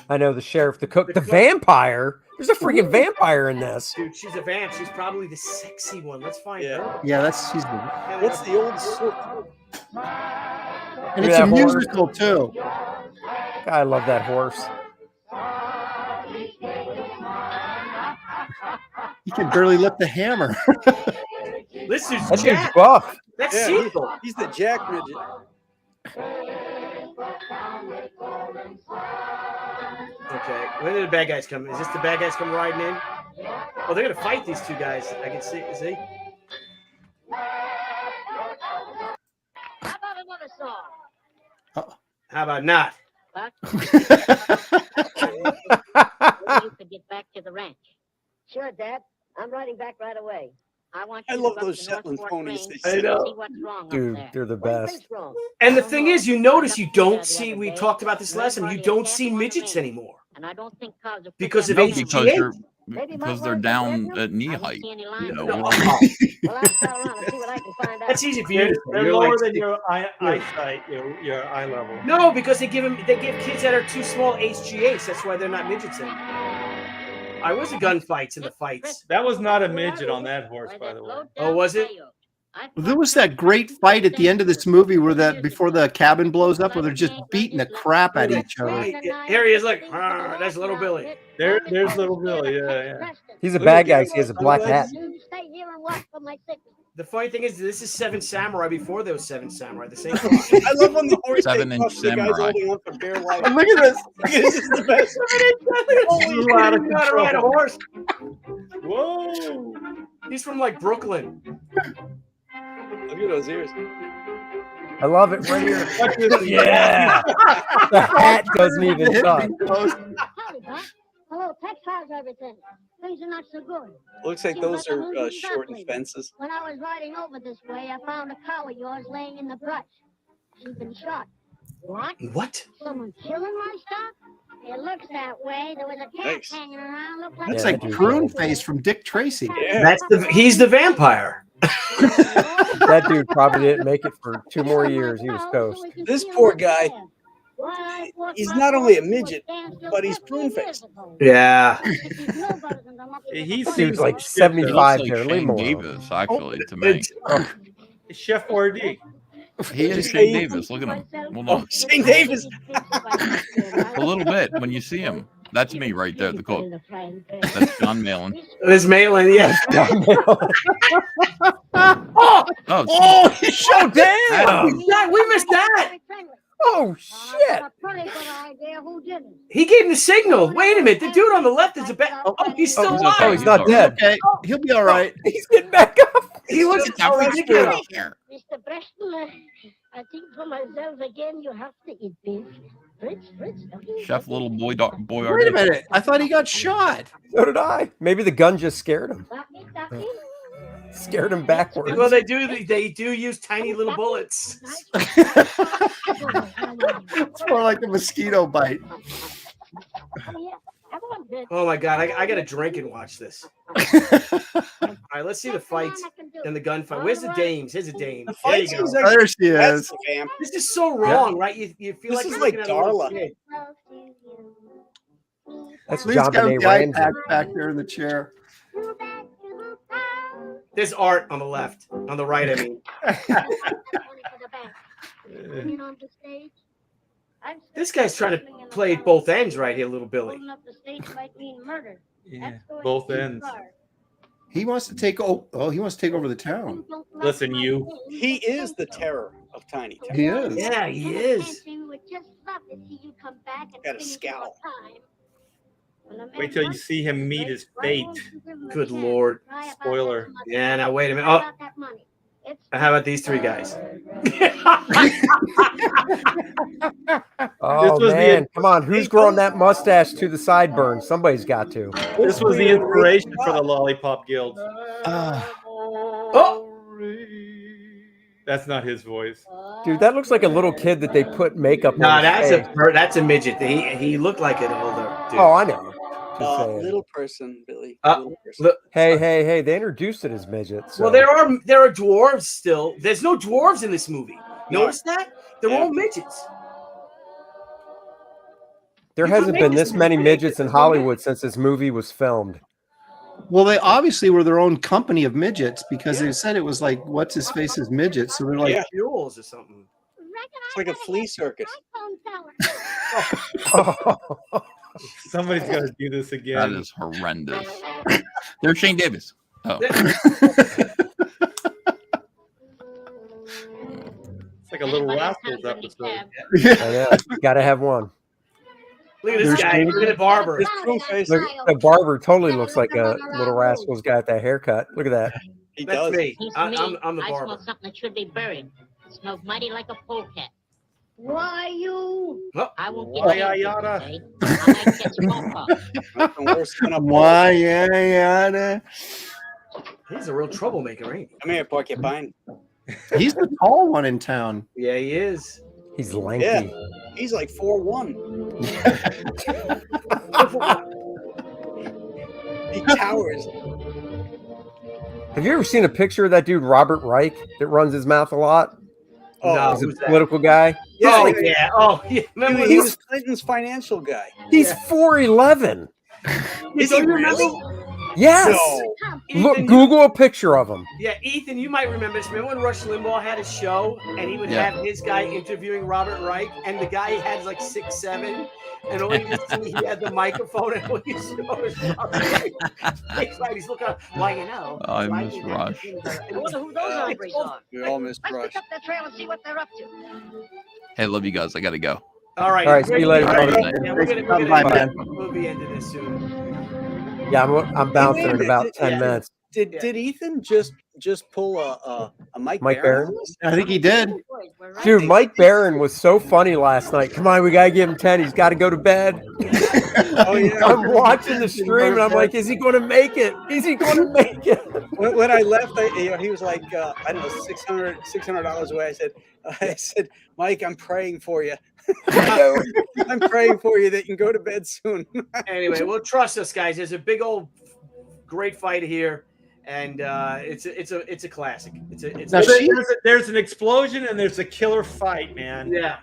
I know the sheriff, the cook, the vampire. There's a freaking vampire in this. Dude, she's a vamp. She's probably the sexy one. Let's find her. Yeah, she's good. What's the old sword? And it's a musical too. I love that horse. He can barely lift the hammer. This is That dude's Jack. buff. That's Yeah, Cecil. he's the Jack midget. Okay, when did the bad guys come? Is this the bad guys come riding in? Oh, they're gonna fight these two guys. I can see. See? How about another song? How about not? You could get back to the ranch. Sure, Dad. I'm riding back right away. I want you I to love go up those to North Shetland Fork ponies. Range They and sit up. see what's wrong up Dude, there. they're the What do you best. think's wrong? And the I don't thing know. is, you notice you I don't the see. other We day, talked about this red last time. You party don't attacked see one of the midgets men. anymore. And I don't think cars are Because put of them No, down. because they're down at knee height. See any You lines know, there. we're- Well, I'll scout around and see what I can find out. That's easy for you. They're You're lower like- than your eyesight, your eye level. No, because they give kids that are too small HGH. That's why they're not midgets anymore. I was the gunfights and the fights. That was not a midget on that horse, by the way. Oh, was it? There was that great fight at the end of this movie where before the cabin blows up, where they're just beating the crap at each other. Here he is, like, that's little Billy. There's little Billy. Yeah. He's a bad guy. So he has a black hat. Stay here and watch for my sickness. The funny thing is, this is Seven Samurai before there was Seven Samurai. The same. I love when the horse 7-inch takes off, the guy's samurai. holding on for bare life. Look at this. This is the best. Holy shit, out of he's not ride a control. horse. Whoa. He's from like Brooklyn. Look at those ears. I love it right here. Watch this. Yeah. The hat doesn't even suck. Howdy, Doc. Hello, Tex. How's everything? Things are not so good. Looks like Seems those like I'm are losing shortened stock lately. fences. When I was riding over this way, I found a cow of yours laying in the brush. She's been shot. What? What? Someone killing livestock? It looks that way. There was a cat Nice. hanging around. Looked like That's Yeah, like dude. Prune Face from Dick Tracy. Yeah. He's the vampire. That dude probably didn't make it for 2 more years. He was toast. This poor guy, he's not only a midget, but he's prune-faced. Yeah. He Dude's seems like He 75 looks there. like Leave him Shane alone. Davis, actually, to me. Chef Boyardee. He is Just Shane say- Davis. Look at him. Well, Oh, no, Shane Davis. a little bit when you see him. That's me right there, the cook. That's John Malin. This Malin, yeah. Oh, Oh, damn! We missed that. Oh, shit! He gave him the signal. Wait a minute. The dude on the left is a bad. Oh, he's still he's alive. okay. Oh, he's not dead. Okay, he'll be all right. He's getting back up. He looks Get that freaking ridiculous. out of here. Mr. Brofessionals, I think for myself again, you have to eat beef. Fritz, okay, Chef okay. Little Boy Wait a Artie. minute. I thought he got shot. So did I. Maybe the gun just scared him. Ducky. Scared him backwards. Well, they do use tiny little bullets. It's more like a mosquito bite. Oh my god, I got to drink and watch this. All right, let's see the fights and the gunfight. Where's the dames? Here's a dame. The There you fight go. scenes are There she that's is. the vamp. This is so wrong, right? You feel This like is you're like looking at a little Darla. kid. That's Please John got Benet the eye Ramsey. pack back there in the chair. There's art on the left, on the right. I mean, this guy's trying to play both ends right here, little Billy. Yeah, both ends. He wants to take he wants to take over the town. Listen, you. He is the terror of Tiny Town. He is. Yeah, he is. Got a scowl. Wait till you see him meet his fate. Good Lord. Spoiler. Yeah, now wait a minute. Oh, how about these three guys? Oh, was the- man. Come on. Who's growing that mustache to the sideburn? Somebody's got to. This was the inspiration for the Lollipop Guild. Oh, That's not his voice. Dude, that looks like a little kid that they put makeup on. no, his face. that's a midget. He looked like an older dude. Oh, I know. Just saying. Little person, Billy. Little person. Look, Hey, they introduced it as midgets. So. well, there are dwarves still. There's no dwarves in this movie. Notice that? They're all midgets. There You could hasn't make been this this many movie midgets in as one Hollywood since this movie was filmed. Well, they obviously were their own company of midgets because they said it was like what's his face's midgets. So they're like, Yeah. Mules or something. It's like a flea circus. Somebody's got to do this That again. is horrendous. There's Shane Davis. Oh, It's like a Little Rascals episode. I know. Gotta have one. Look at this guy. Look at the barber. His true face. Look, the barber totally looks like a Little Rascals guy with that haircut. Look at that. He That's does. me. I'm the I barber. smell something that should be buried. It smells mighty like a polecat. Why you? Oh. I won't get Why, angry yada. today. I might get smallpox. Nothing worse than a why, yeah. He's a real troublemaker, ain't Come here, porcupine. He's the tall one in town. he? Yeah, he is. He's lanky. Yeah. He's like 4'1". He towers. Have you ever seen a picture of that dude Robert Reich that runs his mouth a lot? Oh, No. He's a who's that? political guy. yeah, Oh, like, yeah. Oh, yeah. Remember he when was Clinton's financial guy. He's 4'11". Is he really? Yes. No. Look, Ethan, Google a picture of him. Yeah, Ethan, you might remember this. Remember when Rush Limbaugh had a show and he would Yeah. have his guy interviewing Robert Reich, and the guy had like 6'7", and all you could see he had the microphone, and all you saw was Robert Reich. He's like, he's looking up, well, you know. I why miss you Rush. I wonder who those hombres are. We all missed Let's Rush. pick up their trail and see what they're up to. hey, love you guys. I gotta go. All right. All right, see you later, All brother. Yeah, we're Bye, gonna man. we'll be ending this soon. Yeah, I'm bouncing in about 10 Yeah. minutes. Did Ethan just pull a Mike Mike Barron? I think he did. Dude, Mike Barron was so funny last night. Come on, we gotta give him 10. He's got to go to bed. Oh yeah. I'm watching the stream and I'm like, is he going to make it? Is he going to make it? When I left, he was like, I don't know, $600 away. I said, Mike, I'm praying for you. I'm praying for you that you can go to bed soon. Anyway, well, trust us, guys. There's a big old great fight here, and it's a classic. Now, There's an explosion and there's a killer fight, man. Yeah.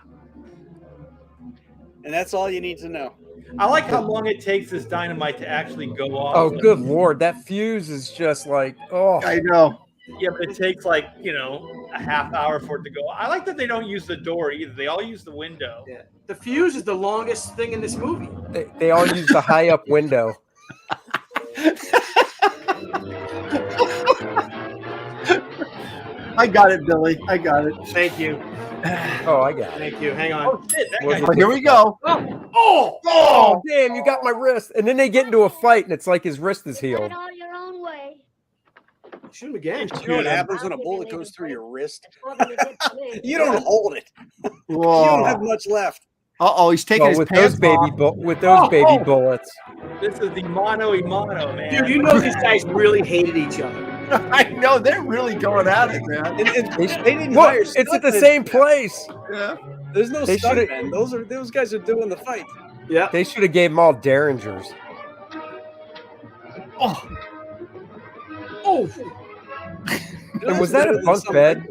And that's all you need to know. I like how long it takes this dynamite to actually go off. Oh, good Lord. That fuse is just like, oh. I know. Yeah, but it takes like, a half hour for it to go. I like that they don't use the door either. They all use the window. Yeah. The fuse is the longest thing in this movie. They all use the high up window. I got it, Billy. I got it. Thank you. Oh, I got it. Thank you. Hang on. Oh shit! That Was guy- it- Here we go. Oh, damn, you got my wrist. And then they get into a fight, and it's like his wrist is Do healed. it all your own way. Shoot him again. You know what happens when a I'll bullet give you goes through your wrist? It's more than you did for me. You don't hold it. You Whoa. don't have much left. Uh-oh, he's taking Well, his with pants those baby off. with those baby bullets. This is the mano a mano, man. Dude, you know these guys really hated each other. I know, they're really going at it, man. And they didn't What? hire It's at the stuntmen. same place. Yeah. There's no They should've- stuntmen. Those guys are doing the fight. Yeah. They should have gave them all derringers. Oh, Oh, And was that a bunk bed?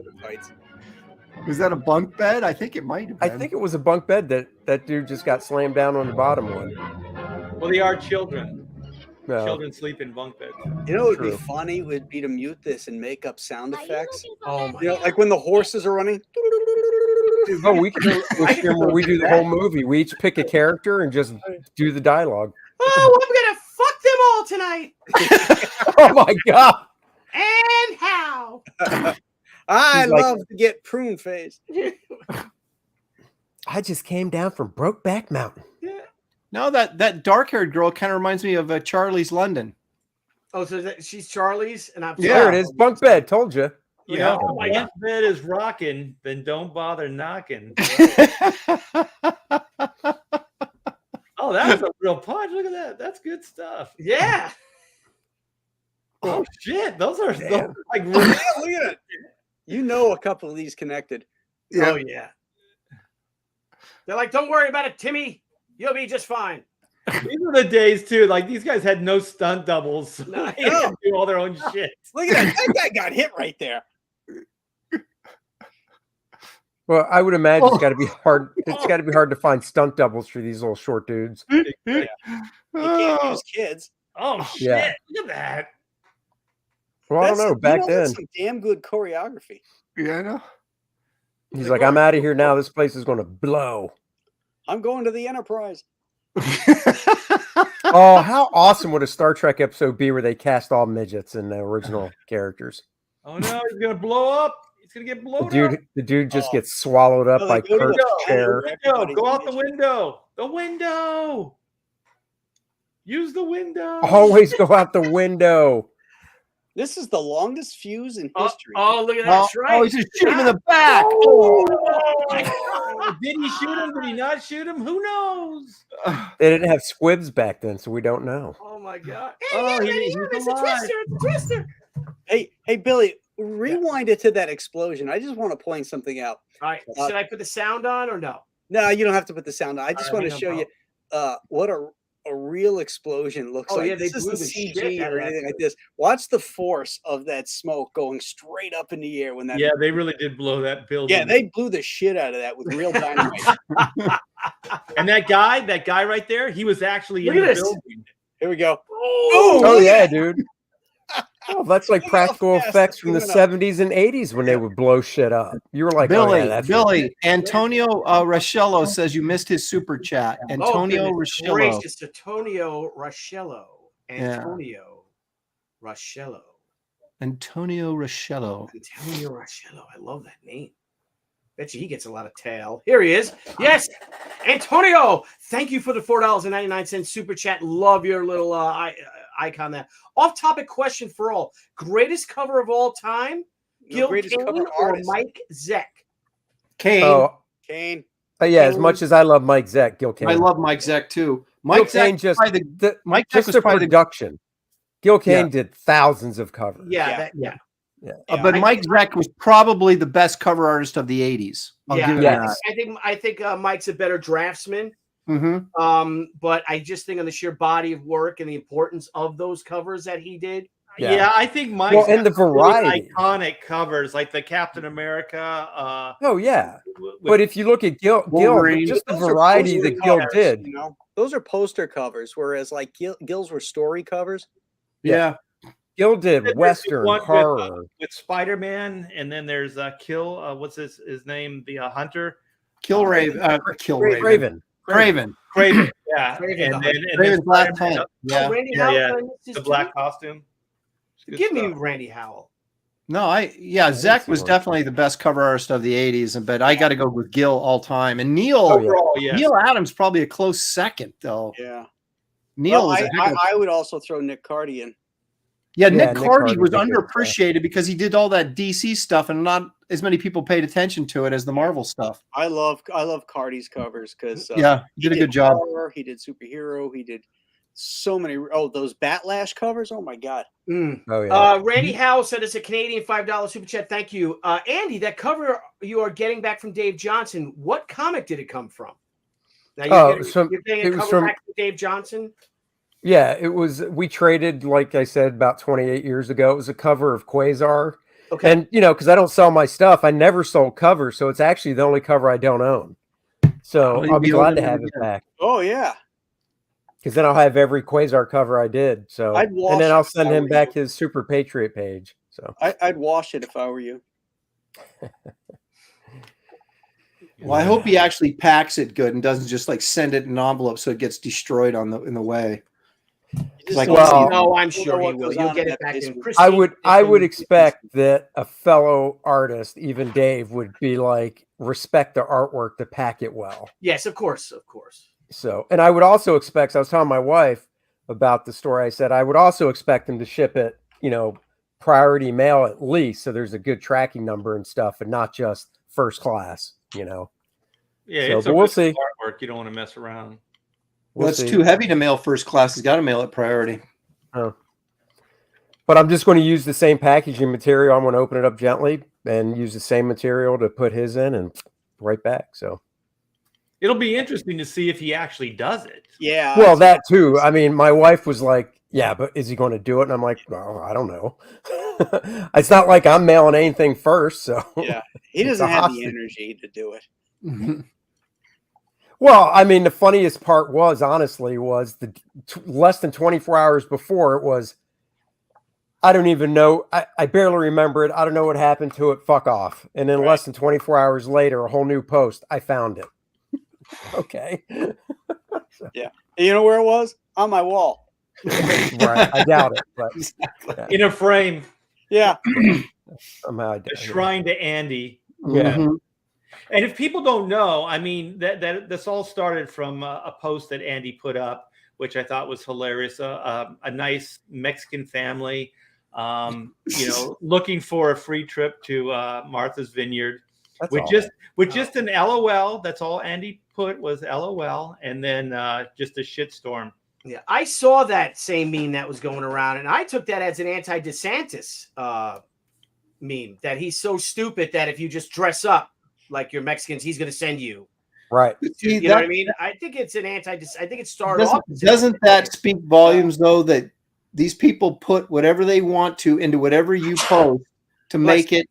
was that a bunk bed? I think it might have I been. think it was a bunk bed that dude just got slammed down on the bottom one. Well, they are children. No. Children sleep in bunk beds. You know what would be True. funny would be to mute this and make up sound Are you effects. looking for Oh that my You know, man? like when the horses are running. Oh, we can do a stream where we do the whole movie. We each pick a character and just do the dialogue. oh, I'm gonna fuck them all tonight. Oh my god! And how? I He's like- love to get prune faced. I just came down from Brokeback Mountain. No, that dark-haired girl kind of reminds me of Charlie's London. Oh, so she's Charlie's, and I'm Yeah. There it is, bunk bed. Told you. Yeah. Oh my If God. bed is rocking, then don't bother knocking. Oh, that was a real punch. Look at that. That's good stuff. Yeah. Oh shit. Those are Damn. like Yeah, look at it. You know a couple of these connected. Yeah. Oh yeah. They're like, don't worry about it, Timmy. You'll be just fine. these are the days too. Like these guys had no stunt doubles. So No. they had to do all their own shit. Look at that. That guy got hit right there. Well, I would imagine it's got to be hard. It's got to be hard to find stunt doubles for these little short dudes. You can't use kids. Oh shit. Yeah. Look at that. Well, I don't know. Back then, That's some damn good choreography. Yeah, I know. he's like, "I'm out of here now. This place is going to blow." I'm going to the Enterprise. Oh, how awesome would a Star Trek episode be where they cast all midgets and the original characters? Oh no, he's gonna blow up. He's gonna get blown The dude just Oh. gets swallowed up No, by they go to Kurt's the- chair. up. Window. Go out the window. The window. Use the window. Always go out the window. This is the longest fuse in Oh, history. oh, look at that. Oh, That's right. he's just shoot him in the back. Oh, did he shoot him? Did he not shoot him? Who knows? They didn't have squibs back then, so we don't know. Oh my god. Oh, Hey, he's it's a alive. twister. It's a twister. Hey, Billy, rewind it to that explosion. I just want to point something out. All right. Should I put the sound on or no? No, you don't have to put the sound on. I just All want right, to hang show on, you what a real explosion looks Oh, like. yeah, they This blew isn't the shit CG out or of that anything like thing. this. Watch the force of that smoke going straight up in the air when that. Yeah, they really did blow that building. Yeah, they blew the shit out of that with real dynamite. And that guy right there, he was actually Look in at the this. building. Here we go. Oh yeah, dude. Oh, that's like Look how practical fast effects it's from the moving up. 70s and 80s when they would blow shit up. You were like, Billy, oh, yeah, that's Billy, Antonio Rochello says you missed his super chat. Antonio goodness Rochello. gracious, Antonio Rochello. Yeah. Antonio Rochello. Antonio Rochello. Antonio Rochello. I love that name. Bet you he gets a lot of tail. Here he is. Yes, Antonio. Thank you for the $4.99 super chat. Love your little icon there. Off-topic question for all: greatest cover of all time, No Gil greatest Kane cover or artist. Mike Zeck? Kane. Oh, Kane. yeah. As much as I love Mike Zeck, Gil Kane. I love Mike Zeck too. Gil Mike Kane Zeck, just probably the, Mike Zeck just was the probably the production. Gil Kane Yeah. did thousands of covers. Yeah, Yeah. yeah. but I- Mike Zeck was probably the best cover artist of the 80s. I'll Yeah, give him Yes. I think Mike's a better draftsman. that. Mm-hmm. But I just think on the sheer body of work and the importance of those covers that he did. Yeah, I think Mike's Well, and got the variety. iconic covers like the Captain America. Oh yeah. With- But if you look at Gil, Wolverine. just the Those are variety poster that Gil covers, did. You know, those are poster covers, whereas like Gil's were story covers. Yeah. Gil did There's Western one horror. with Spider-Man, and then there's Kill. What's his name? The Hunter. Raven. Craven. Craven. Yeah. Craven. And then Raven's Black Spider-Man, Hunt. Yeah. Randy Yeah, Howell. yeah. done this the too? black costume. Good Give me stuff. Randy Howell. No, Zach was definitely the best cover artist of the 80s, but I got to go with Gil all time. And Neil, Overall, yes. Neil Adams probably a close second, though. Yeah. Neil Well, was I would also throw Nick Cardy in. Yeah, Yeah, Nick Nick Cardy Cardy was did good underappreciated because he did all that DC stuff, and not as many people paid attention to it as the Marvel stuff. I love Cardy's covers because Yeah, he did a good job. horror, he did superhero. He did so many. Oh, those Batlash covers. Oh my God. Oh yeah. Randy Howell sent us a Canadian $5 super chat. Thank you. Andy, that cover you are getting back from Dave Johnson, what comic did it come from? Now you're getting a cover back from Dave Johnson? Yeah, it was. We traded, like I said, about 28 years ago. It was a cover of Quasar. Okay. And, because I don't sell my stuff, I never sold covers. So it's actually the only cover I don't own. So I'll be glad to have it back. Oh, yeah. Because then I'll have every Quasar cover I did. So, I'd wash and then I'll it if send I him were back you. his Super Patriot page. So I'd wash it if I were you. Well, I hope he actually packs it good and doesn't just like send it in an envelope so it gets destroyed in the way. I'm sure he will. You'll get it back in pristine. I would expect that a fellow artist, even Dave, would be like, respect the artwork to pack it well. Yes, of course. So, and I would also expect, I was telling my wife about the story. I said, I would also expect them to ship it, priority mail at least. So there's a good tracking number and stuff and not just first class, Yeah, So, it's but we'll see. artwork. You don't want to mess around. Well, it's too heavy to mail first class. He's got to mail it priority. Oh. But I'm just going to use the same packaging material. I'm going to open it up gently and use the same material to put his in and right back. So It'll be interesting to see if he actually does it. Yeah. Well, that too. I mean, my wife was like, yeah, but is he going to do it? And I'm like, well, I don't know. It's not like I'm mailing anything first. So yeah, he doesn't have the energy to do it. Well, I mean, the funniest part was the less than 24 hours before it was, I don't even know. I barely remember it. I don't know what happened to it. Fuck off. And then less than 24 hours later, a whole new post. I found it. Okay. Yeah. You know where it was? On my wall. Right. I doubt it. But in a frame. Yeah. Somehow I did. A shrine to Andy. Yeah. Mm-hmm. And if people don't know, I mean, that this all started from a post that Andy put up, which I thought was hilarious. A nice Mexican family, looking for a free trip to Martha's Vineyard, with just an LOL. That's all Andy put was LOL, and then just a shitstorm. Yeah, I saw that same meme that was going around, and I took that as an anti-DeSantis meme, that he's so stupid that if you just dress up like you're Mexicans, he's going to send you. Right. You know what I mean? I think it's an I think it started off. Doesn't that speak volumes, though, that these people put whatever they want to into whatever you post to make it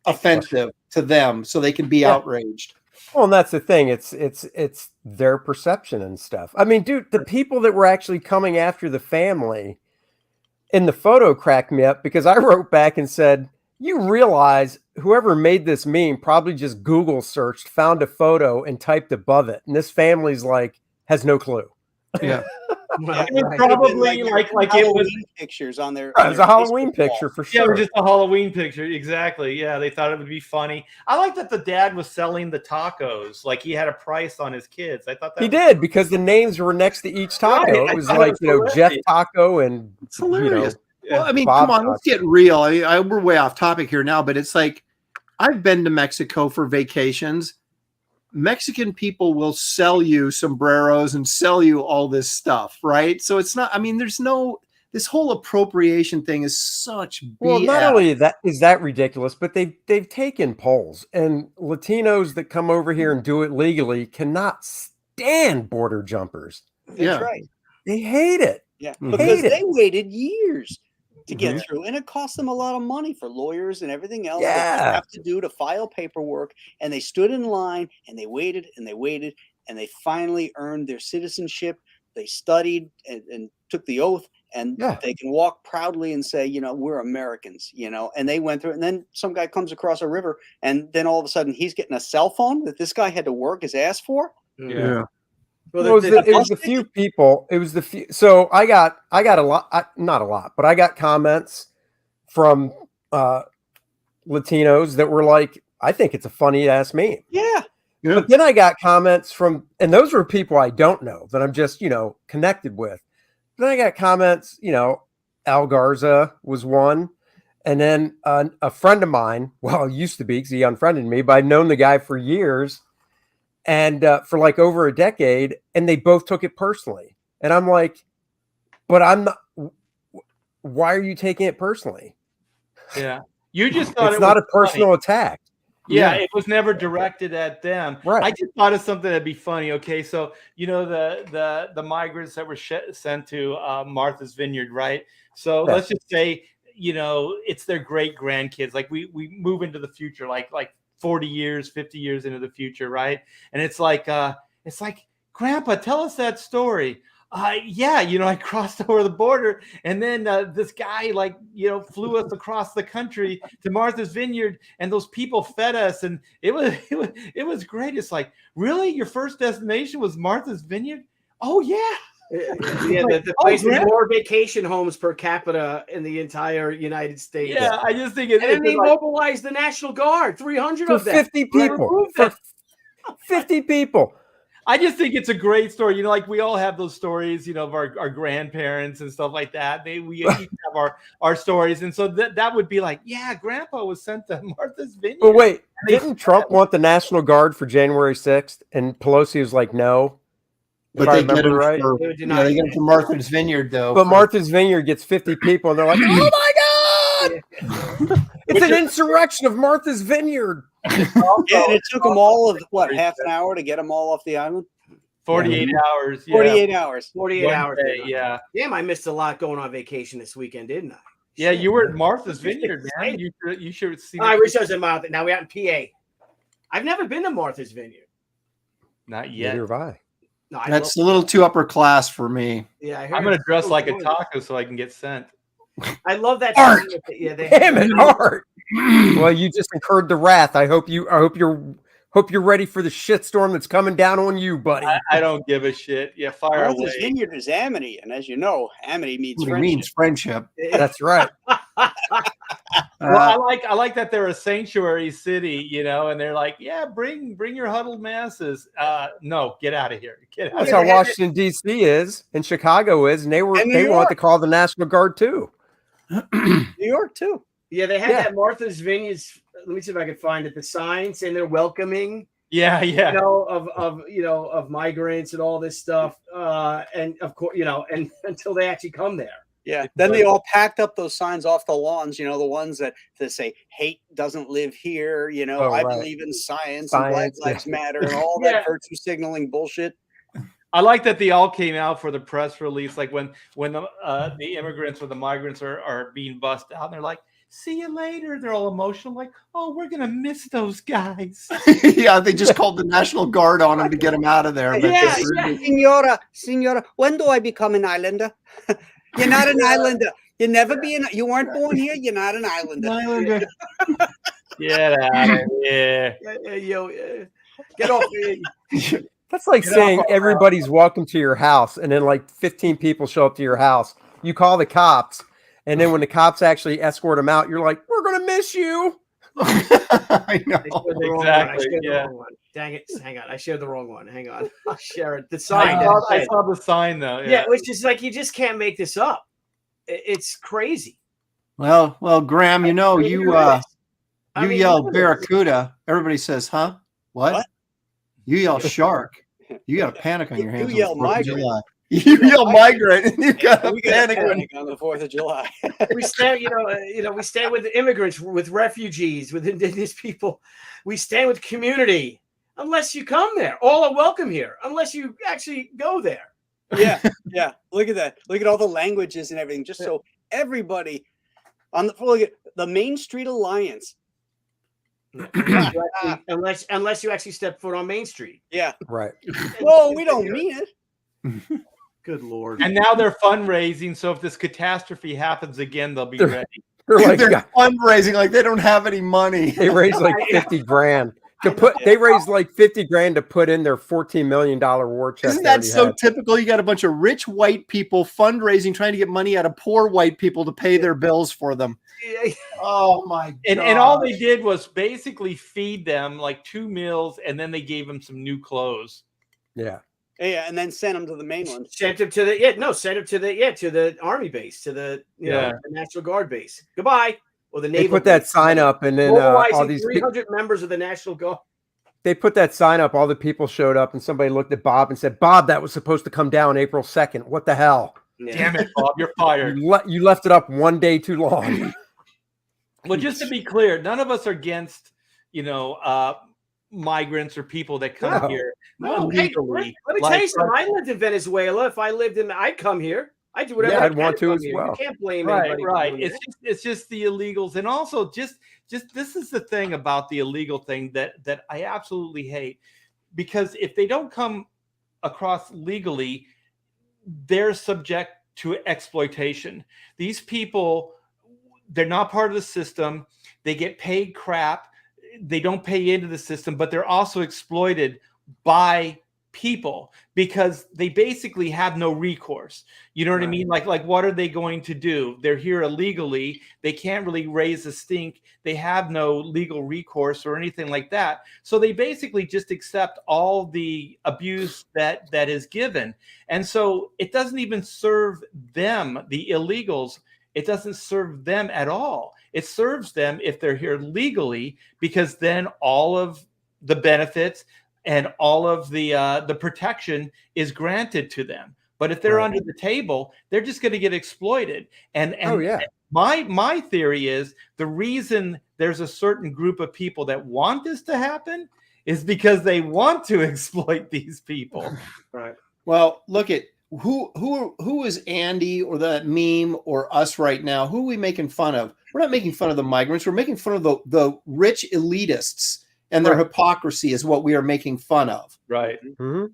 offensive to them so they can be outraged? Well, and that's the thing. It's their perception and stuff. I mean, dude, the people that were actually coming after the family in the photo cracked me up because I wrote back and said, you realize whoever made this meme probably just Google searched, found a photo and typed above it. And this family's like, has no clue. Yeah. It was probably like it was pictures on their. It was a Halloween picture for sure. Yeah, it was just a Halloween picture. Exactly. Yeah, they thought it would be funny. I like that the dad was selling the tacos, like he had a price on his kids. I thought that he did because the names were next to each taco. Right. It was like Jeff Taco and it's hilarious. Well, I mean, Bob come on, let's get real. We're way off topic here now, but it's like I've been to Mexico for vacations. Mexican people will sell you sombreros and sell you all this stuff, right? So it's not, I mean, this whole appropriation thing is such BS. Well, not only that is that ridiculous, but they've taken polls, and Latinos that come over here and do it legally cannot stand border jumpers. That's right. They hate it. Yeah, because they waited years to get through, and it cost them a lot of money for lawyers and everything else that they have to do to file paperwork. And they stood in line and they waited and they waited, and they finally earned their citizenship. They studied and took the oath, and Yeah. they can walk proudly and say, we're Americans, and they went through it. And then some guy comes across a river, and then all of a sudden he's getting a cell phone that this guy had to work his ass for. Yeah. Well, it was the few people. It was the few. So I got a lot, not a lot, but I got comments from Latinos that were like, I think it's a funny ass meme. Yeah. But then I got comments from, and those were people I don't know that I'm just, connected with. Then I got comments, Al Garza was one. And then a friend of mine, well, used to be because he unfriended me, but I'd known the guy for years and for like over a decade. And they both took it personally. And I'm like, but I'm not, why are you taking it personally? Yeah. You just thought it's not a personal attack. Yeah, it was never directed at them. Right. I just thought of something that'd be funny. Okay, so the migrants that were sent to Martha's Vineyard, right? So let's just say it's their great grandkids. Like we move into the future, like 40 years, 50 years into the future, right? And it's like Grandpa, tell us that story. I crossed over the border, and then this guy flew us across the country to Martha's Vineyard, and those people fed us, and it was great. It's like, really, your first destination was Martha's Vineyard? Oh yeah. The place with more vacation homes per capita in the entire United States. Yeah, I just think and then they mobilized the National Guard, 300 of them. 50 people. 50 people. I just think it's a great story. We all have those stories, of our grandparents and stuff like that. We each have our stories. And so that would be like, yeah, Grandpa was sent to Martha's Vineyard. But wait, didn't Trump want the National Guard for January 6th? And Pelosi was like, no. But they get him for Martha's Vineyard, though. But Martha's Vineyard gets 50 people, and they're like, oh my God! It's an insurrection of Martha's Vineyard. And it took them all of half an hour to get them all off the island. 48 hours. Yeah. 48 hours. 48 hours. Yeah. Damn, I missed a lot going on vacation this weekend, didn't I? Yeah, you were at Martha's Vineyard, man. You should see. I wish I was in Martha. Now we're out in PA. I've never been to Martha's Vineyard. Not yet. Neither have I. No, that's a little too upper class for me. Yeah, I'm going to dress like a taco so I can get sent. I love that. Art. Damn it, Art. Well, you just incurred the wrath. I hope you're ready for the shitstorm that's coming down on you, buddy. I don't give a shit. Yeah, fire Martha's away. Vineyard is amity, and as you know, amity means friendship. That's right. Well, I like that they're a sanctuary city, and they're like, yeah, bring your huddled masses. No, get out of here. Get out. That's how Washington D.C. is, and Chicago is, and they want to call the National Guard too. New York too. Yeah, they had that Martha's Vineyard. Let me see if I can find it. The sign saying they're welcoming. Yeah. Of migrants and all this stuff. And of course, and until they actually come there. Yeah. Then they all packed up those signs off the lawns, the ones that say hate doesn't live here, I believe in science and Black Lives Matter and all that virtue signaling bullshit. I like that they all came out for the press release, like when the immigrants or the migrants are being bussed out, and they're like, see you later. They're all emotional, like, oh, we're gonna miss those guys. Yeah, they just called the National Guard on them to get them out of there. But Senora, when do I become an islander? You're not an islander. You never be you weren't born here. You're not an islander. Get out of here. Get off. That's like saying everybody's welcome to your house, and then like 15 people show up to your house. You call the cops, and then when the cops actually escort them out, you're like, "We're gonna miss you." I know. Exactly. Dang it! Hang on, I shared the wrong one. Hang on, I'll share it. The sign. I saw the sign though. Yeah, which is like you just can't make this up. It's crazy. Well, Graham, you yell Barracuda. Everybody says, "Huh? What?" You yell shark. You got a panic on your hands. You yell migrant. You yell migrant, and you got a panic on the 4th of July. We stand, we stand with immigrants, with refugees, with indigenous people. We stand with community. Unless you come there, all are welcome here. Unless you actually go there. Yeah. Look at that. Look at all the languages and everything. Just so everybody on the Main Street Alliance. Unless you actually step foot on Main Street. Yeah. Right. Well, we don't mean it. Good Lord. And now they're fundraising, so if this catastrophe happens again, they'll be ready. They're like, They're fundraising like they don't have any money. they raised like 50 grand to put. They raised like 50 grand to put in their $14 million war chest. Isn't that so typical? You got a bunch of rich white people fundraising, trying to get money out of poor white people to pay their bills for them. Oh my God. And all they did was basically feed them like 2 meals, and then they gave them some new clothes. Yeah. Yeah, and then send them to the mainland. Sent him to the army base, to the the National Guard base. Goodbye. Or the They naval put that base. sign up, and then Mobilizing all these 300 members of the National Guard. they put that sign up. All the people showed up, and somebody looked at Bob and said, "Bob, that was supposed to come down April 2nd. What the hell? Damn it, Bob, you're fired." You left it up one day too long." Well, just to be clear, none of us are against, migrants or people that come here legally. Let me tell you something. I lived in Venezuela. If I lived in, I'd come here. I'd do whatever. Yeah, I I'd can want to as here. well. You can't blame Right, anybody. right. It's just the illegals, and also just this is the thing about the illegal thing that I absolutely hate, because if they don't come across legally, they're subject to exploitation. These people, they're not part of the system. They get paid crap. They don't pay into the system, but they're also exploited by people because they basically have no recourse. You know what I mean? Like what are they going to do? They're here illegally. They can't really raise a stink. They have no legal recourse or anything like that. So they basically just accept all the abuse that is given. And so it doesn't even serve them, the illegals. It doesn't serve them at all. It serves them if they're here legally, because then all of the benefits and all of the protection is granted to them. But if they're under the table, they're just going to get exploited. And my theory is the reason there's a certain group of people that want this to happen is because they want to exploit these people. Right. Well, look at who is Andy or that meme or us right now? Who are we making fun of? We're not making fun of the migrants. We're making fun of the rich elitists, and their hypocrisy is what we are making fun of. Right. Mm-hmm.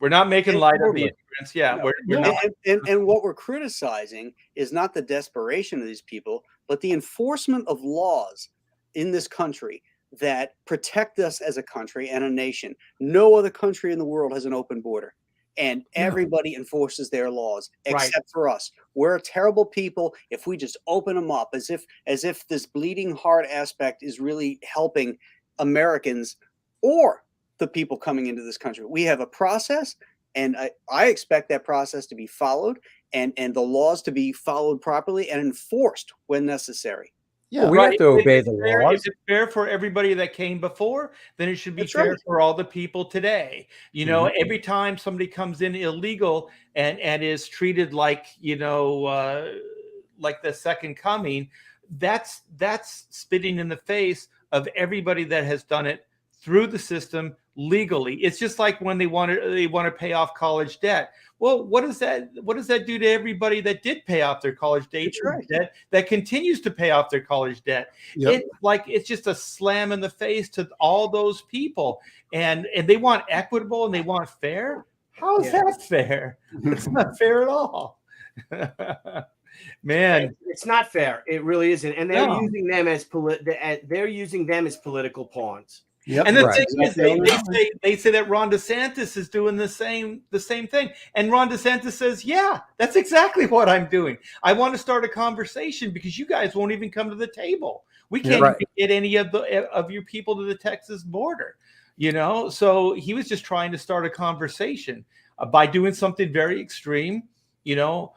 We're not making light of the immigrants. Yeah. No. We're not. And what we're criticizing is not the desperation of these people, but the enforcement of laws in this country that protect us as a country and a nation. No other country in the world has an open border. And everybody enforces their laws except for us. We're terrible people. If we just open them up, as if this bleeding heart aspect is really helping Americans or the people coming into this country. We have a process, and I expect that process to be followed and the laws to be followed properly and enforced when necessary. Yeah, well, we have to obey the laws. If it's fair for everybody that came before, then it should be fair for all the people today. You know, every time somebody comes in illegal and is treated like, like the second coming, that's spitting in the face of everybody that has done it through the system legally. It's just like when they want to pay off college debt. Well, what does that do to everybody that did pay off their college debt, that continues to pay off their college debt? Yep. It's just a slam in the face to all those people. And they want equitable and they want fair. How is that fair? It's not fair at all. Man, it's not fair. It really isn't. And they're using them as political pawns. Yep. And the thing is, they say that Ron DeSantis is doing the same thing. And Ron DeSantis says, yeah, that's exactly what I'm doing. I want to start a conversation because you guys won't even come to the table. We can't even get any of your people to the Texas border, So he was just trying to start a conversation by doing something very extreme, but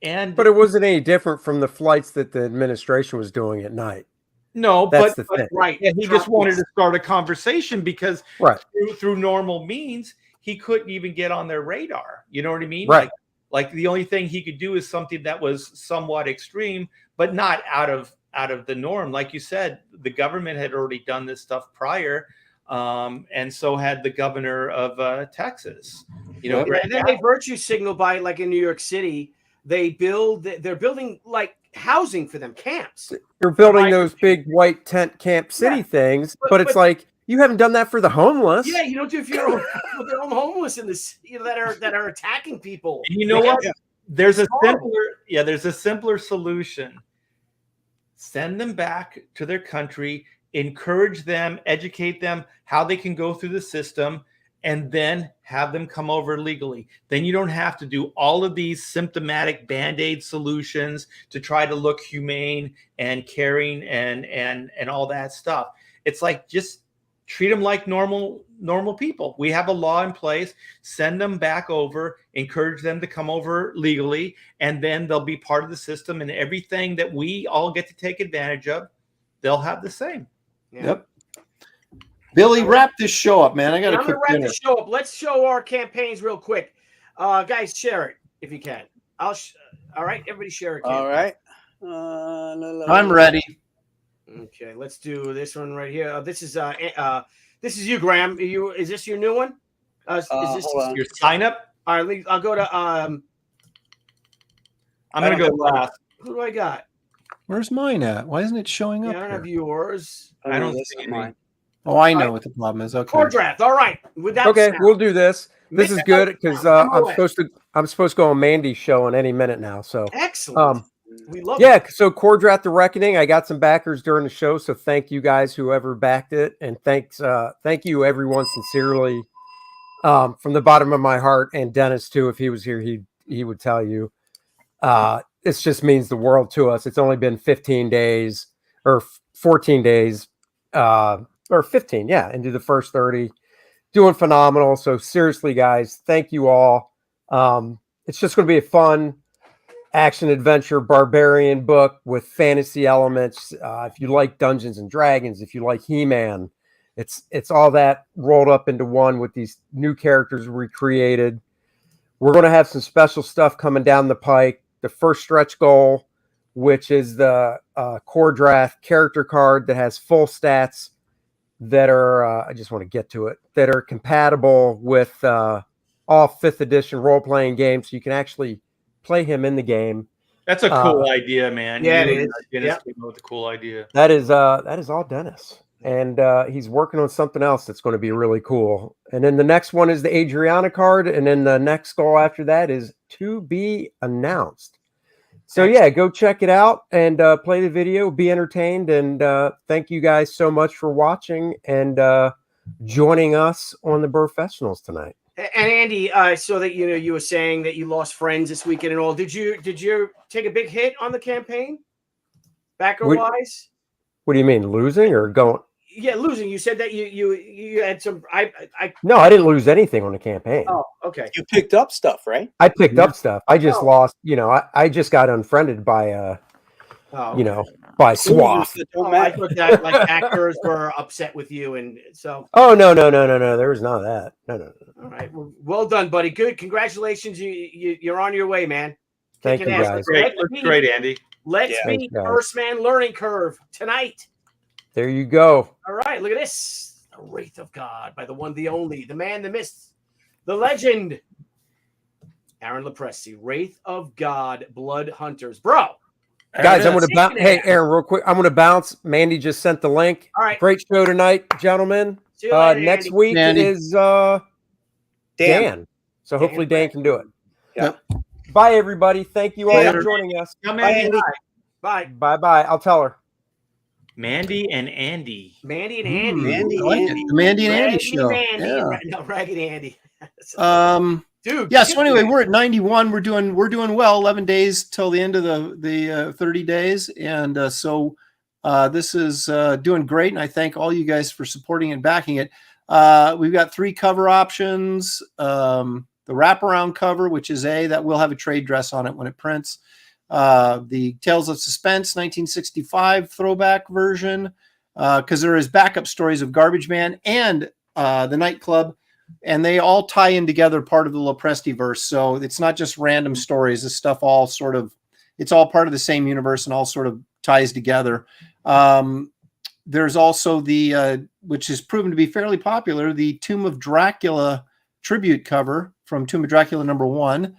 it wasn't any different from the flights that the administration was doing at night. No, but right. And he just wanted to start a conversation because through normal means, he couldn't even get on their radar. You know what I mean? Right. Like the only thing he could do is something that was somewhat extreme, but not out of the norm. Like you said, the government had already done this stuff prior. And so had the governor of Texas. And then they virtue signal by, like in New York City, they're building like housing for them, camps. You're building those big white tent camp city things, but it's like You haven't done that for the homeless. Yeah, you don't do it for your own, for their own homeless in this that are attacking people. And you know what? Yeah. There's a horrible. simpler solution. Send them back to their country, encourage them, educate them how they can go through the system, and then have them come over legally. Then you don't have to do all of these symptomatic Band-Aid solutions to try to look humane and caring and all that stuff. It's like, just treat them like normal people. We have a law in place. Send them back over, encourage them to come over legally, and then they'll be part of the system, and everything that we all get to take advantage of, they'll have the same. Yeah. Yep. Billy, wrap this show up, man. I got I'm to gonna cook wrap dinner. the show up. Let's show our campaigns real quick. Guys, share it if you can. All right, everybody share it. All right. I'm ready. Okay, let's do this one right here. This is you, Graham. Is this your new one? Is this Hold on. Your sign up? all right? I'll go to I'm going to go last. who do I got? Where's mine at? Why isn't it showing Yeah, up I don't here? have yours. I don't this see is mine. Oh, I know what the problem is. Okay. Core draft. All right. Without Okay, sound. we'll do this. This is good because I'm I'm away. supposed to go on Mandy's show in any minute now. So Excellent. We love yeah, it. so Core Draft the Reckoning. I got some backers during the show, so thank you guys, whoever backed it, and thank you everyone sincerely, from the bottom of my heart, and Dennis too. If he was here, he would tell you. This just means the world to us. It's only been 15 days or 14 days, or 15, yeah, into the first 30. Doing phenomenal. So seriously, guys, thank you all. It's just going to be a fun action adventure barbarian book with fantasy elements. If you like Dungeons and Dragons, if you like He-Man, it's all that rolled up into one with these new characters recreated. We're going to have some special stuff coming down the pike. The first stretch goal, which is the Core Draft character card that has full stats that are, I just want to get to it, that are compatible with all 5th edition role-playing games. So you can actually play him in the game. That's a cool idea, man. Yeah, it You and is. Dennis Yep. came up with a cool idea. That is all Dennis. And he's working on something else that's going to be really cool. And then the next one is the Adriana card. And then the next goal after that is to be announced. So yeah, go check it out and play the video, be entertained. And thank you guys so much for watching and joining us on the Brofessionals tonight. And Andy, so that you were saying that you lost friends this weekend and all. Did you take a big hit on the campaign, backer wise? What do you mean, losing or going? Yeah, losing. You said that you had some. No, I didn't lose anything on the campaign. Oh, okay. You picked up stuff, right? I picked up stuff. I just lost. I just got unfriended by by Swath. I thought that like actors were upset with you, and so. Oh no! There was none of that. No. All right. Well done, buddy. Good. Congratulations. You're on your way, man. Thank you, guys. Great, Andy. Let's be First Man Learning Curve tonight. There you go. All right. Look at this. The Wraith of God by the one, the only, the man, the myth, the legend. Aaron Lopresti, Wraith of God, Blood Hunters. Bro. Guys, I'm going to bounce. Hey, Aaron, real quick. I'm going to bounce. Mandy just sent the link. All right. Great show tonight, gentlemen. See you later, next Andy. week Andy. is Dan. So hopefully Dan can do it. Yeah. Bye, everybody. Thank you all Later. for joining us. Come Bye, Andy. Andy. Bye. Bye. I'll tell her. Mandy and Andy. Mandy and Andy. Mandy, I like it. Andy. The Mandy and Andy Raggedy show. Mandy. Yeah. No, Raggedy Andy. Dude. Yeah. So anyway, we're at 91. We're doing well. 11 days till the end of the 30 days, and so this is doing great. And I thank all you guys for supporting and backing it. We've got 3 cover options. The wraparound cover, which is that will have a trade dress on it when it prints. The Tales of Suspense 1965 throwback version, because there is backup stories of Garbage Man and the Nightclub, and they all tie in together, part of the Lopresti verse. So it's not just random stories. This stuff all it's all part of the same universe and all sort of ties together. There's also the which has proven to be fairly popular, the Tomb of Dracula tribute cover from Tomb of Dracula #1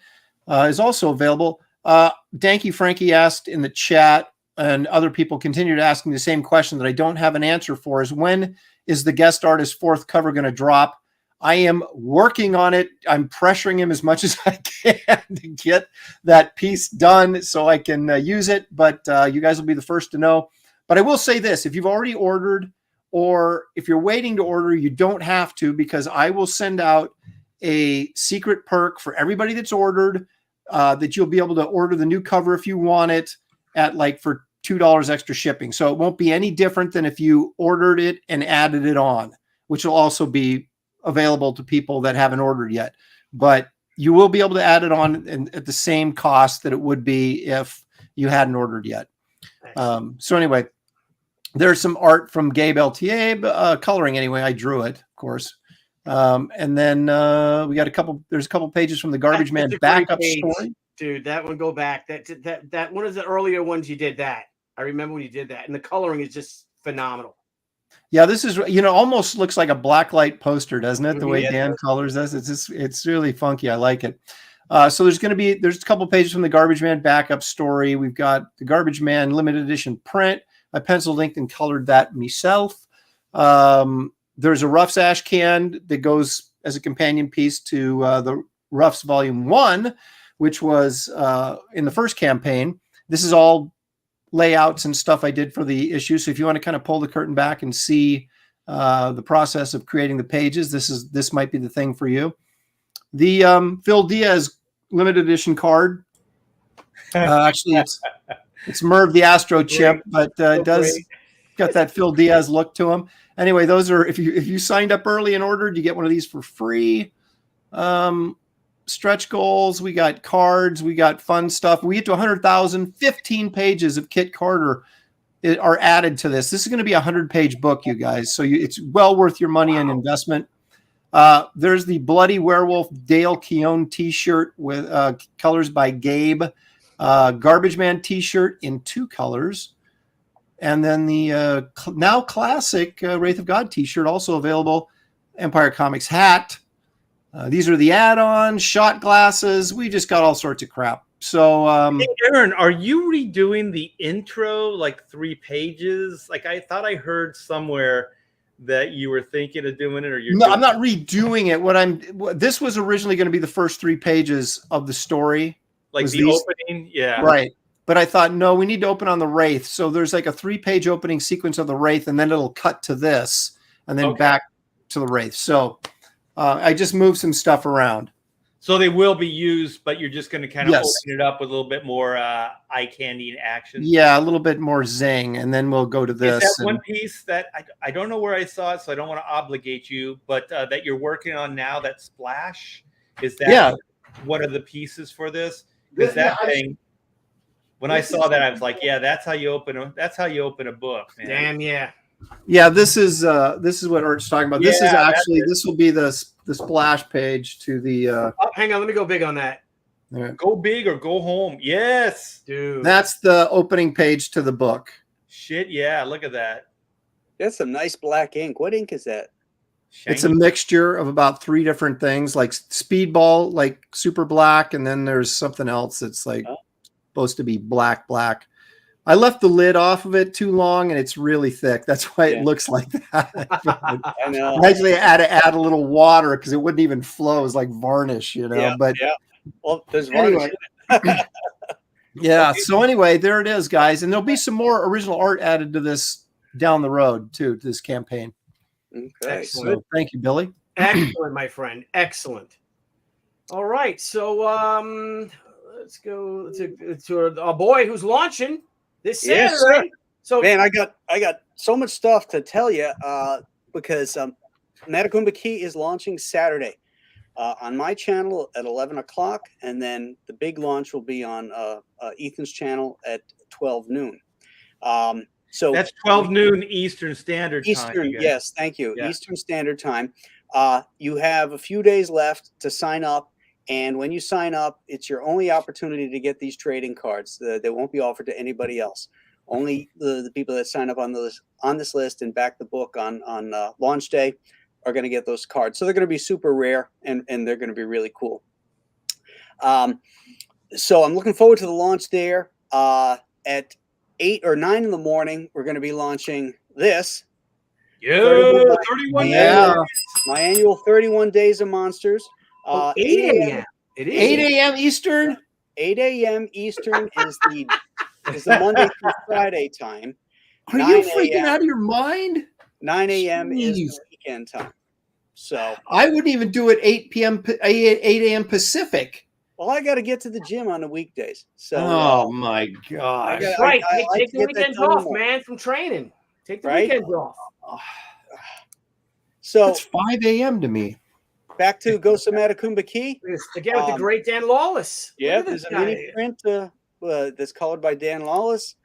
is also available. Danky Frankie asked in the chat, and other people continued asking the same question that I don't have an answer for, is when is the guest artist's fourth cover going to drop? I am working on it. I'm pressuring him as much as I can to get that piece done so I can use it. But you guys will be the first to know. But I will say this, if you've already ordered or if you're waiting to order, you don't have to, because I will send out a secret perk for everybody that's ordered that you'll be able to order the new cover if you want it at like for $2 extra shipping. So it won't be any different than if you ordered it and added it on, which will also be available to people that haven't ordered yet. But you will be able to add it on at the same cost that it would be if you hadn't ordered yet. So anyway, there's some art from Gabe LTA, coloring anyway. I drew it, of course. And then we got there's a couple pages from the Garbage Man backup story. Dude, that one, go back. That one of the earlier ones you did that. I remember when you did that. And the coloring is just phenomenal. Yeah, this is, almost looks like a blacklight poster, doesn't it? The way Dan colors this. It's really funky. I like it. So there's a couple pages from the Garbage Man backup story. We've got the Garbage Man limited edition print. I penciled, inked, and colored that myself. There's a Ruffs ash can that goes as a companion piece to the Ruffs Volume 1, which was in the first campaign. This is all layouts and stuff I did for the issue. So if you want to kind of pull the curtain back and see the process of creating the pages, this might be the thing for you. The Phil Diaz limited edition card. Actually, it's Merv the Astro Chimp, but it does got that Phil Diaz look to him. Anyway, those are, if you signed up early and ordered, you get one of these for free. Stretch goals, we got cards, we got fun stuff. We get to 100,000, 15 pages of Kit Carter are added to this. This is going to be a 100-page book, you guys. So it's well worth your money and investment. There's the Bloody Werewolf Dale Keown t-shirt with colors by Gabe. Garbage Man t-shirt in 2 colors. And then the now classic Wraith of God t-shirt, also available. Empire Comics hat. These are the add-ons, shot glasses. We just got all sorts of crap. So, hey, Aaron, are you redoing the intro like 3 pages? Like I thought I heard somewhere that you were thinking of doing it, or no, I'm not redoing it. This was originally going to be the first 3 pages of the story, like the opening, yeah, right. But I thought, no, we need to open on the Wraith. So there's like a 3-page opening sequence of the Wraith, and then it'll cut to this, and then back to the Wraith. So I just moved some stuff around. So they will be used, but you're just going to kind of open it up with a little bit more eye candy action. Yeah, a little bit more zing, and then we'll go to this. Is that one piece that I don't know where I saw it, so I don't want to obligate you, but that you're working on now, that splash, is that one of the pieces for this? Because that thing, when I saw that, I was like, yeah, that's how you open a book, man. Damn, yeah. Yeah, this is what Art's talking about. This is actually, this will be the splash page to the hang on, let me go big on that. Go big or go home. Yes, dude. That's the opening page to the book. Shit, yeah, look at that. That's some nice black ink. What ink is that? Shiny. It's a mixture of about 3 different things, like Speedball, like super black, and then there's something else that's like supposed to be black. I left the lid off of it too long, and it's really thick. That's why it looks like that. I know. I actually had to add a little water because it wouldn't even flow. It was like varnish, But well, there's varnish. Anyway. Yeah. So anyway, there it is, guys, and there'll be some more original art added to this down the road too, to this campaign. Okay. So thank you, Billy. Excellent, my friend. Excellent. All right. So let's go to our boy who's launching this Saturday. Yes, sir. So man, I got so much stuff to tell you because Matakumba Key is launching Saturday on my channel at 11 o'clock, and then the big launch will be on Ethan's channel at 12 noon. So that's 12 noon Eastern Standard Time. Eastern, yes, thank you. Yeah. Eastern Standard Time. You have a few days left to sign up, and when you sign up, it's your only opportunity to get these trading cards. They won't be offered to anybody else. Only the people that sign up on this list and back the book on launch day are going to get those cards. So they're going to be super rare, and they're going to be really cool. So I'm looking forward to the launch there. At 8 or 9 in the morning, we're going to be launching this. Yeah, 31 Yeah. My annual 31 Days of Monsters. 8 a.m. It is 8 a.m. Eastern. 8 a.m. Eastern is the Monday through Friday time. Are 9 you freaking a.m. out of your mind? 9 a.m. is Jeez. the weekend time. So I wouldn't even do it 8 p.m. 8 a.m. Pacific. well, I got to get to the gym on the weekdays. So Oh my I gosh. got- right. I like Take to the get that weekends done off, more. man, from training. Take the Right? weekends off. So That's 5 a.m. to me. back to Ghost of Matacumba Key. Again with the great Dan Lawless. Look Yeah, at this there's a guy. mini print that's colored by Dan Lawless.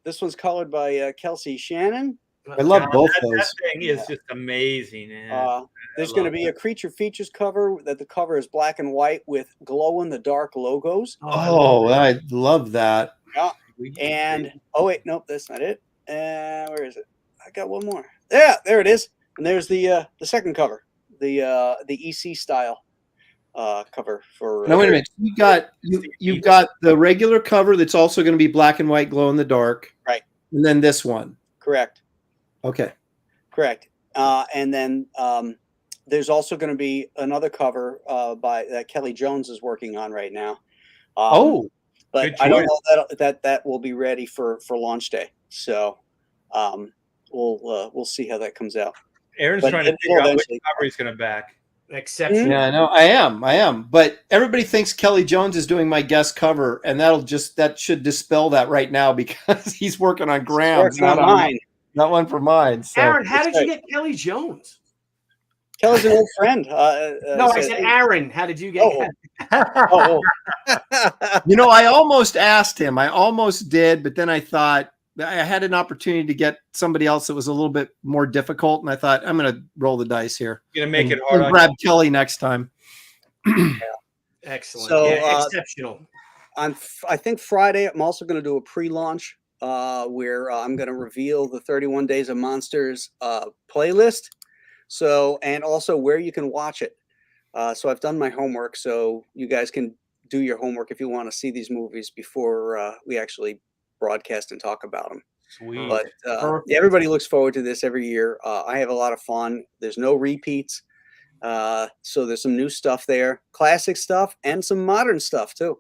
This one's colored by Kelsey Shannon. I love both that those. thing is just amazing. Man. There's going to be a creature features cover that the cover is black and white with glow in the dark logos. Oh, I love that. Yeah. And oh wait, nope, that's not it. Where is it? I got one more. Yeah, there it is. And there's the second cover, the EC style cover for. Now wait a minute. You've got the regular cover that's also going to be black and white, glow in the dark. Right. And then this one. Correct. Okay. Correct. And then there's also going to be another cover by that Kelly Jones is working on right now. But I don't know that will be ready for launch day. So we'll see how that comes out. Aaron's trying to figure out which cover he's going to back. Exceptional. Yeah, I know. I am. But everybody thinks Kelly Jones is doing my guest cover, and that should dispel that right now because he's working on Graham's, not on mine. Not one for mine. So. Aaron, how did you get Kelly Jones? Kelly's an old friend. No, I said Aaron. How did you get? I almost asked him. I almost did, but then I thought I had an opportunity to get somebody else that was a little bit more difficult, and I thought I'm going to roll the dice here. You're going to make it hard. Grab Kelly next time. Excellent. So, exceptional. On I think Friday, I'm also going to do a pre-launch where I'm going to reveal the 31 Days of Monsters playlist. So, and also where you can watch it. So I've done my homework, so you guys can do your homework if you want to see these movies before we actually broadcast and talk about them. Sweet. But everybody looks forward to this every year. I have a lot of fun. There's no repeats. So there's some new stuff there, classic stuff, and some modern stuff too,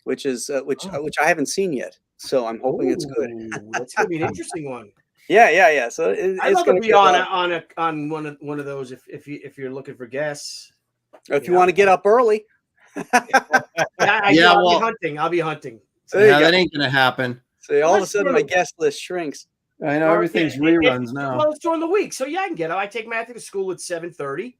which I haven't seen yet. So I'm hoping it's good. That's gonna be an interesting one. Yeah. So I'd love to be on one of those if you're looking for guests. If you want to get up early. I'll be hunting. So that ain't gonna happen. So all of a sudden my guest list shrinks. I know everything's reruns now. Well, it's during the week, so yeah, I can get up. I take Matthew to school at 7:30.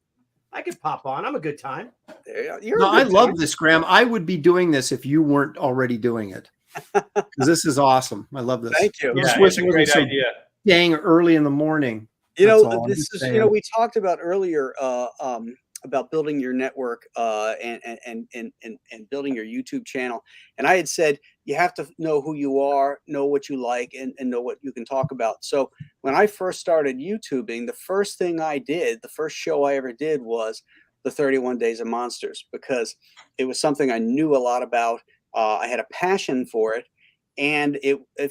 I could pop on. I'm a good time. I love this, Graham. I would be doing this if you weren't already doing it. Because this is awesome. I love this. Thank you. Yeah, it's a great idea. Dang early in the morning. This is we talked about earlier about building your network and building your YouTube channel. And I had said you have to know who you are, know what you like, and know what you can talk about. So when I first started YouTubing, the first thing I did, the first show I ever did was the 31 Days of Monsters, because it was something I knew a lot about. I had a passion for it. And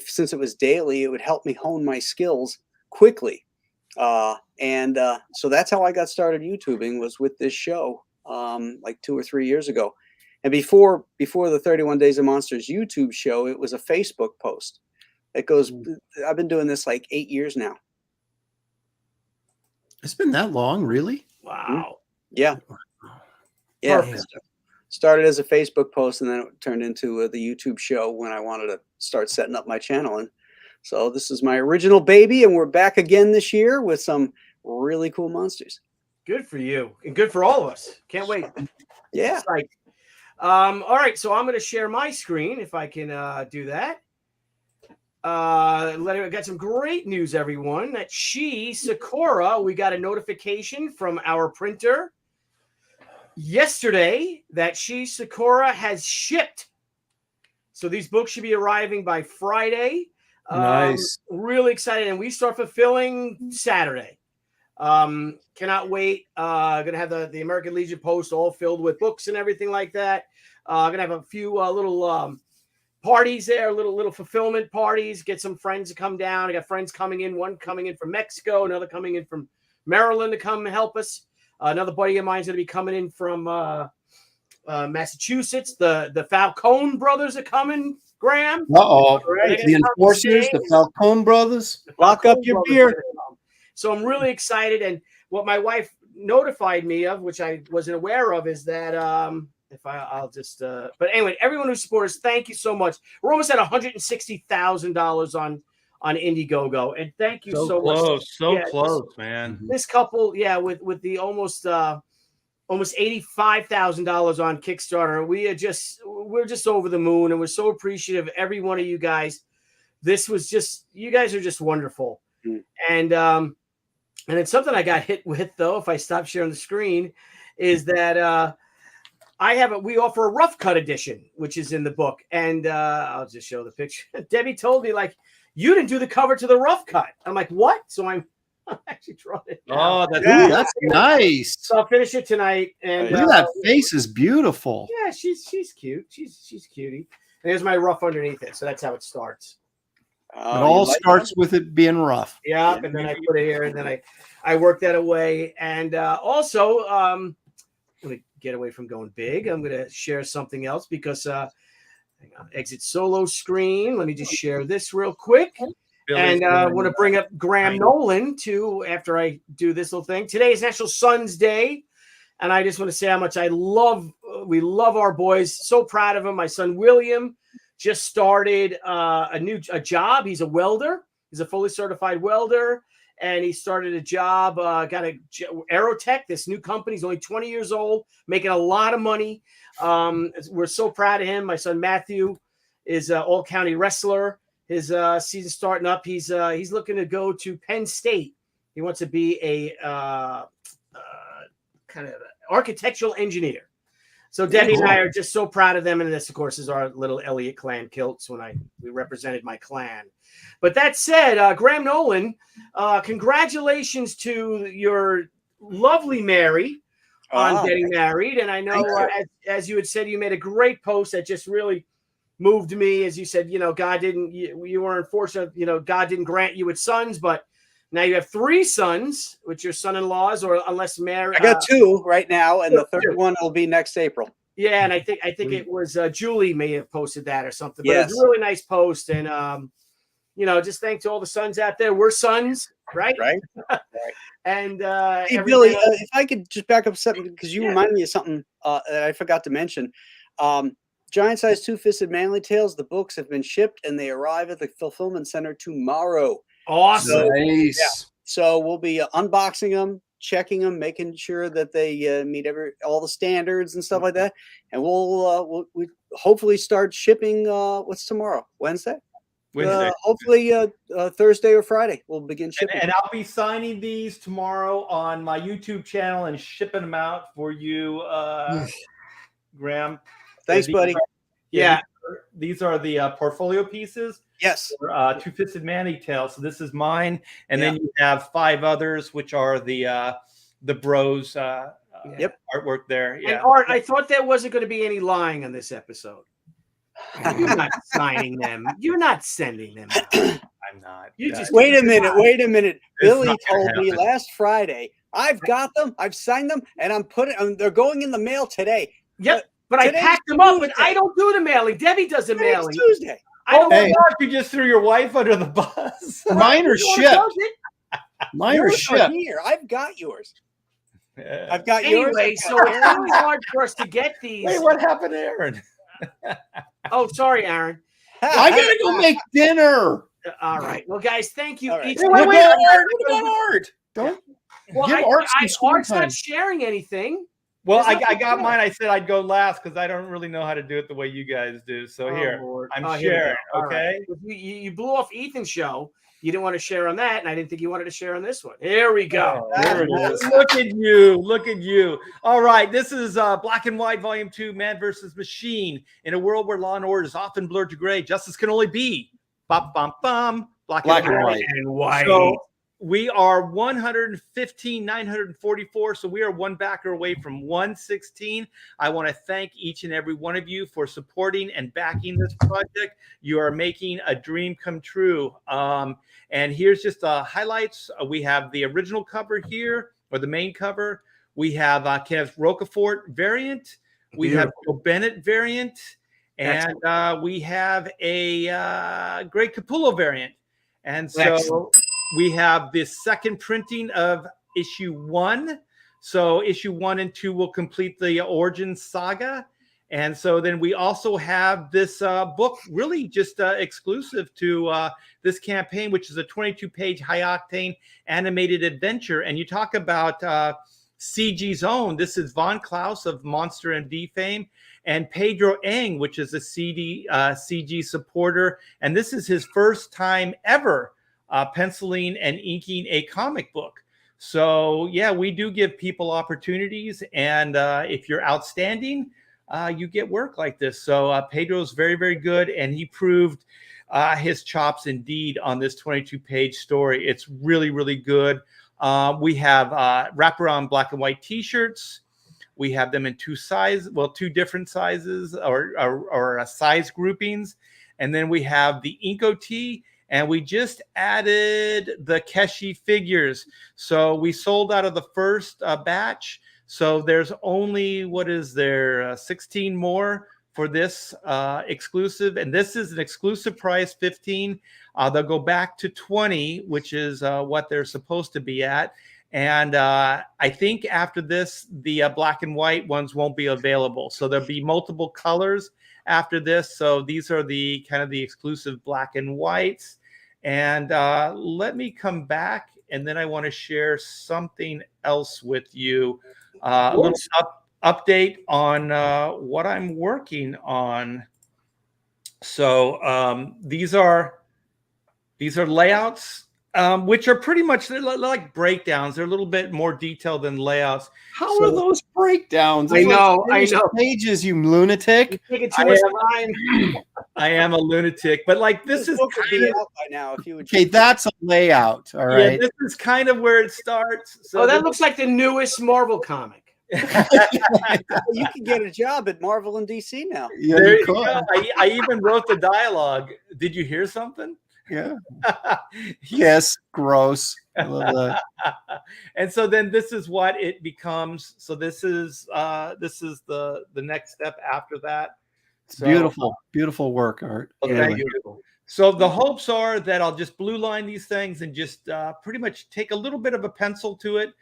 since it was daily, it would help me hone my skills quickly. So that's how I got started YouTubing, was with this show like 2 or 3 years ago. And before the 31 Days of Monsters YouTube show, it was a Facebook post. I've been doing this like 8 years now. It's been that long, really? Wow. Yeah. Perfect. Started as a Facebook post, and then it turned into the YouTube show when I wanted to start setting up my channel. And so this is my original baby, and we're back again this year with some really cool monsters. Good for you, and good for all of us. Can't wait. Yeah. All right, so I'm going to share my screen if I can do that. I got some great news, everyone. That Sakura, we got a notification from our printer yesterday that Sakura has shipped. So these books should be arriving by Friday. Nice. Really excited. And we start fulfilling Saturday. Cannot wait. Gonna have the American Legion Post all filled with books and everything like that. Gonna have a few little parties there, little fulfillment parties. Get some friends to come down. I got friends coming in. One coming in from Mexico, another coming in from Maryland to come help us. Another buddy of mine is going to be coming in from Massachusetts. The Falcone brothers are coming. Graham. Uh-oh. Right. The enforcers, the Falcone brothers. Lock up your beer. So I'm really excited. And what my wife notified me of, which I wasn't aware of, is that I'll just but anyway, everyone who supports, thank you so much. We're almost at $160,000 on Indiegogo, and thank you so much. So close, man. This couple, with the almost $85,000 on Kickstarter, we're just over the moon, and we're so appreciative of every one of you guys. This was just, you guys are just wonderful. And it's something I got hit with, though, if I stop sharing the screen, is that we offer a rough cut edition, which is in the book. And I'll just show the picture. Debbie told me, like, you didn't do the cover to the rough cut. I'm like, what? So I'm actually drawing it now. Oh, That's nice. So I'll finish it tonight. And Look at that face is beautiful. yeah, she's cute. She's cutie. And here's my rough underneath it. So that's how it starts. It all starts with it being rough. Yeah, and then I put it here, and then I work that away. And also, I'm going to get away from going big. I'm going to share something else because hang on, exit solo screen. Let me just share this real quick. And I want to bring up Graham Nolen, too, after I do this little thing. Today is National Sons Day, and I just want to say how much we love our boys. So proud of them. My son, William, just started a job. He's a welder. He's a fully certified welder, and he started a job, got a Aerotech, this new company. He's only 20 years old, making a lot of money. We're so proud of him. My son, Matthew, is an all-county wrestler. His season starting up. He's looking to go to Penn State. He wants to be a kind of architectural engineer. So Debbie and I are just so proud of them. And this, of course, is our little Elliott clan kilts when we represented my clan. But that said, Graham Nolen, congratulations to your lovely Mary on getting married. And I know, as you had said, you made a great post that just really moved me. As you said, God didn't, you were unfortunate, God didn't grant you with sons, but now you have 3 sons with your son-in-laws, or unless Mary. I got 2 right now, and the third one will be next April. Yeah, and I think it was Julie may have posted that or something. But it was a really nice post, and just thanks to all the sons out there. We're sons, right? Right. And hey, Billy, if I could just back up something, because you reminded me of something that I forgot to mention. Giant Size Two-Fisted Manly Tales, the books have been shipped, and they arrive at the fulfillment center tomorrow. Awesome. Nice. Yeah. So we'll be unboxing them, checking them, making sure that they meet all the standards and stuff like that. And we'll hopefully start shipping. What's tomorrow? Wednesday. Hopefully Thursday or Friday we'll begin shipping. And I'll be signing these tomorrow on my YouTube channel and shipping them out for you, Graham. Thanks, buddy. These are the portfolio pieces. Yes. Two-Fisted Manly Tales. So this is mine, and then you have 5 others, which are the Bros artwork there. Yeah. And Art, I thought there wasn't going to be any lying on this episode. You're not signing them. You're not sending them out. I'm not. You just wait a minute. Billy told me last Friday, I've got them, I've signed them, and they're going in the mail today. Yep. But I packed them up, and I don't do the mailing. Debbie does the mailing. Tuesday. I don't know if you just threw your wife under the bus. Mine are shipped. Mine are shipped. Here, I've got yours. I've got yours. Anyway, so it's really hard for us to get these. Wait, what happened to Aaron? Oh, sorry, Aaron. I gotta go make dinner. All right. Well, guys, thank you. Right. Wait, Art. Don't give Art some Art's time. not sharing anything. Well, I got mine. I said I'd go last because I don't really know how to do it the way you guys do. So here, Lord. I'm sharing. Okay. Right. You blew off Ethan's show. You didn't want to share on that, and I didn't think you wanted to share on this one. Here we go. There it is. Look at you. Look at you. All right. This is Black and White Volume 2, Man versus Machine. In a world where law and order is often blurred to gray, justice can only be black and white. And white. So We are 115,944. So we are one backer away from 116. I want to thank each and every one of you for supporting and backing this project. You are making a dream come true. And here's just highlights. We have the original cover here, or the main cover. We have Kenneth Roquefort variant. We have Joe Bennett variant. And we have a Greg Capullo variant. And so we have the second printing of issue 1. So issue 1 and 2 will complete the origin saga. And so then we also have this book really just exclusive to this campaign, which is a 22-page high-octane animated adventure. And you talk about CG's own. This is Von Klaus of Monster MD fame, and Pedro Eng, which is a CG supporter. And this is his first time ever penciling and inking a comic book. So yeah, we do give people opportunities, and if you're outstanding, you get work like this. So Pedro's very, very good, and he proved his chops indeed on this 22-page story. It's really, really good. We have wraparound black and white T-shirts. We have them in two different sizes or size groupings. And then we have the Inko tee, and we just added the Keshi figures. So we sold out of the first batch. So there's only, 16 more for this exclusive. And this is an exclusive price, 15. They'll go back to 20, which is what they're supposed to be at. And I think after this, the black and white ones won't be available. So there'll be multiple colors after this. So these are the kind of the exclusive black and whites. And let me come back, and then I want to share something else with you. A little update on what I'm working on. So these are layouts, which are pretty much like breakdowns. They're a little bit more detailed than layouts. How are those breakdowns? I know. Pages, you lunatic. Taking too much time. I am a lunatic, but like this is book would be out by now if you would. Okay, that's a layout. All right. Yeah, this is kind of where it starts. So that looks like the newest Marvel comic. You can get a job at Marvel and DC now. Yeah, There you you could. go. I even wrote the dialogue. Did you hear something? Yeah. Yes. Gross. I love that. And so then this is what it becomes. So this is the next step after that. So, beautiful work, Art. Yeah, thank beautiful. you. So the hopes are that I'll just blue line these things and just pretty much take a little bit of a pencil to it,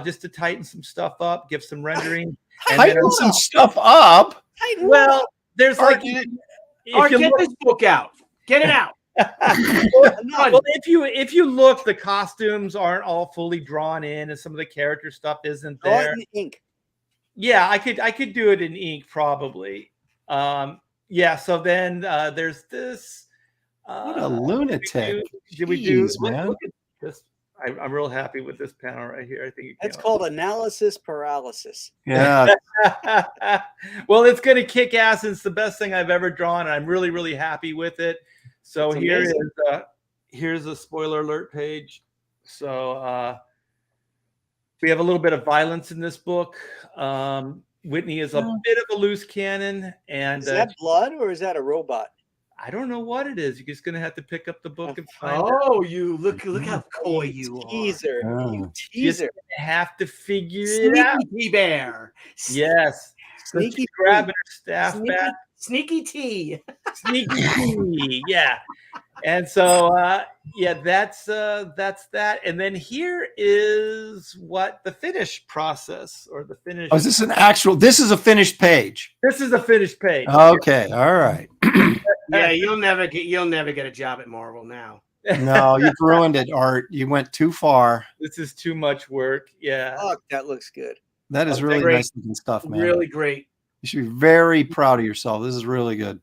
just to tighten some stuff up, give some rendering. Tighten some stuff up. Well, there's Art, like get this book out. Get it out. Well, if you look, the costumes aren't all fully drawn in, and some of the character stuff isn't there. Ink. Yeah, I could do it in ink probably. Yeah. So then there's this. What a lunatic! Did we do? Man. Look at this. I'm real happy with this panel right here. I think That's called analysis paralysis. Yeah. Well, it's going to kick ass. It's the best thing I've ever drawn, and I'm really, really happy with it. So here's a spoiler alert page. So we have a little bit of violence in this book. Whitney is a bit of a loose cannon, and is that blood or is that a robot? I don't know what it is. You're just going to have to pick up the book and find out. Oh, you look how coy you are. Teaser. Oh. Teaser. You have to figure it out. Sneaky Bear. Yes. Sneaky grabbing her staff back. Sneaky T. Sneaky T. Yeah. And so that's that. And then here is what the finish process or the finish. Oh, is this this is a finished page? This is a finished page. Okay. All right. Yeah, you'll never get a job at Marvel now. No, you've ruined it, Art. You went too far. This is too much work. Yeah. Oh, that looks good. That is really great. nice looking stuff, man. Really great. You should be very proud of yourself. This is really good.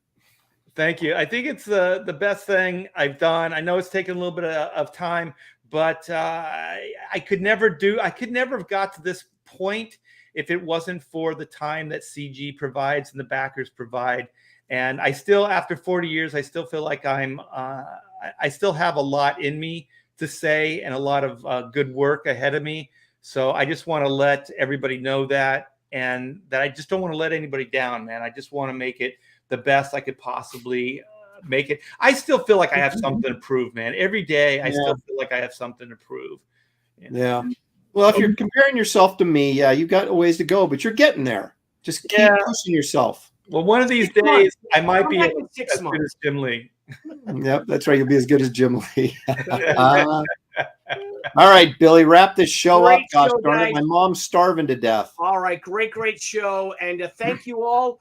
Thank you. I think it's the best thing I've done. I know it's taken a little bit of time, but I could never have got to this point if it wasn't for the time that CG provides and the backers provide. And I still, after 40 years, I still feel like I still have a lot in me to say and a lot of good work ahead of me. So I just want to let everybody know that, and that I just don't want to let anybody down, man. I just want to make it the best I could possibly make it. I still feel like I have something to prove, man. Every day I still feel like I have something to prove. Yeah. Well, if you're comparing yourself to me, yeah, you've got a ways to go, but you're getting there. Just keep pushing yourself. Well, one of these days I might be as good as Jim Lee. Yep, that's right. You'll be as good as Jim Lee. All right, Billy, wrap this show up. Gosh darn it, my mom's starving to death. All right, great show, and thank you all.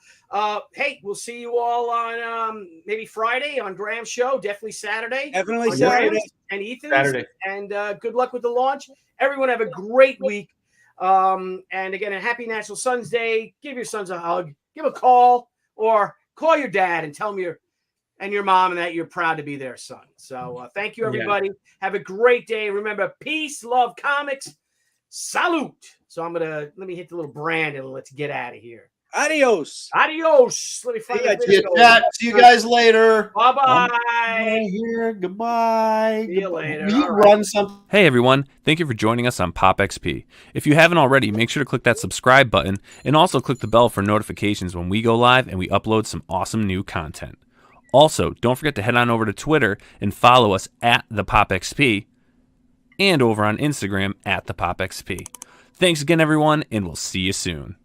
Hey, we'll see you all on maybe Friday on Graham's show. Definitely Saturday. Definitely Saturday. Graham's and Ethan's. Saturday. And good luck with the launch. Everyone have a great week. And again, a happy National Sons Day. Give your sons a hug. Give a call, or call your dad and tell him your mom and that you're proud to be their son. So thank you, everybody. Have a great day. Remember, peace, love, comics, salute. So let me hit the little brand and let's get out of here. Adios. Let me find the video. See you guys later. Bye-bye. Here. Goodbye. See you later. Will you All run something? Hey everyone, thank you for joining us on Pop XP. If you haven't already, make sure to click that subscribe button and also click the bell for notifications when we go live and we upload some awesome new content. Also, don't forget to head on over to Twitter and follow us at the Pop XP and over on Instagram at the Pop XP. Thanks again everyone, and we'll see you soon.